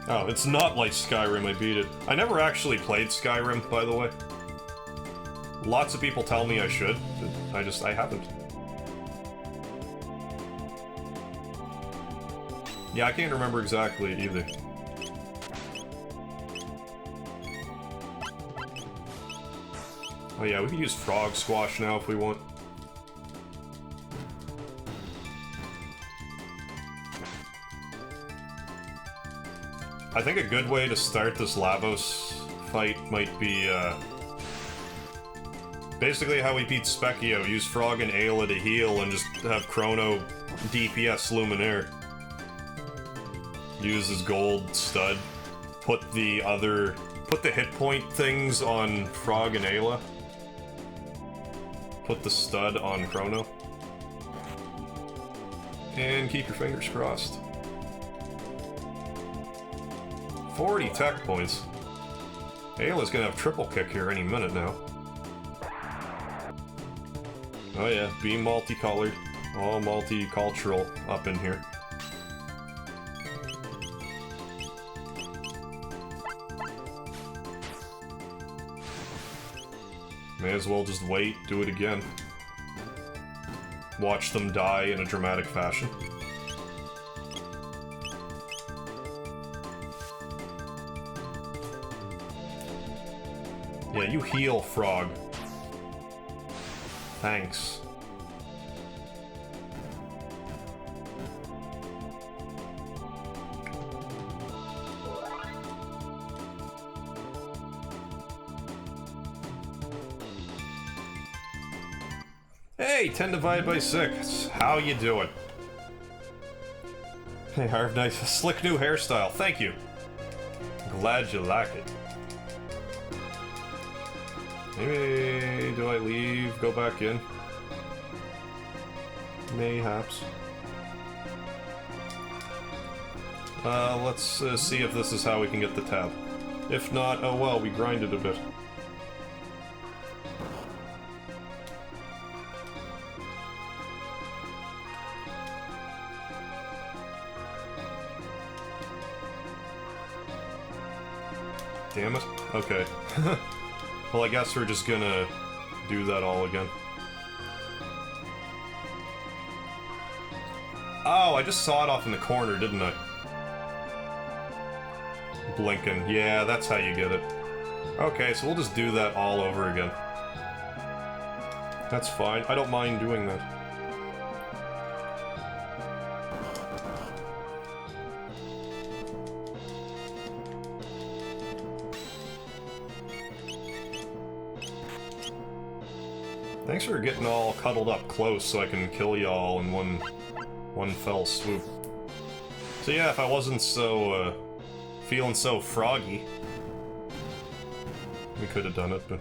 Oh, it's not like Skyrim, I beat it. I never actually played Skyrim, by the way. Lots of people tell me I should, I haven't. Yeah, I can't remember exactly either. Oh yeah, we could use Frog Squash now if we want. I think a good way to start this Lavos fight might be, basically how we beat Specchio. Use Frog and Ayla to heal and just have Chrono DPS Luminaire. Use his gold stud. Put the hit point things on Frog and Ayla. Put the stud on Chrono. And keep your fingers crossed. 40 tech points. Ayla's gonna have triple kick here any minute now. Oh yeah, be multicolored. All multicultural up in here. May as well just wait, do it again. Watch them die in a dramatic fashion. Yeah, you heal, Frog. Thanks. Hey, 10 divided by 6. How you doing? Hey, Harv, nice. Slick new hairstyle. Thank you. Glad you like it. Maybe... do I leave? Go back in? Mayhaps. Let's see if this is how we can get the tab. If not, oh well, we grinded a bit. Damn it. Okay. Well, I guess we're just gonna do that all again. Oh, I just saw it off in the corner, didn't I? Blinking. Yeah, that's how you get it. Okay, so we'll just do that all over again. That's fine. I don't mind doing that. Thanks for getting all cuddled up close so I can kill y'all in one fell swoop. So yeah, if I wasn't so, feeling so froggy, we could have done it, but...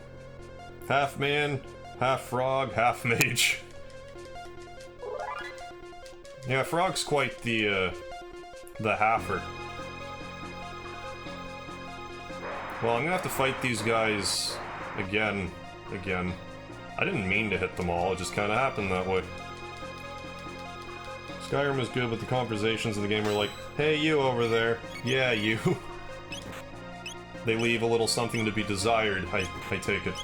half man, half frog, half mage. Yeah, Frog's quite the halfer. Well, I'm gonna have to fight these guys again. I didn't mean to hit them all, it just kinda happened that way. Skyrim is good, but the conversations in the game are like, hey, you over there. Yeah, you. They leave a little something to be desired, I take it.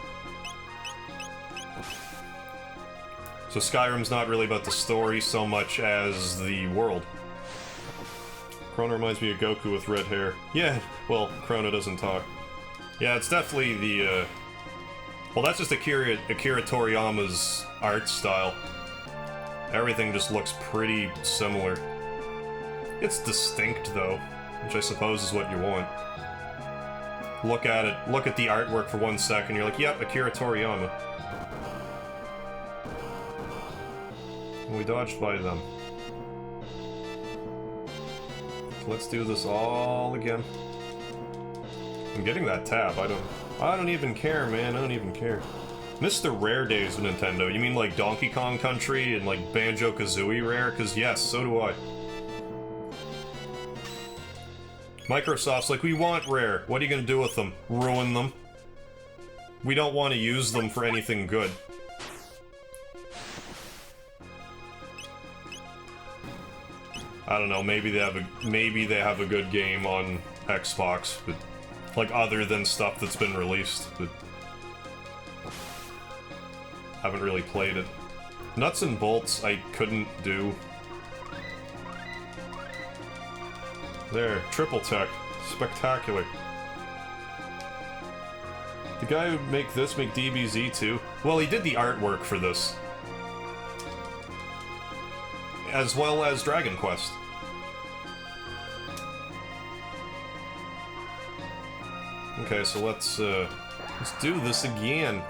So Skyrim's not really about the story so much as the world. Chrono reminds me of Goku with red hair. Yeah, well, Chrono doesn't talk. Yeah, it's definitely the, well, that's just Akira Toriyama's art style. Everything just looks pretty similar. It's distinct, though, which I suppose is what you want. Look at it, look at the artwork for 1 second, you're like, yep, Akira Toriyama. And we dodged by them. So let's do this all again. I'm getting that tab, I don't even care, man, I don't even care. Miss the rare days of Nintendo. You mean like Donkey Kong Country and like Banjo-Kazooie rare? Cause yes, so do I. Microsoft's like, we want rare. What are you gonna do with them? Ruin them? We don't want to use them for anything good. I don't know, maybe they have a good game on Xbox, but like other than stuff that's been released, but haven't really played it. Nuts and bolts I couldn't do. There, triple tech. Spectacular. The guy who make DBZ too? Well, he did the artwork for this. As well as Dragon Quest. Okay, so let's do this again.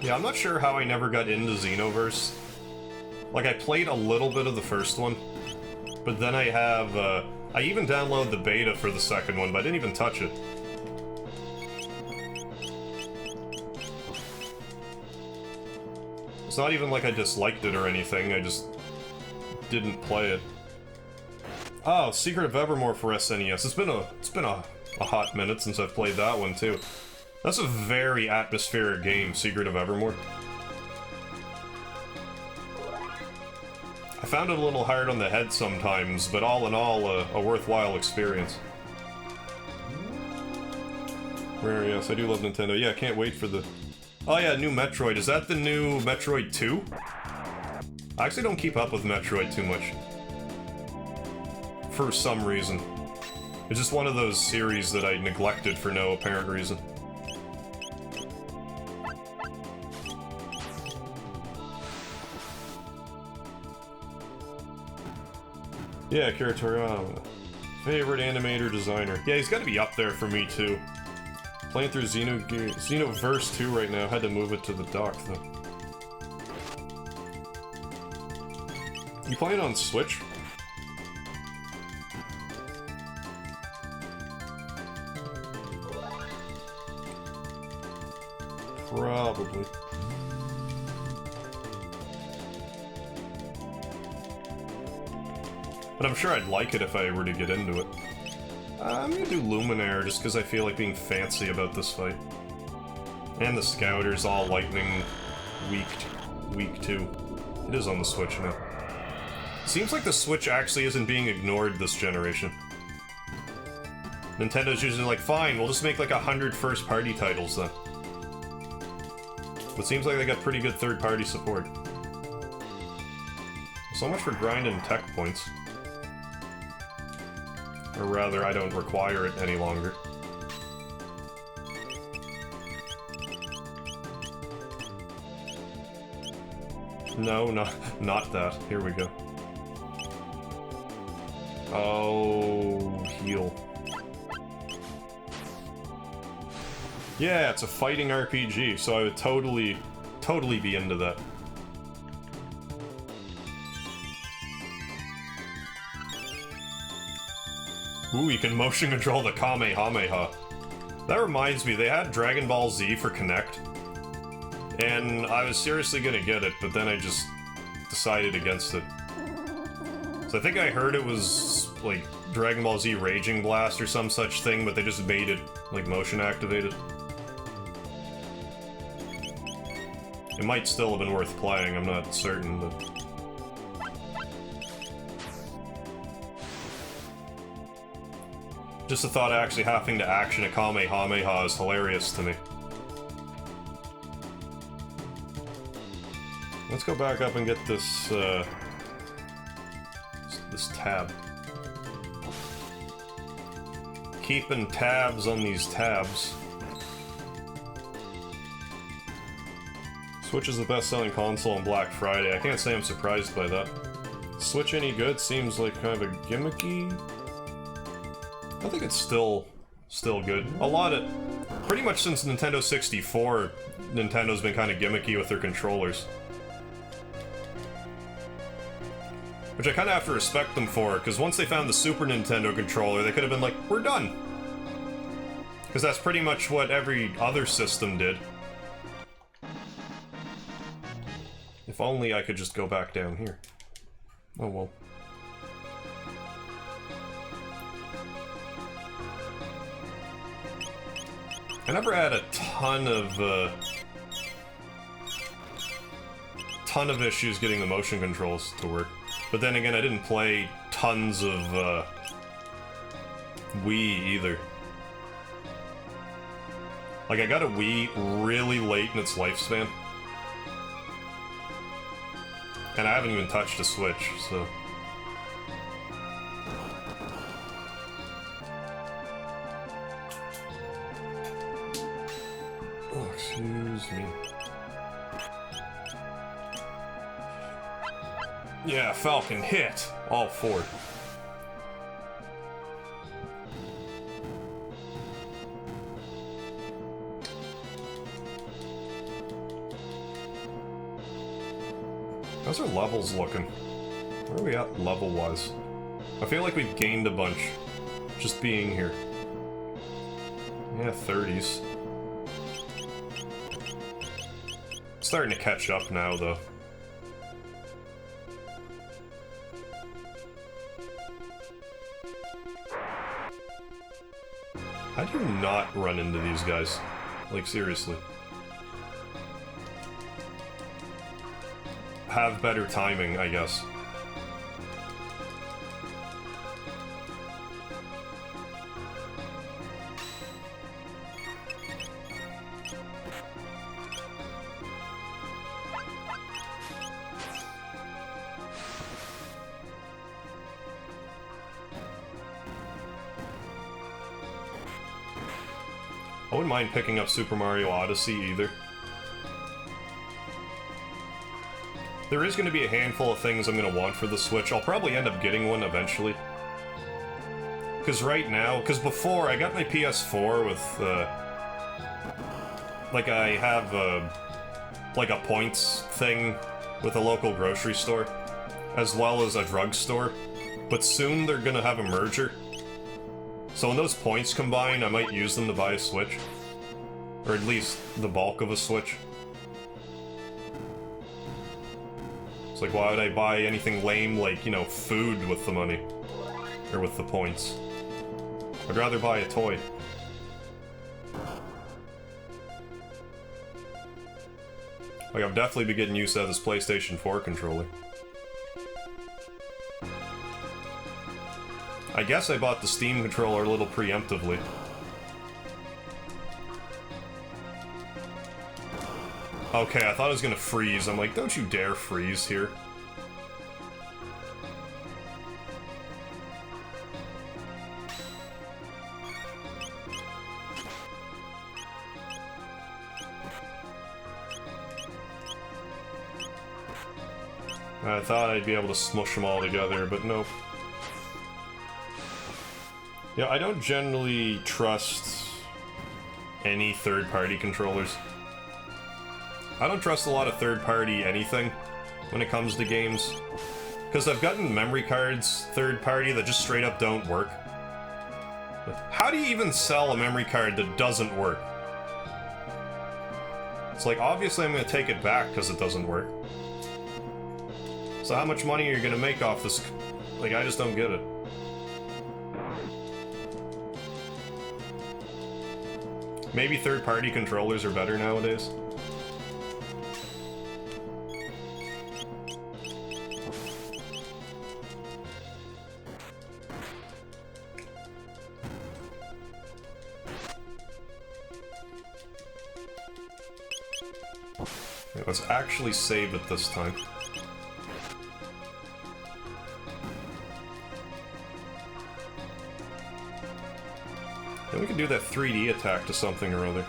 Yeah, I'm not sure how I never got into Xenoverse. Like, I played a little bit of the first one, but then I have, I even downloaded the beta for the second one, but I didn't even touch it. It's not even like I disliked it or anything, I just didn't play it. Oh, Secret of Evermore for SNES. It's been a hot minute since I've played that one too. That's a very atmospheric game, Secret of Evermore. I found it a little hard on the head sometimes, but all in all, a worthwhile experience. Rare, yes, I do love Nintendo. Yeah, I can't wait for the... Oh yeah, new Metroid. Is that the new Metroid 2? I actually don't keep up with Metroid too much. For some reason. It's just one of those series that I neglected for no apparent reason. Yeah, Akira Toriyama. Favorite animator, designer. Yeah, he's gotta be up there for me, too. Playing through Xenoverse 2 right now. Had to move it to the dock, though. You playing on Switch? Probably. But I'm sure I'd like it if I were to get into it. I'm gonna do Luminaire just because I feel like being fancy about this fight. And the Scouter's all lightning weak too. It is on the Switch now. Seems like the Switch actually isn't being ignored this generation. Nintendo's usually like, fine, we'll just make like 100 first-party titles then. But seems like they got pretty good third-party support. So much for grinding tech points. Or rather, I don't require it any longer. No, not that. Here we go. Oh, heal. Yeah, it's a fighting RPG, so I would totally be into that. Ooh, you can motion control the Kamehameha. That reminds me, they had Dragon Ball Z for Kinect. And I was seriously gonna get it, but then I just decided against it. So I think I heard it was, like, Dragon Ball Z Raging Blast or some such thing, but they just made it, like, motion activated. It might still have been worth playing, I'm not certain, but... Just the thought of actually having to action a Kamehameha is hilarious to me. Let's go back up and get this, this tab. Keeping tabs on these tabs. Switch is the best-selling console on Black Friday. I can't say I'm surprised by that. Switch any good? Seems like kind of a gimmicky... I think it's still good. A lot of... Pretty much since Nintendo 64, Nintendo's been kind of gimmicky with their controllers. Which I kind of have to respect them for, because once they found the Super Nintendo controller, they could have been like, we're done! Because that's pretty much what every other system did. If only I could just go back down here. Oh well. I never had a ton of issues getting the motion controls to work. But then again, I didn't play tons of Wii either. Like, I got a Wii really late in its lifespan. And I haven't even touched a Switch, so... Oh, excuse me. Yeah, Falcon hit! All four. How's our levels looking? Where are we at level-wise? I feel like we've gained a bunch just being here. Yeah, 30s. Starting to catch up now, though. How do you not run into these guys? Like, seriously. Have better timing, I guess. I wouldn't mind picking up Super Mario Odyssey either. There is going to be a handful of things I'm going to want for the Switch. I'll probably end up getting one eventually. Because right now, because before I got my PS4 with, like I have like a points thing with a local grocery store, as well as a drugstore. But soon they're going to have a merger. So when those points combine, I might use them to buy a Switch. Or at least the bulk of a Switch. It's like, why would I buy anything lame like, you know, food with the money? Or with the points? I'd rather buy a toy. Like, I'll definitely be getting used to this PlayStation 4 controller. I guess I bought the Steam controller a little preemptively. Okay, I thought I was gonna freeze. I'm like, don't you dare freeze here. I thought I'd be able to smush them all together, but nope. Yeah, I don't generally trust any third-party controllers. I don't trust a lot of third-party anything when it comes to games. Because I've gotten memory cards third-party that just straight up don't work. How do you even sell a memory card that doesn't work? It's like, obviously I'm going to take it back because it doesn't work. So how much money are you going to make off this? Like, I just don't get it. Maybe third-party controllers are better nowadays. Okay, let's actually save it this time. Then we can do that 3D attack to something or other.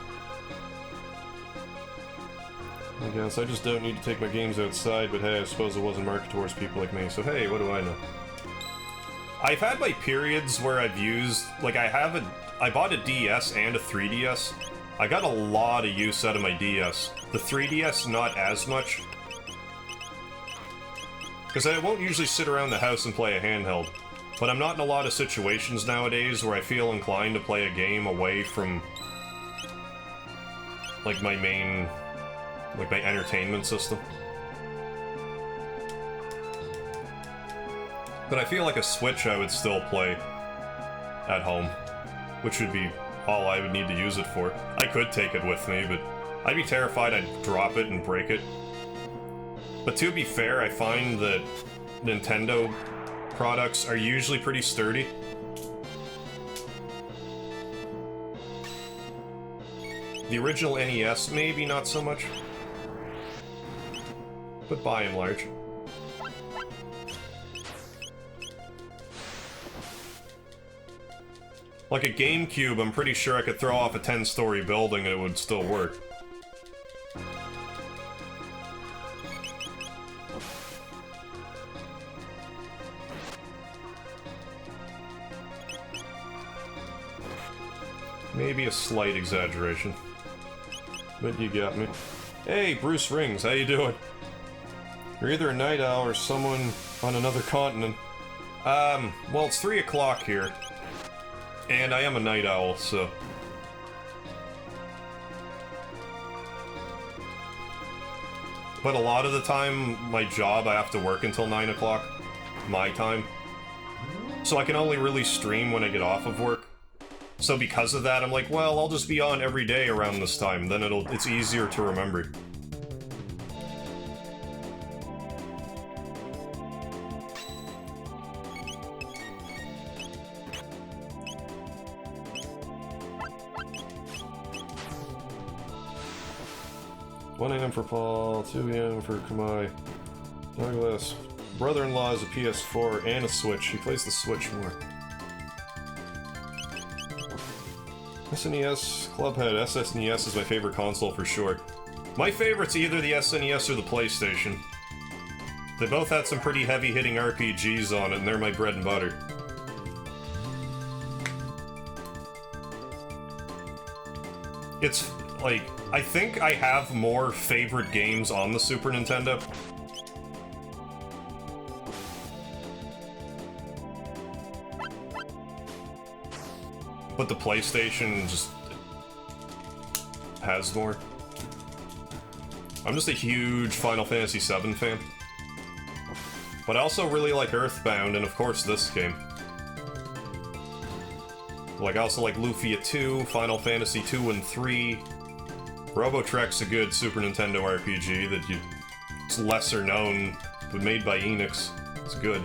I guess I just don't need to take my games outside, but hey, I suppose it wasn't marketed towards people like me, so hey, what do I know? I've had my periods where I've used, like I bought a DS and a 3DS. I got a lot of use out of my DS. The 3DS, not as much. Because I won't usually sit around the house and play a handheld. But I'm not in a lot of situations nowadays where I feel inclined to play a game away from, like, my main, like, my entertainment system. But I feel like a Switch I would still play at home, which would be all I would need to use it for. I could take it with me, but I'd be terrified I'd drop it and break it. But to be fair, I find that Nintendo products are usually pretty sturdy. The original NES, maybe not so much. But by and large. Like a GameCube, I'm pretty sure I could throw off a 10-story building and it would still work. Maybe a slight exaggeration. But you got me. Hey, Bruce Rings, how you doing? You're either a night owl or someone on another continent. Well, it's 3 o'clock here. And I am a night owl, so... But a lot of the time, my job, I have to work until 9 o'clock, my time. So I can only really stream when I get off of work. So because of that, I'm like, well, I'll just be on every day around this time, then it's easier to remember. $1 AM for Paul, 2 AM for Kamai. Douglas. Brother-in-law has a PS4 and a Switch. He plays the Switch more. SNES, Clubhead, SNES is my favorite console for sure. My favorite's either the SNES or the PlayStation. They both had some pretty heavy-hitting RPGs on it, and they're my bread and butter. It's, like, I think I have more favorite games on the Super Nintendo. But the PlayStation just has more. I'm just a huge Final Fantasy VII fan. But I also really like Earthbound, and of course this game. Like, I also like Lufia 2, Final Fantasy 2 and 3. Robotrek's a good Super Nintendo RPG that it's lesser known, but made by Enix. It's good.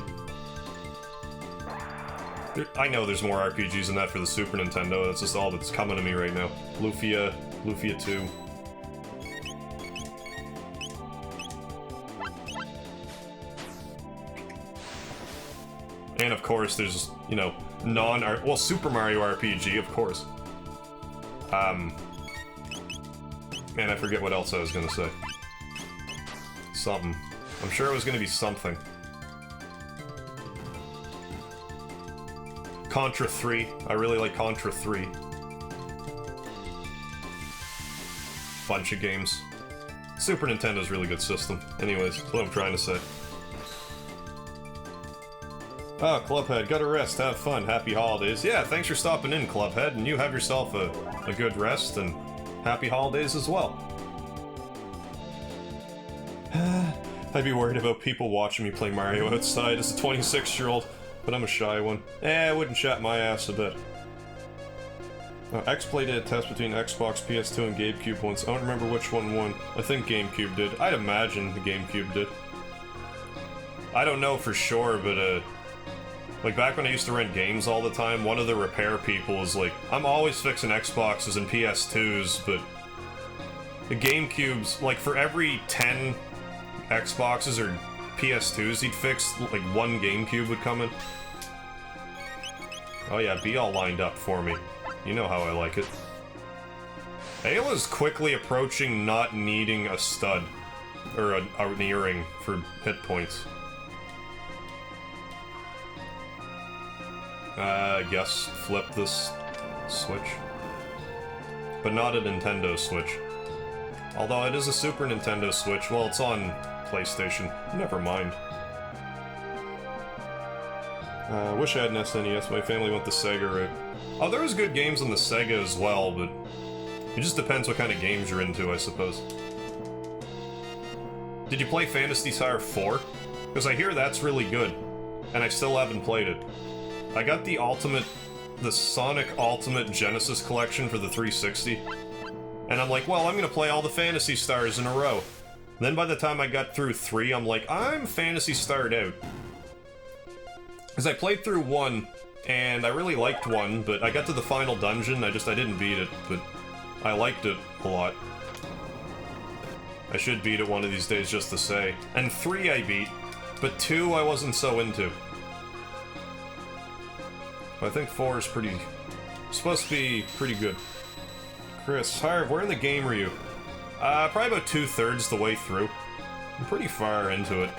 I know there's more RPGs than that for the Super Nintendo, that's just all that's coming to me right now. Lufia 2. And of course there's, you know, well, Super Mario RPG, of course. Man, I forget what else I was gonna say. Something. I'm sure it was gonna be something. Contra 3. I really like Contra 3. Bunch of games. Super Nintendo's a really good system. Anyways, that's what I'm trying to say. Oh, Clubhead, gotta rest, have fun, happy holidays. Yeah, thanks for stopping in, Clubhead, and you have yourself a good rest, and happy holidays as well. I'd be worried about people watching me play Mario outside as a 26-year-old. But I'm a shy one. I wouldn't chat my ass a bit. X-Play did a test between Xbox, PS2, and GameCube once. I don't remember which one won. I think GameCube did. I'd imagine the GameCube did. I don't know for sure, but like back when I used to rent games all the time, one of the repair people was like, I'm always fixing Xboxes and PS2s, but the GameCubes, like for every 10 Xboxes or PS2s he'd fix, like one GameCube would come in. Oh yeah, be all lined up for me. You know how I like it. Ayla's quickly approaching not needing a stud. Or an earring for hit points. I guess flip this Switch. But not a Nintendo Switch. Although it is a Super Nintendo Switch, well, it's on PlayStation. Never mind. Wish I had an SNES. My family went the Sega route. Oh, there was good games on the Sega as well, but it just depends what kind of games you're into, I suppose. Did you play Phantasy Star 4? Because I hear that's really good, and I still haven't played it. I got the Sonic Ultimate Genesis Collection for the 360, and I'm like, well, I'm gonna play all the Phantasy Stars in a row. Then by the time I got through 3, I'm like, I'm Phantasy Starred out. Because I played through 1, and I really liked 1, but I got to the final dungeon, I didn't beat it, but I liked it. a lot. I should beat it one of these days just to say. And 3 I beat, but 2 I wasn't so into. I think 4 is pretty... supposed to be pretty good. Chris, Harv, where in the game are you? Probably about 2/3 the way through. I'm pretty far into it.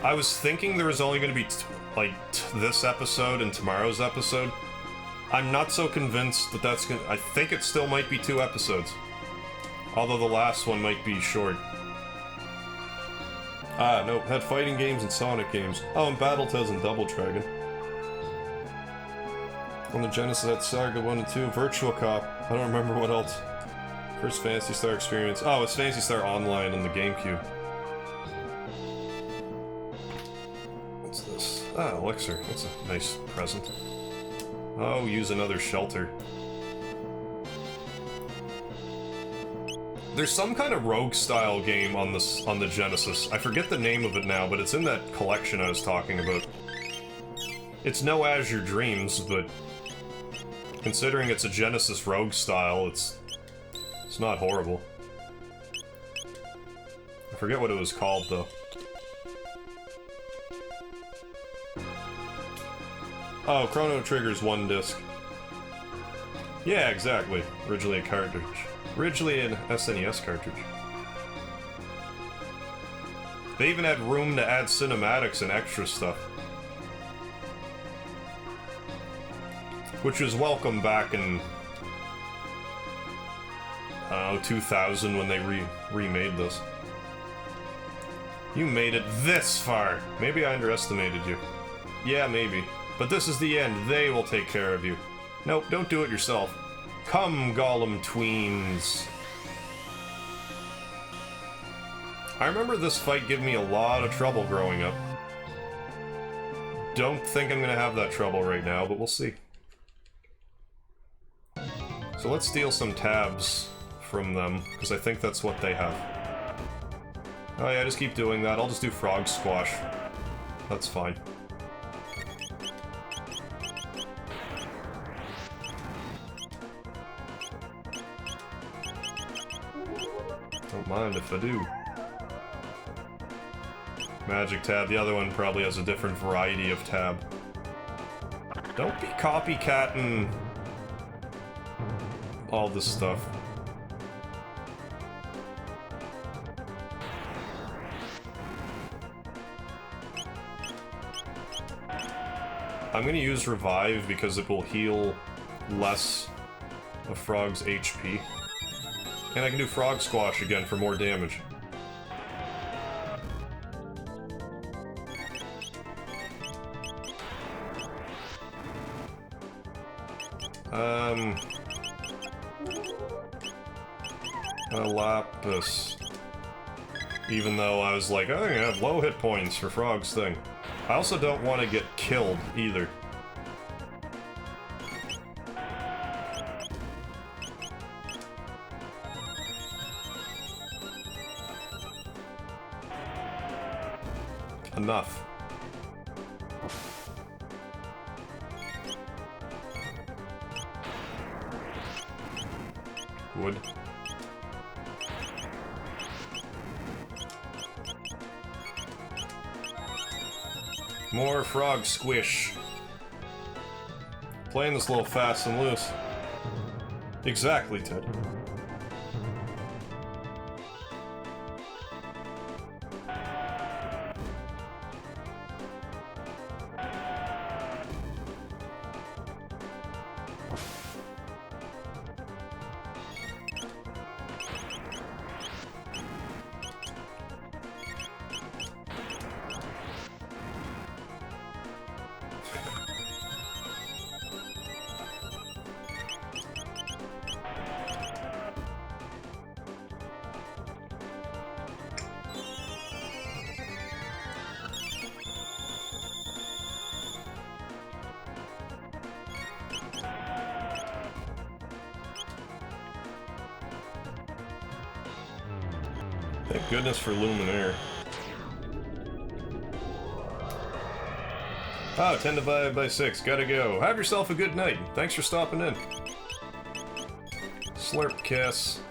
I was thinking there was only going to be, this episode and tomorrow's episode. I'm not so convinced that that's gonna... I think it still might be 2 episodes. Although the last one might be short. Nope, had fighting games and Sonic games. Oh, and Battletoads and Double Dragon. On the Genesis, that Saga 1 and 2, Virtual Cop. I don't remember what else. First Phantasy Star experience. Oh, it's Phantasy Star Online on the GameCube. What's this? Ah, Elixir. That's a nice present. Oh, use another shelter. There's some kind of rogue-style game on the Genesis. I forget the name of it now, but it's in that collection I was talking about. It's no Azure Dreams, but considering it's a Genesis rogue style, it's not horrible. I forget what it was called, though. Oh, Chrono Trigger's 1 disc. Yeah, exactly. Originally a cartridge. Originally an SNES cartridge. They even had room to add cinematics and extra stuff. Which was welcome back in... I don't know, 2000 when they remade this. You made it this far! Maybe I underestimated you. Yeah, maybe. But this is the end. They will take care of you. Nope, don't do it yourself. Come, Gollum tweens. I remember this fight giving me a lot of trouble growing up. Don't think I'm gonna have that trouble right now, but we'll see. So let's steal some tabs from them, because I think that's what they have. Oh yeah, just keep doing that. I'll just do Frog Squash. That's fine. Don't mind if I do. Magic tab. The other one probably has a different variety of tab. Don't be copycatting all this stuff. I'm gonna use Revive because it will heal less of Frog's HP. And I can do Frog Squash again for more damage. Lapis. Even though I was like, oh, I'm gonna have low hit points for Frog's thing. I also don't want to get killed, either. Enough. Wood. More frog squish. Playing this a little fast and loose. Exactly, Ted. Thank goodness for Luminaire. Oh, 10 divided by 6. Gotta go. Have yourself a good night. Thanks for stopping in. Slurp kiss.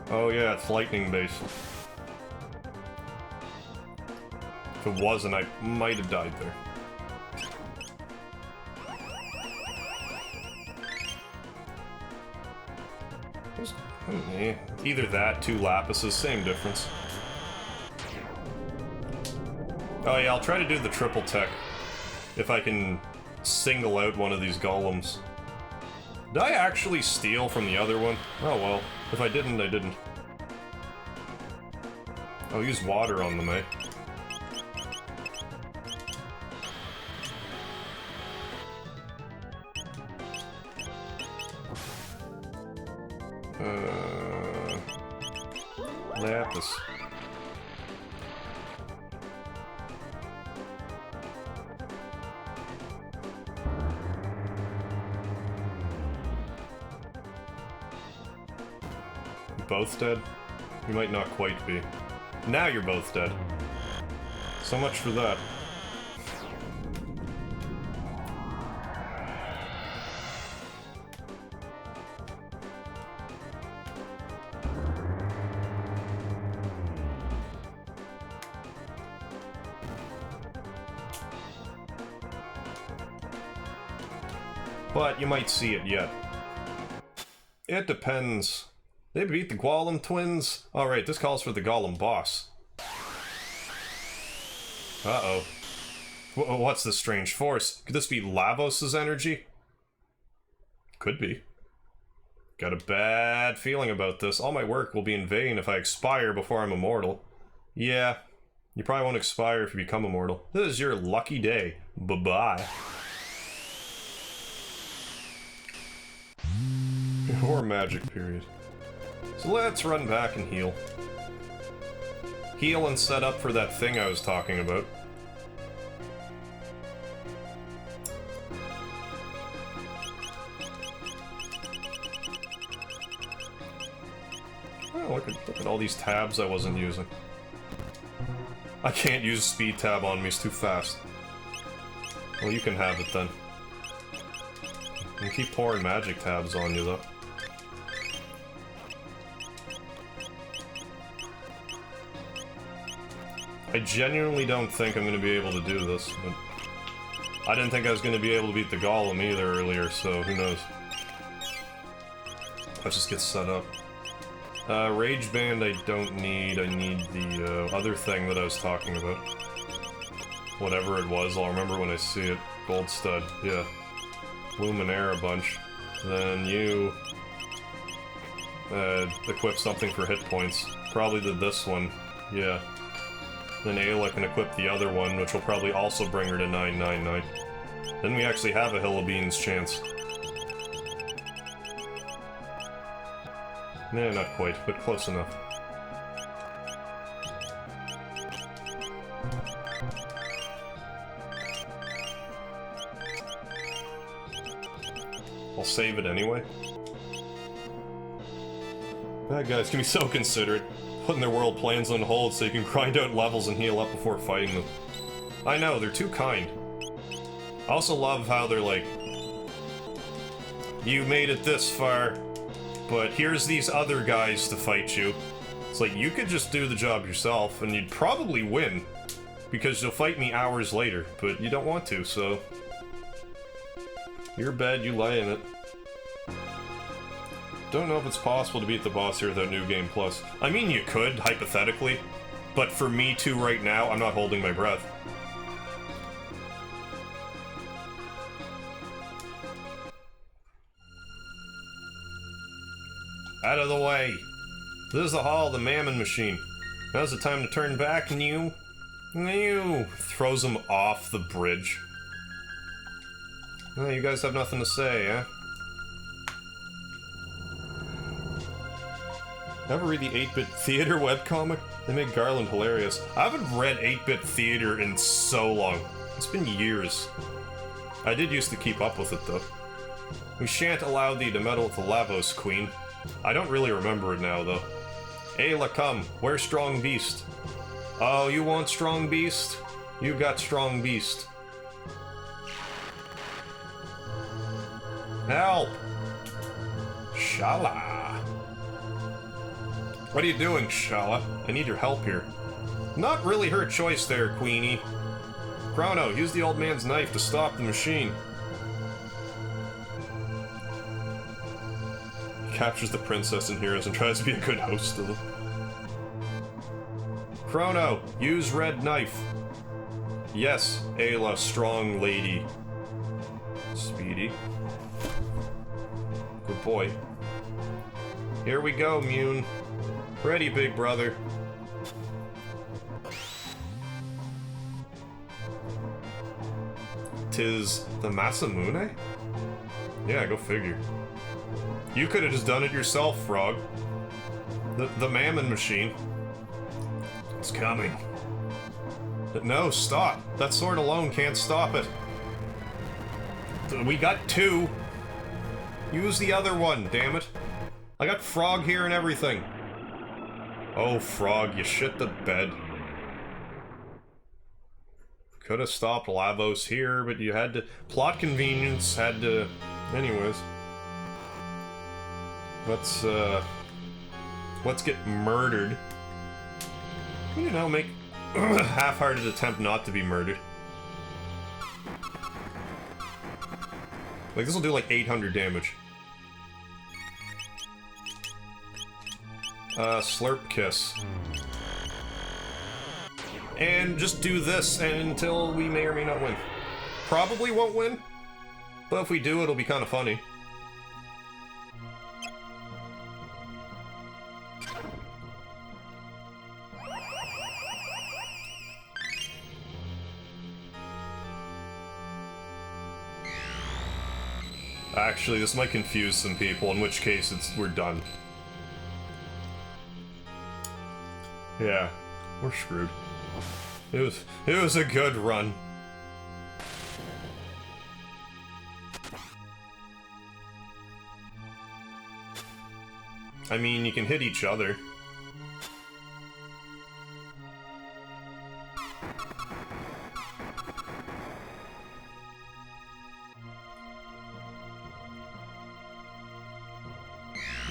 Oh yeah, it's lightning based. If it wasn't, I might have died there. Either that, 2 lapises, same difference. Oh yeah, I'll try to do the triple tech. If I can single out one of these golems. Did I actually steal from the other one? Oh well. If I didn't, I didn't. I'll use water on them, eh? Lapis. Both dead? You might not quite be. Now you're both dead. So much for that. But you might see it yet. It depends. They beat the Golem twins? Alright, this calls for the Golem boss. Uh-oh. What's this strange force? Could this be Lavos' energy? Could be. Got a bad feeling about this. All my work will be in vain if I expire before I'm immortal. Yeah, you probably won't expire if you become immortal. This is your lucky day. Bye-bye. Or magic period. So let's run back and heal. Heal and set up for that thing I was talking about. Oh, look at all these tabs I wasn't using. I can't use speed tab on me, it's too fast. Well, you can have it then. And keep pouring magic tabs on you though. I genuinely don't think I'm going to be able to do this, but I didn't think I was going to be able to beat the Golem either earlier, so who knows. Let's just get set up. Rage Band I don't need, I need the other thing that I was talking about. Whatever it was, I'll remember when I see it. Gold Stud, yeah. Luminaire a bunch. Then you... equip something for hit points. Probably this one, yeah. Then Ayla can equip the other one, which will probably also bring her to 999. Then we actually have a Hill of Beans chance. Nah, not quite, but close enough. I'll save it anyway. Bad guys can be so considerate, putting their world plans on hold so you can grind out levels and heal up before fighting them. I know, they're too kind. I also love how they're like, you made it this far, but here's these other guys to fight you. It's like, you could just do the job yourself, and you'd probably win, because you'll fight me hours later, but you don't want to, so... Your bed, you lie in it. Don't know if it's possible to beat the boss here without New Game Plus. I mean, you could, hypothetically, but for me to right now, I'm not holding my breath. Out of the way! This is the Hall of the Mammon Machine. Now's the time to turn back, and you... Throws him off the bridge. Oh, you guys have nothing to say, eh? Ever read the 8-Bit Theater webcomic? They make Garland hilarious. I haven't read 8-Bit Theater in so long. It's been years. I did used to keep up with it, though. We shan't allow thee to meddle with the Lavos Queen. I don't really remember it now, though. Ayla, come. Where's Strong Beast? Oh, you want Strong Beast? You got Strong Beast. Help! Shala! What are you doing, Shala? I need your help here. Not really her choice there, Queenie. Chrono, use the old man's knife to stop the machine. He captures the princess and heroes and tries to be a good host to them. Chrono, use red knife. Yes, Ayla, strong lady. Speedy. Good boy. Here we go, Mune. Ready, big brother. Tis the Masamune? Yeah, go figure. You could have just done it yourself, Frog. The Mammon machine. It's coming. But no, stop. That sword alone can't stop it. We got two. Use the other one, damn it. I got Frog here and everything. Oh, Frog, you shit the bed. Could have stopped Lavos here, but you had to... Plot convenience had to... Anyways. Let's get murdered. You know, make a half-hearted attempt not to be murdered. Like, this will do like 800 damage. Slurp Kiss. And just do this until we may or may not win. Probably won't win, but if we do, it'll be kind of funny. Actually, this might confuse some people, in which case we're done. Yeah, we're screwed. It was a good run. I mean, you can hit each other.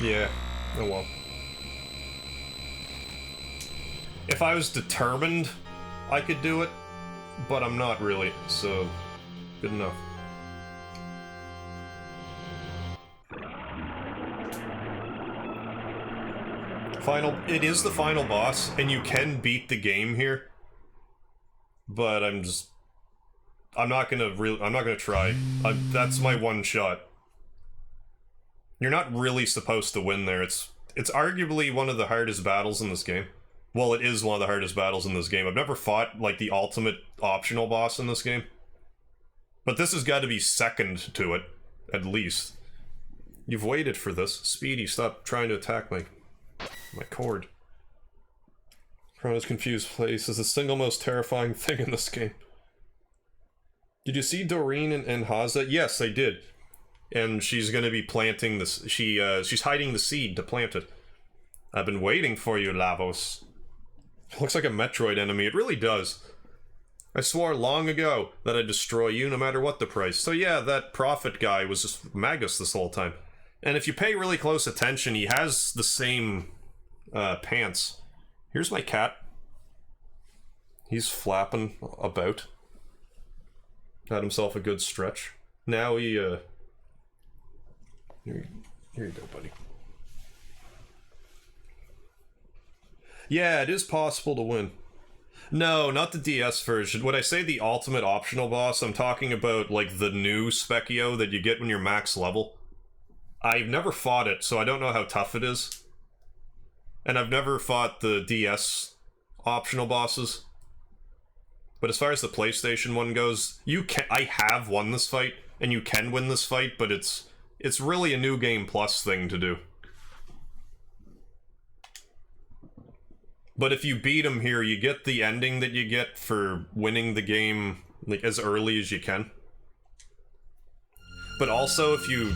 Yeah, oh well. If I was determined, I could do it, but I'm not really, so good enough. It is the final boss, and you can beat the game here, but I'm not gonna try. That's my one shot. You're not really supposed to win there. It's arguably one of the hardest battles in this game. Well, it is one of the hardest battles in this game. I've never fought, like, the ultimate optional boss in this game. But this has got to be second to it, at least. You've waited for this. Speedy, stop trying to attack my cord. Chrono's confused place is the single most terrifying thing in this game. Did you see Doreen and Haza? Yes, I did. And she's gonna be planting this. She's hiding the seed to plant it. I've been waiting for you, Lavos. Looks like a Metroid enemy. It really does. I swore long ago that I'd destroy you no matter what the price. So yeah, that prophet guy was just Magus this whole time. And if you pay really close attention, he has the same pants. Here's my cat. He's flapping about. Had himself a good stretch. Now he, Here you go, buddy. Yeah, it is possible to win. No, not the DS version. When I say the ultimate optional boss, I'm talking about, like, the new Specchio that you get when you're max level. I've never fought it, so I don't know how tough it is. And I've never fought the DS optional bosses. But as far as the PlayStation one goes, I have won this fight, and you can win this fight, but it's really a New Game Plus thing to do. But if you beat him here, you get the ending that you get for winning the game, like, as early as you can. But also, if you...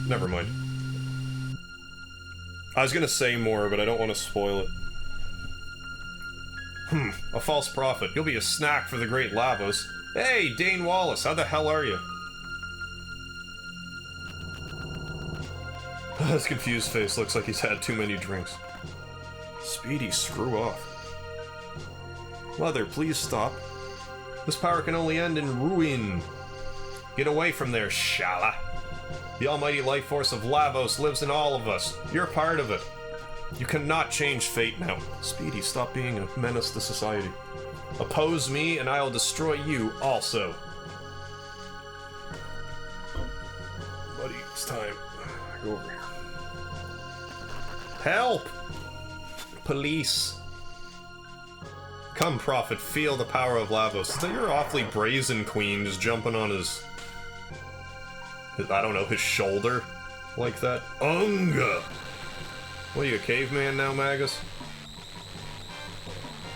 Never mind. I was gonna say more, but I don't want to spoil it. A false prophet. You'll be a snack for the great Lavos. Hey, Dane Wallace, how the hell are you? His confused face looks like he's had too many drinks. Speedy, screw off. Mother, please stop. This power can only end in ruin. Get away from there, Shala. The almighty life force of Lavos lives in all of us. You're part of it. You cannot change fate now. Speedy, stop being a menace to society. Oppose me, and I'll destroy you also. Buddy, it's time. Go over here. Help! Police. Come, Prophet, feel the power of Lavos. Is that your awfully brazen queen just jumping on his... I don't know, his shoulder? Like that? Unga! What are you, a caveman now, Magus?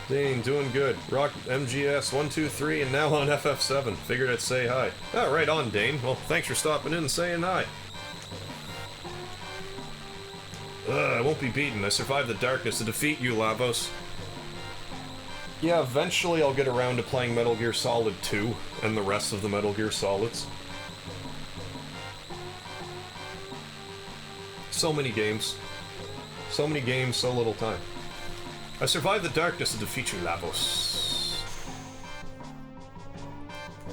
Dane, doing good. Rock MGS 123 and now on FF7. Figured I'd say hi. Oh, right on, Dane. Well, thanks for stopping in and saying hi. I won't be beaten. I survived the darkness to defeat you, Lavos. Yeah, eventually I'll get around to playing Metal Gear Solid 2 and the rest of the Metal Gear Solids. So many games. So many games, so little time. I survived the darkness to defeat you, Lavos.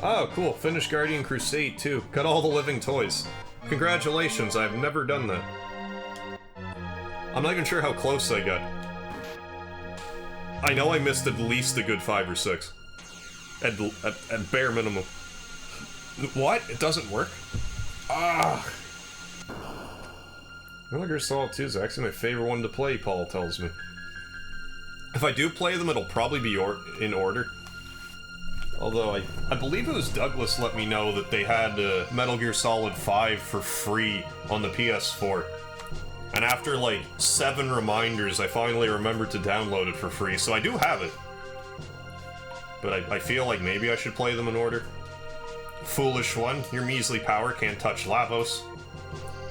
Oh, cool. Finished Guardian Crusade, too. Got all the living toys. Congratulations, I've never done that. I'm not even sure how close I got. I know I missed at least a good 5 or 6. At bare minimum. What? It doesn't work? Ah! Metal Gear Solid 2 is actually my favorite one to play, Paul tells me. If I do play them, it'll probably be in order. Although, I believe it was Douglas let me know that they had Metal Gear Solid 5 for free on the PS4. And after, like, 7 reminders, I finally remembered to download it for free, so I do have it. But I feel like maybe I should play them in order. Foolish one, your measly power can't touch Lavos.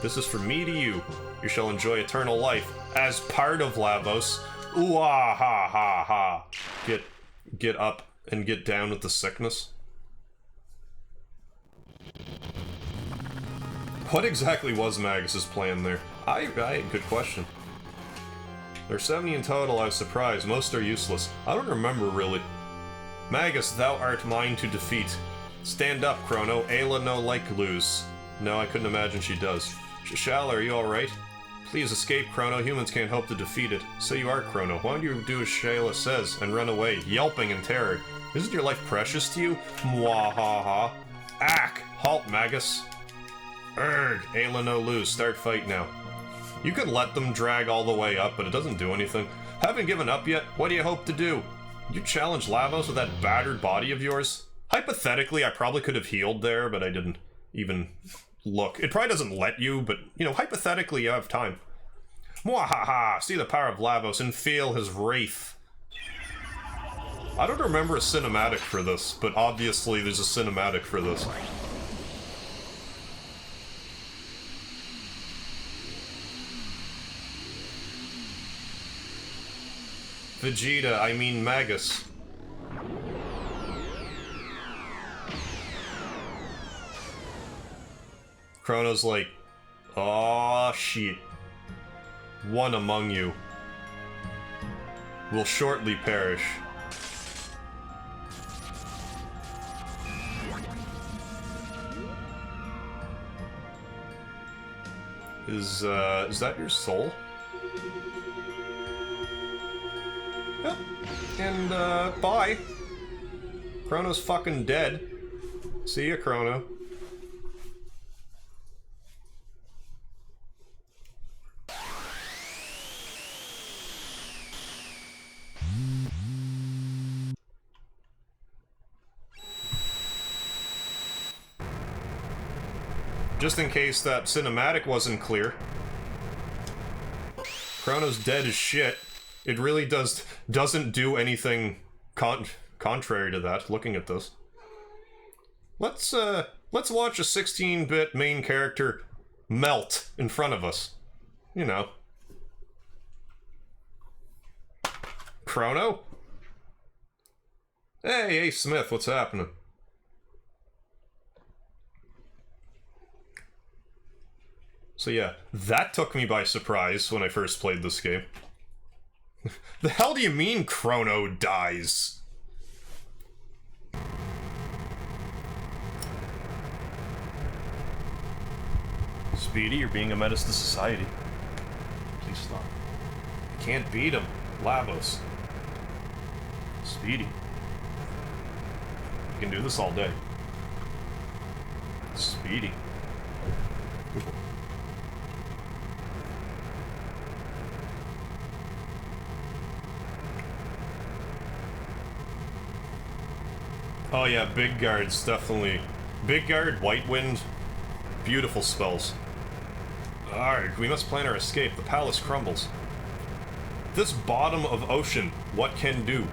This is from me to you. You shall enjoy eternal life as part of Lavos. Ooh ah ha ha ha. Get up and get down with the sickness. What exactly was Magus's plan there? Good question. There's 70 in total, I was surprised. Most are useless. I don't remember, really. Magus, thou art mine to defeat. Stand up, Chrono. Ayla no like lose. No, I couldn't imagine she does. Shala, are you alright? Please escape, Chrono. Humans can't hope to defeat it. So you are, Chrono. Why don't you do as Shala says and run away, yelping in terror? Isn't your life precious to you? Mwahaha. Ack! Halt, Magus. Erg! Ayla no lose. Start fight now. You could let them drag all the way up, but it doesn't do anything. Haven't given up yet? What do you hope to do? You challenge Lavos with that battered body of yours? Hypothetically, I probably could have healed there, but I didn't even look. It probably doesn't let you, but, you know, hypothetically, you have time. Mwahaha! See the power of Lavos and feel his wraith. I don't remember a cinematic for this, but obviously there's a cinematic for this. Vegeta, I mean Magus. Chrono's like, aw, shit. One among you will shortly perish. Is that your soul? Yep. And, bye. Chrono's fucking dead. See ya, Chrono. Just in case that cinematic wasn't clear. Chrono's dead as shit. It really doesn't do anything contrary to that, looking at this. Let's watch a 16-bit main character melt in front of us. You know. Chrono? Hey, Smith, what's happening? So yeah, that took me by surprise when I first played this game. The hell do you mean Chrono dies? Speedy, you're being a menace to society. Please stop. You can't beat him. Lavos. Speedy. You can do this all day. Speedy. Oh yeah, Big Guard's definitely... Big Guard, White Wind, beautiful spells. Alright, we must plan our escape. The palace crumbles. This bottom of ocean, what can do?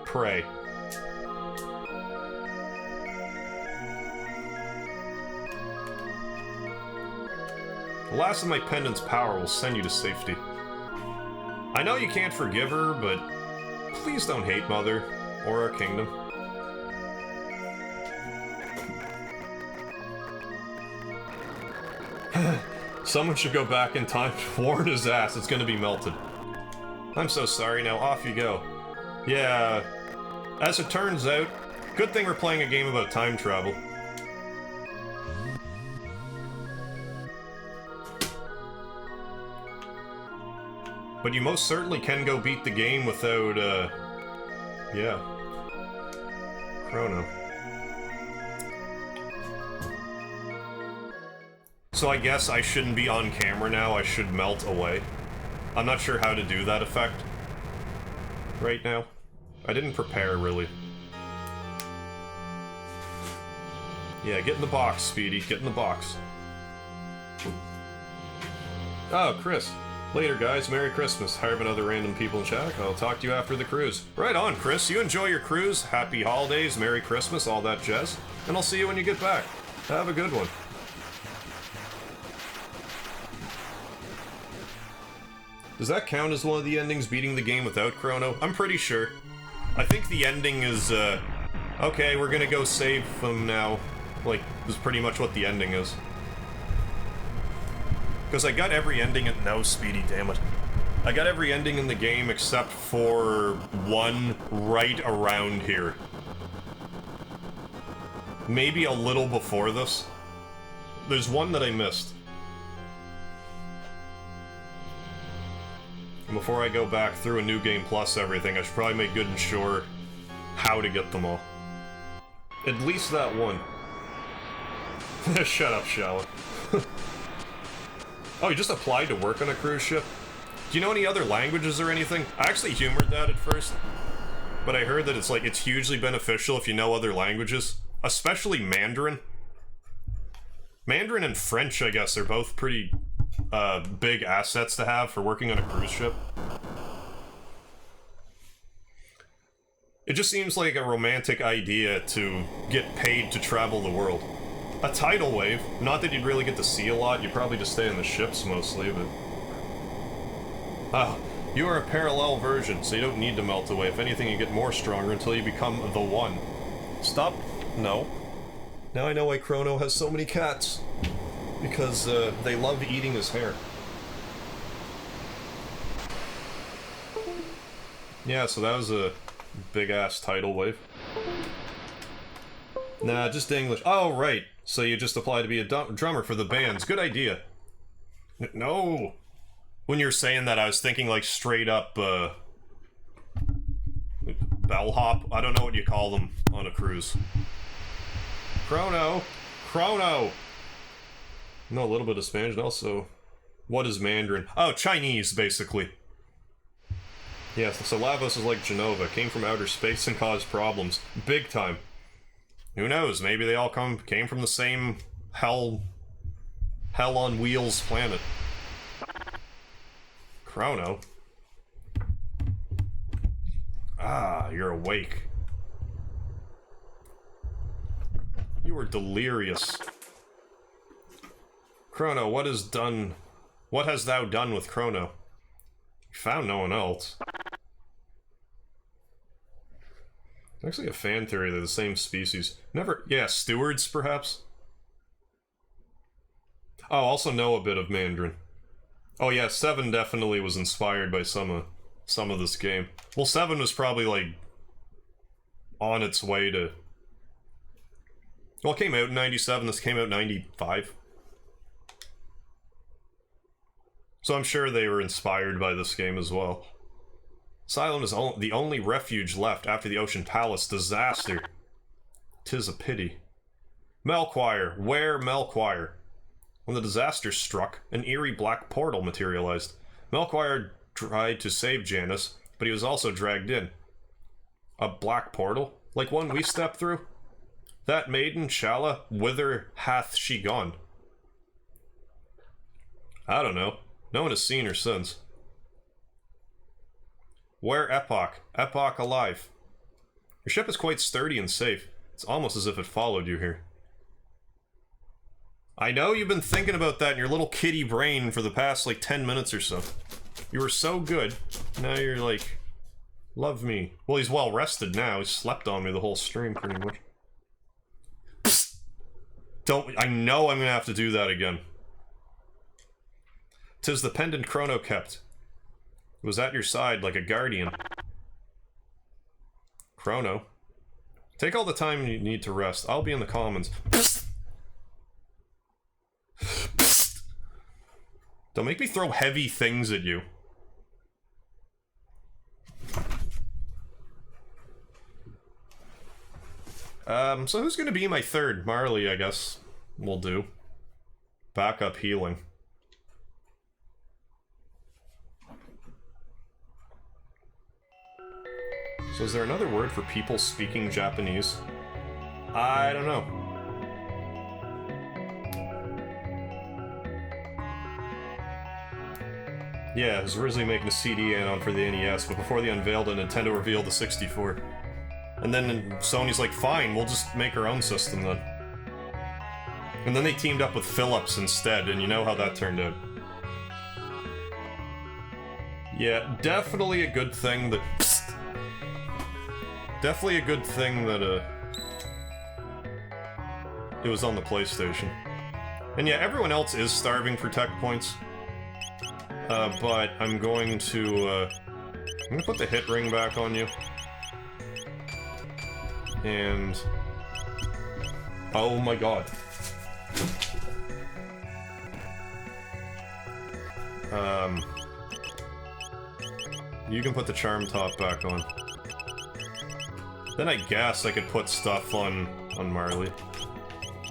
Pray. The last of my pendant's power will send you to safety. I know you can't forgive her, but please don't hate Mother, or our kingdom. Someone should go back in time to warn his ass, it's gonna be melted. I'm so sorry, now off you go. Yeah, as it turns out, good thing we're playing a game about time travel. But you most certainly can go beat the game without, yeah. Chrono. So I guess I shouldn't be on camera now, I should melt away. I'm not sure how to do that effect right now. I didn't prepare, really. Yeah, get in the box, Speedy, get in the box. Oh, Chris. Later, guys. Merry Christmas. Hiring other random people in chat. I'll talk to you after the cruise. Right on, Chris. You enjoy your cruise. Happy holidays, Merry Christmas, all that jazz. And I'll see you when you get back. Have a good one. Does that count as one of the endings, beating the game without Chrono? I'm pretty sure. I think the ending is, okay, we're gonna go save them now. Like, is pretty much what the ending is. Because I got every ending in- No, Speedy, damn it. I got every ending in the game except for one right around here. Maybe a little before this. There's one that I missed. And before I go back through a New Game Plus everything, I should probably make good and sure how to get them all. At least that one. Shut up, Shala. Oh, you just applied to work on a cruise ship? Do you know any other languages or anything? I actually humored that at first, but I heard that it's hugely beneficial if you know other languages, especially Mandarin. Mandarin and French, I guess, are both pretty big assets to have for working on a cruise ship. It just seems like a romantic idea to get paid to travel the world. A tidal wave. Not that you'd really get to see a lot, you'd probably just stay on the ships mostly, but... Ah, you are a parallel version, so you don't need to melt away. If anything, you get more stronger until you become the one. Stop. No. Now I know why Chrono has so many cats. Because, they love eating his hair. Yeah, so that was a big-ass tidal wave. Nah, just English. Oh, right. So you just apply to be a drummer for the bands. Good idea. No. When you were saying that, I was thinking, like, straight up, bellhop. I don't know what you call them on a cruise. Chrono! Chrono! No, a little bit of Spanish, and also... What is Mandarin? Oh, Chinese, basically. Yeah, so Lavos is like Genova. Came from outer space and caused problems. Big time. Who knows? Maybe they all came from the same hell on wheels planet. Chrono. Ah, you're awake. You were delirious. Chrono, what hast thou done with Chrono? You found no one else. Actually a fan theory, they're the same species. Never... Yeah, stewards, perhaps? Oh, also know a bit of Mandarin. Oh yeah, 7 definitely was inspired by some of this game. Well, 7 was probably, like, on its way to... Well, it came out in 97, this came out in 95. So I'm sure they were inspired by this game as well. Asylum is the only refuge left after the Ocean Palace disaster. 'Tis a pity. Melchoir, where Melchoir? When the disaster struck, an eerie black portal materialized. Melchoir tried to save Janus, but he was also dragged in. A black portal? Like one we stepped through? That maiden, Shala, whither hath she gone? I don't know. No one has seen her since. Where Epoch? Epoch alive. Your ship is quite sturdy and safe. It's almost as if it followed you here. I know you've been thinking about that in your little kitty brain for the past, like, 10 minutes or so. You were so good. Now you're like, love me. Well, he's well rested now. He slept on me the whole stream, pretty much. Psst. Don't... I know I'm gonna have to do that again. 'Tis the pendant Chrono kept. It was at your side like a guardian. Chrono. Take all the time you need to rest. I'll be in the commons. Psst. Psst. Don't make me throw heavy things at you. So who's gonna be my third? Marley, I guess. Will do. Backup healing. So is there another word for people speaking Japanese? I don't know. Yeah, I was originally making a CD add-on for the NES, but before they unveiled it, Nintendo revealed the 64. And then Sony's like, fine, we'll just make our own system then. And then they teamed up with Philips instead, and you know how that turned out. Yeah, definitely a good thing that... Psst. Definitely a good thing that, it was on the PlayStation. And yeah, everyone else is starving for tech points. But I'm going to, I'm gonna put the hit ring back on you. And... Oh my god. You can put the charm top back on. Then I guess I could put stuff on Marley.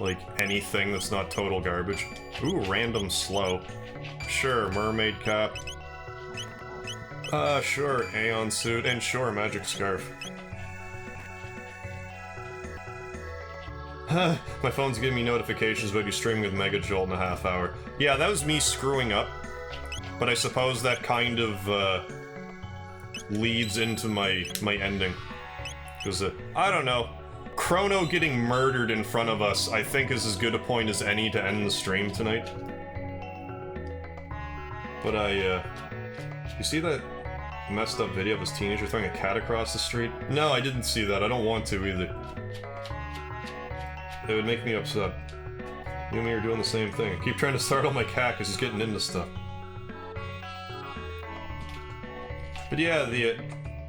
Like, anything that's not total garbage. Ooh, random slow. Sure, mermaid cap. Sure, Aeon suit, and sure, magic scarf. My phone's giving me notifications about you streaming with MegaJolt in a half hour. Yeah, that was me screwing up. But I suppose that kind of, leads into my ending. Because, I don't know. Chrono getting murdered in front of us, I think, is as good a point as any to end the stream tonight. But you see that messed up video of this teenager throwing a cat across the street? No, I didn't see that. I don't want to either. It would make me upset. You and me are doing the same thing. I keep trying to startle my cat because he's getting into stuff. But yeah,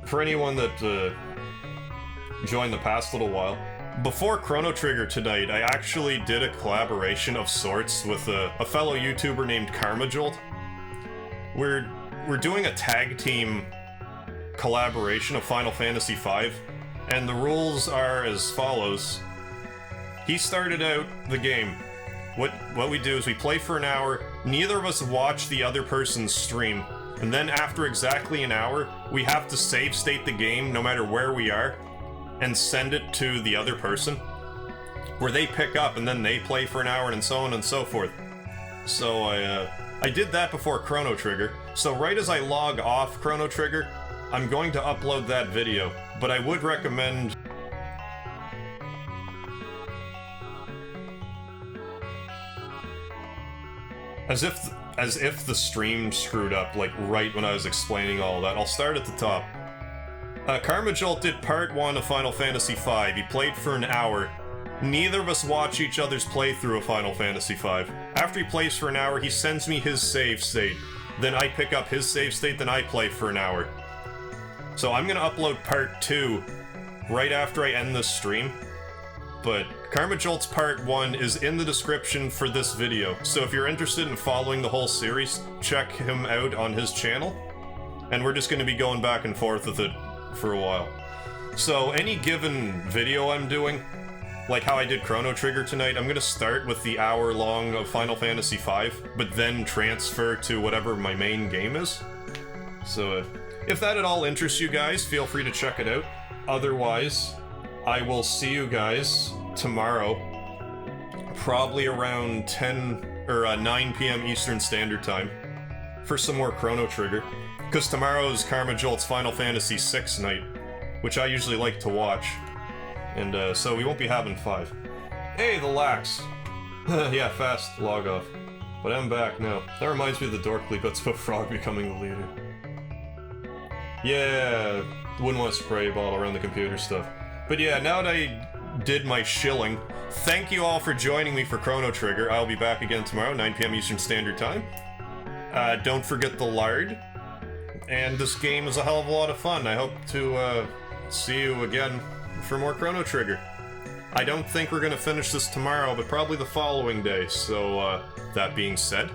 for anyone that joined the past little while, before Chrono Trigger tonight, I actually did a collaboration of sorts with a fellow YouTuber named KarmaJolt. We're doing a tag team collaboration of Final Fantasy V, and the rules are as follows. He started out the game. What we do is we play for an hour, neither of us watch the other person's stream, and then after exactly an hour, we have to save state the game no matter where we are, and send it to the other person, where they pick up and then they play for an hour and so on and so forth. So I did that before Chrono Trigger, so right as I log off Chrono Trigger, I'm going to upload that video, but I would recommend... As if the stream screwed up, like, right when I was explaining all that. I'll start at the top. KarmaJolt did part 1 of Final Fantasy V. He played for an hour. Neither of us watch each other's playthrough of Final Fantasy V. After he plays for an hour, he sends me his save state. Then I pick up his save state, then I play for an hour. So I'm gonna upload part 2 right after I end this stream. But Karma Jolt's part 1 is in the description for this video. So if you're interested in following the whole series, check him out on his channel. And we're just gonna be going back and forth with it for a while. So any given video I'm doing, like how I did Chrono Trigger tonight, I'm gonna start with the hour long of Final Fantasy V, but then transfer to whatever my main game is. So if that at all interests you guys, feel free to check it out. Otherwise, I will see you guys tomorrow, probably around 9 p.m. Eastern Standard Time, for some more Chrono Trigger. Because tomorrow is Karma Jolt's Final Fantasy VI night, which I usually like to watch. And so we won't be having 5. Hey, the lax. Yeah, fast log off. But I'm back now. That reminds me of the dork leap. That's about Frog becoming the leader. Yeah, wouldn't want to spray ball around the computer stuff. But yeah, now that I did my shilling, thank you all for joining me for Chrono Trigger. I'll be back again tomorrow, 9 p.m. Eastern Standard Time. Don't forget the lard. And this game is a hell of a lot of fun. I hope to see you again for more Chrono Trigger. I don't think we're gonna finish this tomorrow, but probably the following day. So, that being said,